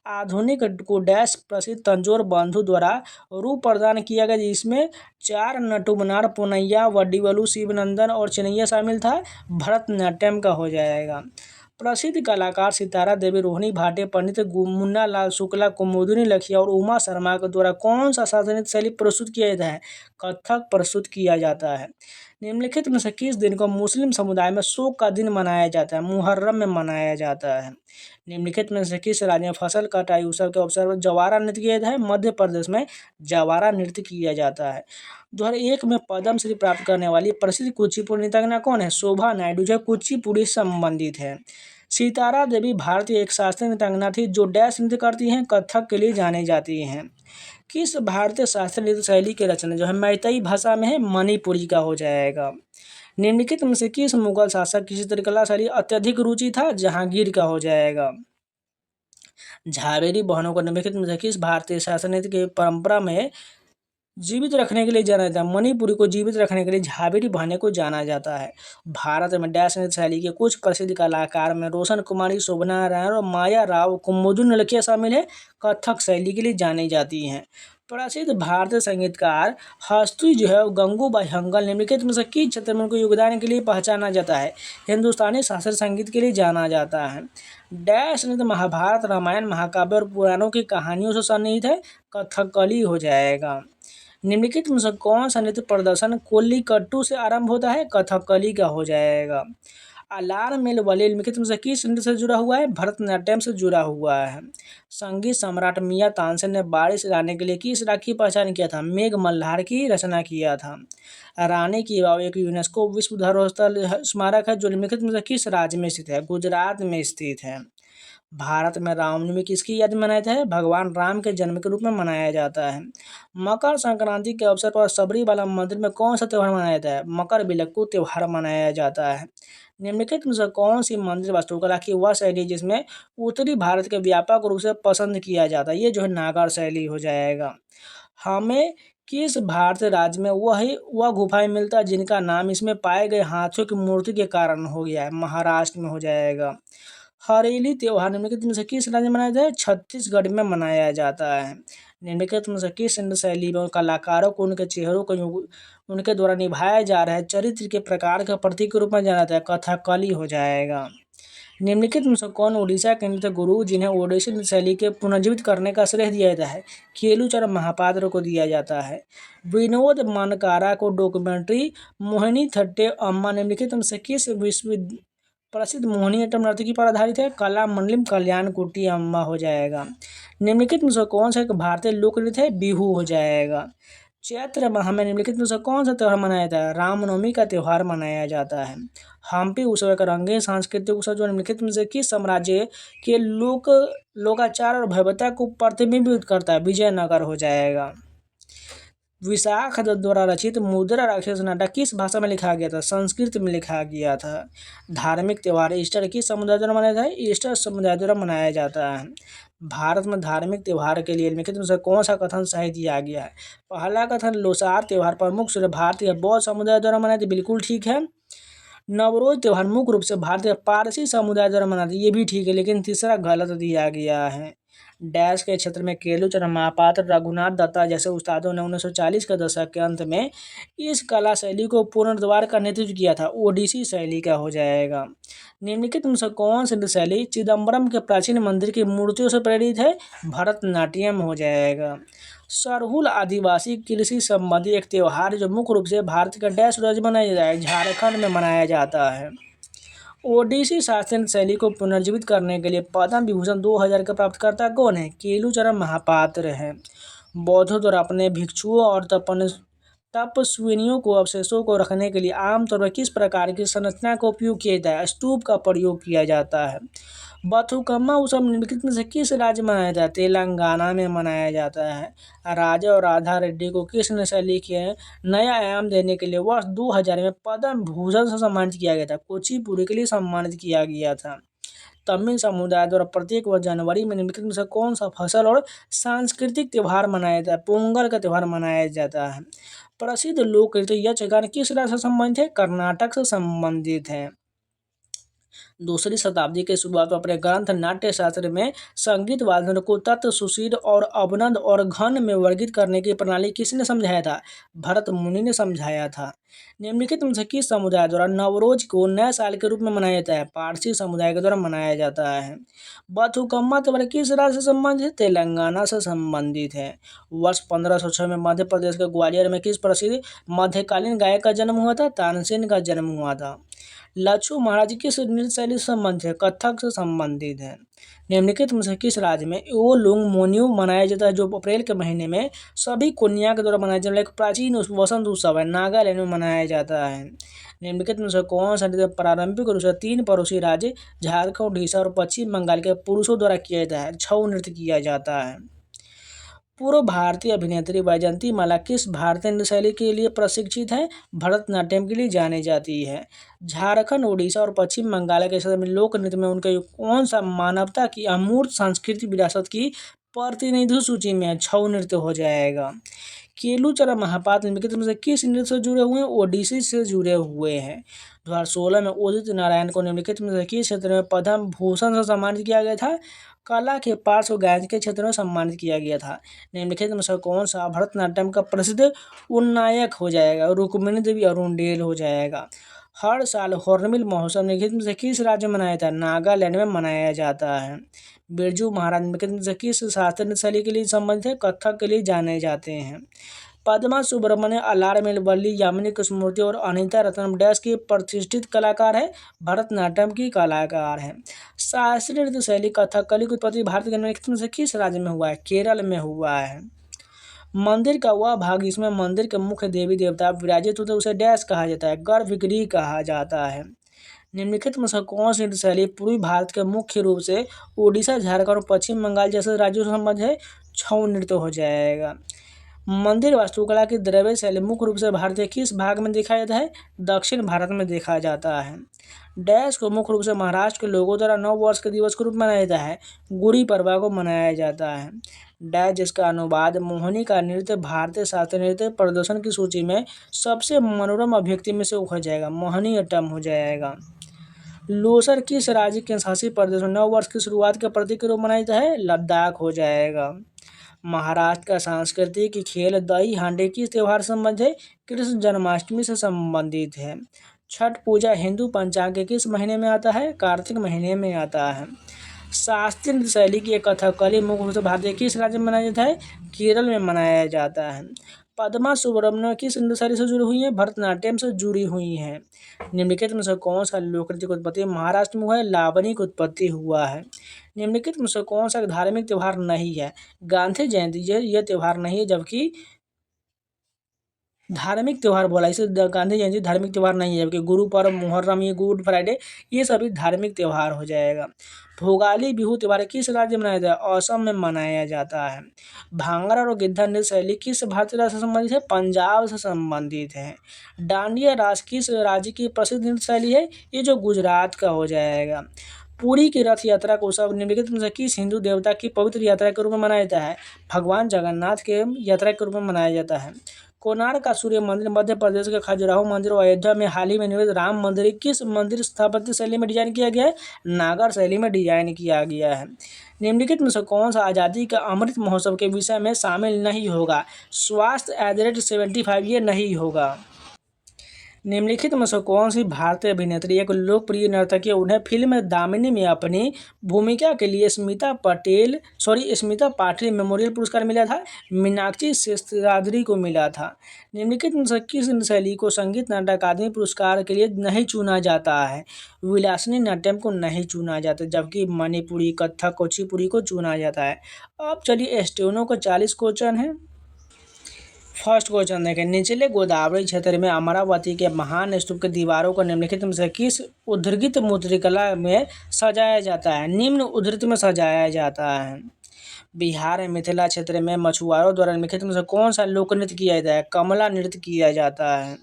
आधुनिक को डैश प्रसिद्ध तंजौर बंधु द्वारा रूप प्रदान किया गया, जिसमें 4 नटुमनार, पुनैया, वड्डीवलु, शिवनंदन और चिनैया शामिल था। भरतनाट्यम का हो जाएगा। प्रसिद्ध कलाकार सितारा देवी, रोहिणी भाटिया, पंडित मुन्ना लाल शुक्ला, कुमुदिनी लखिया और उमा शर्मा के द्वारा कौन सा शास्त्रीय नृत्य शैली प्रस्तुत किया जाता है? कथक प्रस्तुत किया जाता है। निम्नलिखित में से किस दिन को मुस्लिम समुदाय में शोक का दिन मनाया जाता है? मुहर्रम में मनाया जाता है। निम्नलिखित में से किस राज्य में फसल कटाई उत्सव के अवसर पर जवारा नृत्य किया जाता है? मध्य प्रदेश में जवारा नृत्य किया जाता है। 2001 में पद्मश्री प्राप्त करने वाली प्रसिद्ध कुचिपुड़ी नृत्यांगना कौन है? शोभा नायडू, जो कुचिपुड़ी से संबंधित है। सितारा देवी भारतीय एक शास्त्रीय नृत्यांगना थी जो डैश नृत्य करती हैं? कथक के लिए जानी जाती हैं। किस भारतीय शास्त्रीय नृत्य शैली की रचना जो है मैतेई भाषा में है? मणिपुरी का हो जाएगा। निम्नलिखित में से किस मुगल शासक की चित्रकला शैली अत्यधिक रुचि था? जहांगीर का हो जाएगा। झावेरी बहनों को निम्नलिखित में से किस भारतीय शास्त्रीय नृत्य की परंपरा में जीवित रखने के लिए जाना जाता है? मणिपुरी को जीवित रखने के लिए झावेरी बहने को जाना जाता है। भारत में डैश नृत्य शैली के कुछ प्रसिद्ध कलाकार में रोशन कुमारी, शोभना नारायण और माया राव, कुमुदिनी लखिया शामिल है। कथक शैली के लिए जानी जाती हैं। प्रसिद्ध भारतीय संगीतकार हस्ती जो है गंगूबाई हंगल निम्नलिखित में से किस क्षेत्र में उनके योगदान के लिए पहचाना जाता है? हिंदुस्तानी शास्त्रीय संगीत के लिए जाना जाता है। डैश नृत्य महाभारत, रामायण, महाकाव्य और पुराणों की कहानियों से सन्निहित है। कथकली हो जाएगा। निम्नलिखित में से कौन सा नृत्य प्रदर्शन कोल्लिकट्टू से आरंभ होता है? कथकली का हो जाएगा। अलार्म मिल वलील निम्नलिखित में से किस नृत्य से जुड़ा हुआ है? भरतनाट्यम से जुड़ा हुआ है। संगीत सम्राट मियां तानसेन ने बारिश लाने के लिए किस राग की पहचान किया था? मेघ मल्हार की रचना किया था। रानी की वाव एक यूनेस्को विश्व धरोहर स्थल स्मारक है जो निम्नलिखित में से किस राज्य में स्थित है? गुजरात में स्थित है। भारत में रामनवमी किसकी याद में मनाया जाता है? भगवान राम के जन्म के रूप में मनाया जाता है। मकर संक्रांति के अवसर पर सबरीमला मंदिर में कौन सा त्यौहार मनाया जाता है? मकर बिलक्कू त्यौहार मनाया जाता है। निम्नलिखित में से कौन सी मंदिर वास्तुकला की वह शैली जिसमें उत्तरी भारत के व्यापक रूप से पसंद किया जाता है? ये जो है नागर शैली हो जाएगा। हमें किस भारतीय राज्य में वह गुफाएं मिलता है जिनका नाम इसमें पाए गए हाथियों की मूर्ति के कारण हो गया है? महाराष्ट्र में हो जाएगा। हरेली त्योहार निम्नलिखित में से किस राज्य में मनाया जाता है? छत्तीसगढ़ में मनाया जाता है। निम्नलिखित में से किस नृत्य शैली में कलाकारों को उनके चेहरों को उनके द्वारा निभाया जा रहा है चरित्र के प्रकार का प्रतीक के रूप में जाना जाता है? कथकली हो जाएगा। निम्नलिखित में से कौन उड़ीसा के नृत्य गुरु जिन्हें ओडिसी नृत्य शैली के पुनर्जीवित करने का श्रेय दिया जाता है? केलुचरण महापात्र को दिया जाता है। विनोद मनकारा को डॉक्यूमेंट्री मोहिनी थट्टे अम्मा निम्नलिखित में से किस प्रसिद्ध मोहिनीअट्टम नर्तकी पर आधारित है? कलामंडलम कल्याण कुट्टी अम्मा हो जाएगा। निम्नलिखित में से कौन सा एक भारतीय लोक नृत्य है? बिहू हो जाएगा। चैत्र माह में निम्नलिखित में से कौन सा त्यौहार मनाया जाता है? रामनवमी का त्यौहार मनाया जाता है। हम्पी उत्सव एक रंगीन सांस्कृतिक उत्सव जो निम्नलिखित में से किस साम्राज्य के लोकाचार और भव्यता को प्रतिबिंबित करता है? विजयनगर हो जाएगा। विशाख दत्त द्वारा रचित मुद्रा राक्षस नाटक किस भाषा में लिखा गया था? संस्कृत में लिखा गया था। धार्मिक त्यौहार ईस्टर किस समुदाय द्वारा मनाया जाता है? ईस्टर समुदाय द्वारा मनाया जाता है। भारत में धार्मिक त्यौहार के लिए निम्नलिखित में से कौन सा कथन सही दिया गया है? पहला कथन लोसार त्यौहार प्रमुख रूप से भारतीय बौद्ध समुदाय द्वारा मनाया जाता है, बिल्कुल ठीक है। नवरोज त्यौहार मुख्य रूप से भारतीय पारसी समुदाय द्वारा मनाते हैं, ये भी ठीक है, लेकिन तीसरा गलत दिया गया है। डैश के क्षेत्र में केलुचरण महापात्र रघुनाथ दत्ता जैसे उस्तादों ने 1940 के दशक के अंत में इस कला शैली को पुनर्द्वार का नेतृत्व किया था, ओडिसी शैली का हो जाएगा। निम्नलिखित में से कौन सी नृत्य शैली चिदम्बरम के प्राचीन मंदिर की मूर्तियों से प्रेरित है? भरतनाट्यम हो जाएगा। सरहुल आदिवासी कृषि संबंधी एक त्यौहार जो मुख्य रूप से भारत के डैश राज्य में मनाया जाता है, झारखंड में मनाया जाता है। ओडिसी शास्त्रीय शैली को पुनर्जीवित करने के लिए पद्म विभूषण 2000 का प्राप्तकर्ता कौन है? केलुचरण महापात्र है। बौद्धों द्वारा अपने भिक्षुओं और तपस्विनियों को अवशेषों को रखने के लिए आमतौर पर किस प्रकार की संरचना का उपयोग किया जाता है? स्तूप का प्रयोग किया जाता है। बथुकम्मा उत्सव निम्नलिखित में से किस राज्य में मनाया जाता है? तेलंगाना में मनाया जाता है। राजा और राधा रेड्डी को किस नृत्य शैली के नया आयाम देने के लिए वर्ष 2000 में पद्म भूषण से सम्मानित किया गया था? कुचिपुड़ी के लिए सम्मानित किया गया था। तमिल समुदाय द्वारा प्रत्येक वर्ष जनवरी में निम्नलिखित में से कौन सा फसल और सांस्कृतिक त्यौहार मनाया जाता है? पोंगल का त्यौहार मनाया जाता है। प्रसिद्ध लोक नृत्य यक्षगान किस राज्य से संबंधित है? कर्नाटक से संबंधित है। दूसरी शताब्दी के शुरुआत में अपने ग्रंथ नाट्यशास्त्र में संगीत वादन को तत्व सुशील और अवनद और घन में वर्गीकृत करने की प्रणाली किसने समझाया था? भरत मुनि ने समझाया था। निम्नलिखित में से किस समुदाय द्वारा नवरोज को नए साल के रूप में मनाया जाता है? पारसी समुदाय के द्वारा मनाया जाता है। बथुकम्मा त्यौहार किस राज्य से संबंधित है? तेलंगाना से संबंधित है। वर्ष 1506 में मध्य प्रदेश के ग्वालियर में किस प्रसिद्ध मध्यकालीन गायक का जन्म हुआ था? तानसेन का जन्म हुआ था। लच्छू महाराज किस नृत्य शैली से संबंधित है? कथक से संबंधित है। निम्नलिखित में से किस राज्य में ओलुंग मोन्यू मनाया जाता है जो अप्रैल के महीने में सभी कन्या के द्वारा मनाया जाने वाला एक प्राचीन वसंत उत्सव है? नागालैंड में मनाया जाता है। निम्नलिखित में से कौन सा नृत्य पारंपरिक रूप से 3 पड़ोसी राज्य झारखंड, उड़ीसा और पश्चिम बंगाल के पुरुषों द्वारा किया जाता है? छऊ नृत्य किया जाता है। पूर्व भारतीय अभिनेत्री वैजयंती माला किस भारतीय नृत्य शैली के लिए प्रशिक्षित है? भरतनाट्यम के लिए जानी जाती है। झारखंड, उड़ीसा और पश्चिम बंगाल के क्षेत्र में लोक नृत्य में उनके कौन सा मानवता की अमूर्त सांस्कृतिक विरासत की प्रतिनिधि सूची में है? छऊ नृत्य हो जाएगा। केलुचरण महापात्र निम्नलिखित में से किस नृत्य से जुड़े हुए हैं? ओडिसी से जुड़े हुए हैं। 2016 में उदित नारायण को निम्नलिखित में से किस क्षेत्र में पद्म भूषण से सम्मानित किया गया था? कला के पार्श्व गायन के क्षेत्र में सम्मानित किया गया था। निम्नलिखित में से कौन सा भरतनाट्यम का प्रसिद्ध उन्नायक हो जाएगा? रुक्मिणी देवी अरुणडेल हो जाएगा। हर साल हॉर्नबिल महोत्सव निम्नलिखित में से किस राज्य में मनाया जाता है? नागालैंड में मनाया जाता है। बिरजू महाराज निम्नलिखित में से किस शास्त्रीय नृत्य शैली के लिए संबंधित है? कथक के लिए जाने जाते हैं। पद्मा सुब्रमण्य, अलारमेल वल्ली, यामिनी कृष्णमूर्ति और अनीता रत्नम डैश की प्रतिष्ठित कलाकार है, भरतनाट्यम की कलाकार है। शास्त्रीय नृत्य शैली कथकली की उत्पत्ति भारत के निम्नलिखित में से किस राज्य में हुआ है? केरल में हुआ है। मंदिर का वह भाग जिसमें मंदिर के मुख्य देवी देवता विराजित होते उसे डैश कहा जाता है? गर्भगृह कहा जाता है। निम्नलिखित में से कौन सी नृत्य शैली पूर्वी भारत के मुख्य रूप से उड़ीसा, झारखंड और पश्चिम बंगाल जैसे राज्यों से संबंध है? छऊ नृत्य हो जाएगा। मंदिर वास्तुकला की द्रव्य शैली मुख्य रूप से भारत के किस भाग में देखा जाता है? दक्षिण भारत में देखा जाता है। डैश को मुख्य रूप से महाराष्ट्र के लोगों द्वारा नव वर्ष के दिवस के रूप में मनाया जाता है? गुड़ी पड़वा को मनाया जाता है। डैश जिसका अनुवाद मोहिनी का नृत्य भारतीय शास्त्रीय नृत्य प्रदर्शन की सूची में सबसे मनोरम अभिव्यक्ति में से हो जाएगा, मोहिनी अट्टम हो जाएगा। लोसर किस राज्य के शासी प्रदेश में नव वर्ष की शुरुआत के प्रतीक के रूप मनाया जाता है? लद्दाख हो जाएगा। महाराष्ट्र का सांस्कृतिक खेल दही हांडी किस त्योहार से संबंधित है? कृष्ण जन्माष्टमी से संबंधित है। छठ पूजा हिंदू पंचांग के किस महीने में आता है? कार्तिक महीने में आता है। शास्त्रीय नृत्य शैली की कथकली मुख्य रूप से भारत के किस राज्य में मनाया जाता है? केरल में मनाया जाता है। पद्मा सुब्रमण्य किस नृत्य शैली से जुड़ी हुई है? भरतनाट्यम से जुड़ी हुई है। निम्नलिखित में से कौन सा लोक नृत्य की उत्पत्ति महाराष्ट्र में हुआ है? लावनी की उत्पत्ति हुआ है। निम्नलिखित में से कौन सा धार्मिक त्यौहार नहीं है? गांधी जयंती यह त्यौहार नहीं है, जबकि धार्मिक त्यौहार बोला इसे गांधी जयंती धार्मिक त्यौहार नहीं है, जबकि गुरु पर्व, मुहर्रम, ये गुड फ्राइडे ये सभी धार्मिक त्यौहार हो जाएगा। भोगाली बिहू त्यौहार किस राज्य में मनाया जाता है? असम में मनाया जाता है। भांगड़ा और गिद्धा नृत्य शैली किस भारतीय राज्य से संबंधित है? पंजाब से संबंधित है। डांडिया रास किस राज्य की प्रसिद्ध नृत्य शैली है? ये जो गुजरात का हो जाएगा। पुरी की रथ यात्रा को सब निम्नलिखित में से किस हिंदू देवता की पवित्र यात्रा के रूप में मनाया जाता है? भगवान जगन्नाथ के यात्रा के रूप में मनाया जाता है। कोणार्क का सूर्य मंदिर मध्य प्रदेश के खजुराहो मंदिर और अयोध्या में हाल ही में निर्मित राम मंदिर किस मंदिर स्थापत्य शैली में डिजाइन किया गया है? नागर शैली में डिजाइन किया गया है। निम्नलिखित में से कौन सा आज़ादी का अमृत महोत्सव के विषय में शामिल नहीं होगा? स्वास्थ्य @ 75 ये नहीं होगा। निम्नलिखित में से कौन सी भारतीय अभिनेत्री एक लोकप्रिय नर्तकी है? उन्हें फिल्म दामिनी में अपनी भूमिका के लिए स्मिता पाटिल मेमोरियल पुरस्कार मिला था? मीनाक्षी शेषाद्री को मिला था। निम्नलिखित में से किस शैली को संगीत नाटक अकादमी पुरस्कार के लिए नहीं चुना जाता है? विलासिनी नाट्यम को नहीं चुना जाता, जबकि मणिपुरी, कथक, कुचिपुड़ी को चुना जाता है। अब चलिए स्टेनो को 40 क्वेश्चन है। फर्स्ट क्वेश्चन देखें, निचले गोदावरी क्षेत्र में अमरावती के महान स्तूप की दीवारों को निम्नलिखित में से किस उद्धृत मूर्तिकला में सजाया जाता है? निम्न उद्धृत में सजाया जाता है। बिहार में मिथिला क्षेत्र में मछुआरों द्वारा निम्नलिखित में से कौन सा लोक नृत्य किया जाता है? कमला नृत्य किया जाता है।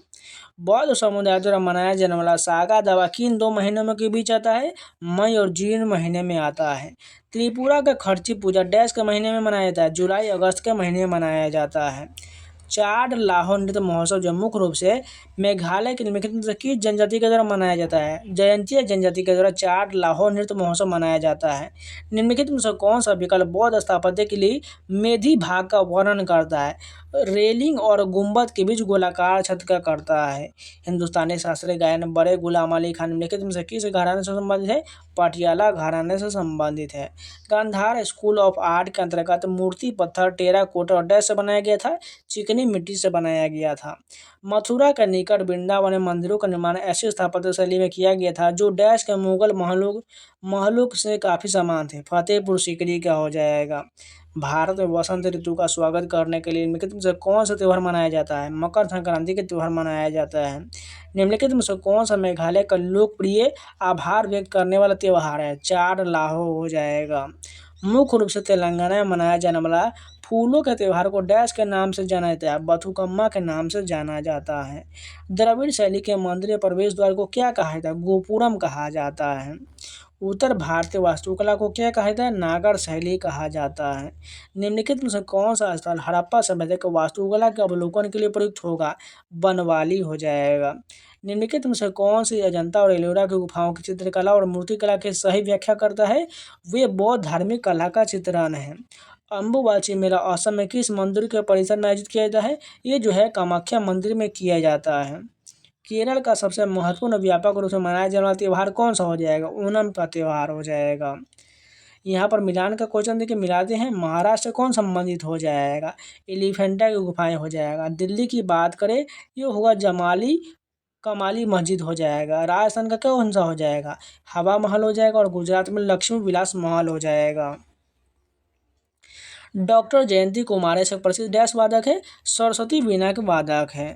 बौद्ध समुदाय द्वारा मनाया जाने वाला सागा दावा किन 2 महीनों में के बीच आता है? मई और जून महीने में आता है। त्रिपुरा का खर्ची पूजा डैश के महीने में मनाया जाता है? जुलाई अगस्त के महीने में मनाया जाता है। चाड लाहौर नृत्य महोत्सव जो मुख्य रूप से मेघालय के निम्नलिखित में से किस जनजाति के द्वारा मनाया जाता है? जयंतीय जनजाति के द्वारा चाड लाहौर नृत्य महोत्सव मनाया जाता है। निम्नलिखित में से कौन सा विकल्प बौद्ध स्थापत्य के लिए मेधी भाग का वर्णन करता है? रेलिंग और गुंबद के बीच गोलाकार छत का करता है। हिंदुस्तानी शास्त्रीय गायन बड़े गुलाम अली खान निम्नलिखित में से किस घराने से संबंधित है? पटियाला घराने से संबंधित है। गांधार स्कूल ऑफ आर्ट के अंतर्गत मूर्ति पत्थर, टेराकोटा और डैश से बनाया गया था? चिकनी मिट्टी से बनाया गया था। मथुरा के निकट वृंदावन में मंदिरों का निर्माण ऐसी स्थापत्य शैली में किया गया था जो डैश के मुगल महलों से काफ़ी समान थे? फतेहपुर सीकरी का हो जाएगा। भारत में वसंत ऋतु का स्वागत करने के लिए निम्नलिखित में से कौन सा त्यौहार मनाया जाता है? मकर संक्रांति के त्यौहार मनाया जाता है। निम्नलिखित में से कौन सा मेघालय का लोकप्रिय आभार व्यक्त करने वाला त्यौहार है? चाड लाहो हो जाएगा। मुख्य रूप से तेलंगाना में मनाया जाने वाला फूलों के त्यौहार को डैश के नाम से जाना जाता है? बथुकम्मा के नाम से जाना जाता है। द्रविड़ शैली के मंदिर प्रवेश द्वार को क्या कहा जाता है? गोपुरम कहा जाता है। उत्तर भारतीय वास्तुकला को क्या कहा जाता है? नागर शैली कहा जाता है। निम्नलिखित में से कौन सा स्थल हड़प्पा सभ्यता के वास्तुकला के अवलोकन के लिए प्रयुक्त होगा? बनवाली हो जाएगा। निम्नलिखित में से कौन सी अजंता और एलोरा की गुफाओं की चित्रकला और मूर्तिकला की सही व्याख्या करता है? वे बौद्ध धार्मिक कला का चित्रण है। अम्बुबाची मेला असम में किस मंदिर के परिसर में आयोजित किया जाता है? ये जो है कामाख्या मंदिर में किया जाता है। केरल का सबसे महत्वपूर्ण व्यापक रूप से मनाया जाने वाला त्यौहार कौन सा हो जाएगा? ओणम का त्यौहार हो जाएगा। यहाँ पर मिलान का क्वेश्चन देखिए, मिलाते हैं। महाराष्ट्र कौन संबंधित हो जाएगा, एलिफेंटा की गुफाएं हो जाएगा। दिल्ली की बात करें, ये होगा जमाली कमाली मस्जिद हो जाएगा। राजस्थान का कौन सा हो जाएगा, हवा महल हो जाएगा। और गुजरात में लक्ष्मी विलास महल हो जाएगा। डॉक्टर जयंती कुमार एक प्रसिद्ध डैश वादक है, सरस्वती वीणा के वादक है।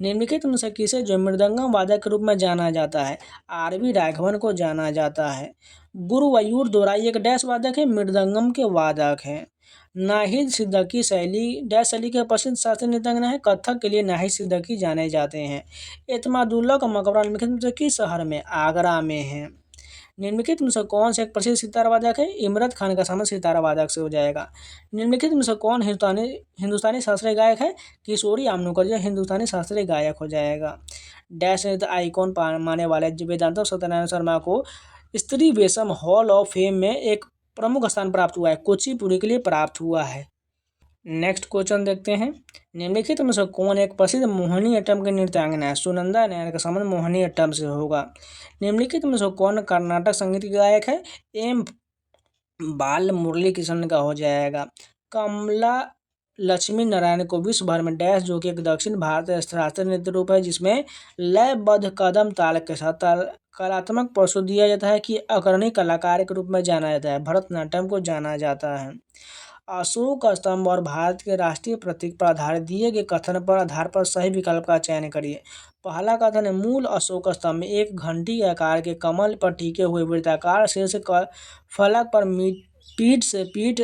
निम्नलिखित में से किसे जो मृदंगम वादक के रूप में जाना जाता है, आर.वी. राघवन को जाना जाता है। गुरुवायूर दोराई एक डैश वादक है, मृदंगम के वादक है। नाहिद सिद्दीकी शैली डैश शैली के प्रसिद्ध शास्त्रीय नृत्यांगना है, कथक के लिए नाहिद सिद्दीकी जाने जाते हैं। एतमादुल्ला का मकबरा निम्नलिखित में से किस शहर में, आगरा में है। निम्नलिखित में से कौन से एक प्रसिद्ध सितारा वादक है, इमरत खान का संबंध सितारा वादक से हो जाएगा। निम्नलिखित में से कौन हिंदुस्तानी शास्त्रीय गायक है, किशोरी आमनोकर हिंदुस्तानी शास्त्रीय गायक हो जाएगा। डैश नृत्य आइकॉन माने वाले वेदांत सत्यनारायण शर्मा को स्त्री वेशम हॉल ऑफ फेम में एक प्रमुख स्थान प्राप्त हुआ है, कुचिपुड़ी के लिए प्राप्त हुआ है। नेक्स्ट क्वेश्चन देखते हैं। निम्नलिखित में से कौन एक प्रसिद्ध मोहिनीअट्टम की नृत्यांगना है, सुनंदा नायर का संबंध मोहिनीअट्टम से होगा। निम्नलिखित में से कौन कर्नाटक संगीत के गायक है, एम बाल मुरली कृष्ण का हो जाएगा। कमला लक्ष्मी नारायण को विश्व भर में डैश, जो कि एक दक्षिण भारतीय शास्त्रीय नृत्य रूप है जिसमें लयबद्ध कदम ताल के साथ कलात्मक प्रस्तुत दिया जाता है, कि अग्रणी कलाकार के रूप में जाना जाता है, भरतनाट्यम को जाना जाता है। अशोक स्तंभ और भारत के राष्ट्रीय प्रतीक पर आधारित दिए गए कथन पर आधार पर सही विकल्प का चयन करिए। पहला कथन है, मूल अशोक स्तंभ में एक घंटी के आकार के कमल पर टिके हुए वृत्ताकार शीर्ष फलक पर पीठ से पीठ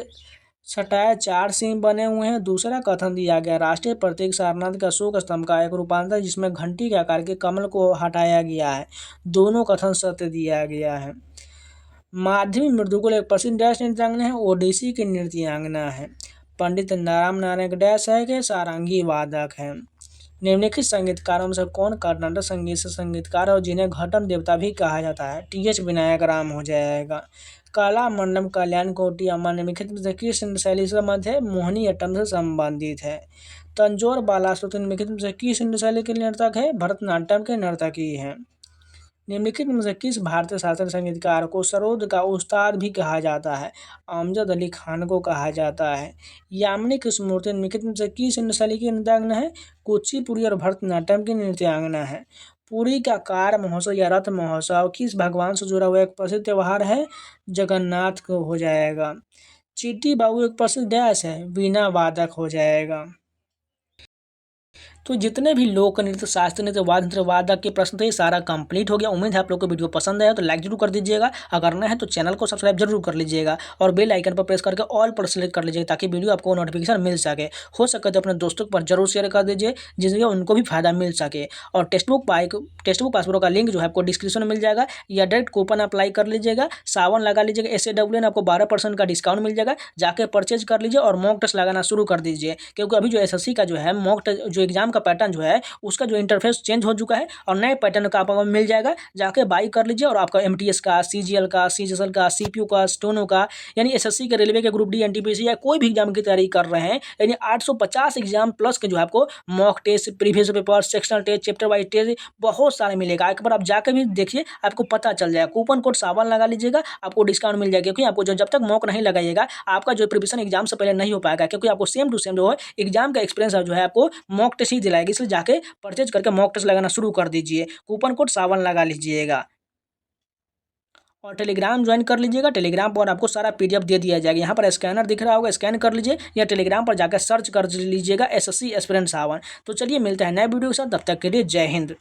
सटाए 4 सिंह बने हुए हैं। दूसरा कथन दिया गया, राष्ट्रीय प्रतीक सारनाथ के अशोक स्तंभ का एक रूपांतर जिसमें घंटी के आकार के कमल को हटाया गया है। दोनों कथन सत्य दिया गया है। माध्यमी मृदुकुल एक प्रसिद्ध डैश नृत्यांगना है, ओडिसी की नृत्यांगना है। पंडित राम नारायण डैश है कि सारंगी वादक है। निम्नलिखित संगीतकारों में से कौन कर्नाटक संगीत से संगीतकार और जिन्हें घटम देवता भी कहा जाता है, टी.एच. विनायक राम हो जाएगा। कला मंडलम कल्याण कोटी अम्मा निम्नलिखित में से किस शैली से संबंधित है, मोहिनीअट्टम से संबंधित है। तंजौर बालासुरती निम्नलिखित में से किस शैली के नर्तक है, भरतनाट्यम के नर्तकी है। निम्नलिखित में से किस भारतीय शास्त्रीय संगीतकार को सरोद का उस्ताद भी कहा जाता है, अमजद अली खान को कहा जाता है। यामिनी कृष्णमूर्ति निम्नलिखित में से किस शैली की नृत्यांगना है, कुचिपुड़ी और भरतनाट्यम की नृत्यांगना है। पुरी का कार महोत्सव या रथ महोत्सव किस भगवान से जुड़ा हुआ एक प्रसिद्ध त्यौहार है, जगन्नाथ को हो जाएगा। चिट्टी बाबू एक प्रसिद्ध डैश है, वीणा वादक हो जाएगा। तो जितने भी लोक नृत्य, शास्त्रीय नृत्य, वाद्य नृत्य, वादक के प्रश्न थे, सारा कंप्लीट हो गया। उम्मीद है आप लोग को वीडियो पसंद आया, तो लाइक जरूर कर दीजिएगा। अगर नया है तो चैनल को सब्सक्राइब जरूर कर लीजिएगा और बेल आइकन पर प्रेस करके ऑल पर सेलेक्ट कर लीजिएगा, ताकि वीडियो आपको नोटिफिकेशन मिल सके। हो सके तो अपने दोस्तों पर जरूर शेयर कर दीजिए, जिससे उनको भी फायदा मिल सके। और टेक्स्ट बुक पासवर्ड का लिंक जो है आपको डिस्क्रिप्शन में मिल जाएगा, या डायरेक्ट कूपन अप्लाई कर लीजिएगा, सावन लगा लीजिएगा, SAWN आपको 12% का डिस्काउंट मिल जाएगा। जाके परचेज कर लीजिए और मॉक टेस्ट लगाना शुरू कर दीजिए, क्योंकि अभी जो SSC का जो है मॉक टेस्ट जो एग्जाम का पैटर्न जो है उसका जो इंटरफेस चेंज हो चुका है और नए पैटर्न का आपको मिल जाएगा। जाके बाई कर लीजिए और आपका MTS का, CGL का, CGSL का, CPU का, स्टोनो का, यानी SSC के, रेलवे के, ग्रुप D, NTPC या कोई भी एग्जाम की तैयारी कर रहे हैं, यानी 850 एग्जाम प्लस के जो है आपको mock test, previous paper, sectional test, chapter wise test बहुत सारे मिलेगा। एक बार आप जाकर भी देखिए, आपको पता चल जाएगा। कूपन कोड सावन लगा लीजिएगा, आपको डिस्काउंट मिल जाएगा। क्योंकि आपको जब तक मॉक नहीं लगाइएगा, आपका जो प्रिपरेशन एग्जाम से पहले नहीं हो पाएगा, क्योंकि आपको सेम टू सेम जो है एग्जाम का एक्सपीरियंस जो है आपको मॉक टेस्ट ही दिलाएगी। इसलिए जाके परचेज करके मॉक टेस्ट लगाना शुरू कर दीजिए। कूपन कोड सावन लगा लीजिएगा और टेलीग्राम ज्वाइन कर लीजिएगा। टेलीग्राम पर आपको सारा PDF दे दिया जाएगा। यहाँ पर स्कैनर दिख रहा होगा, स्कैन कर लीजिए, या टेलीग्राम पर जाकर सर्च कर लीजिएगा SSC एस्पिरेंट सावन। तो चलिए मिलते हैं नए वीडियो के साथ, तब तक के लिए जय हिंद।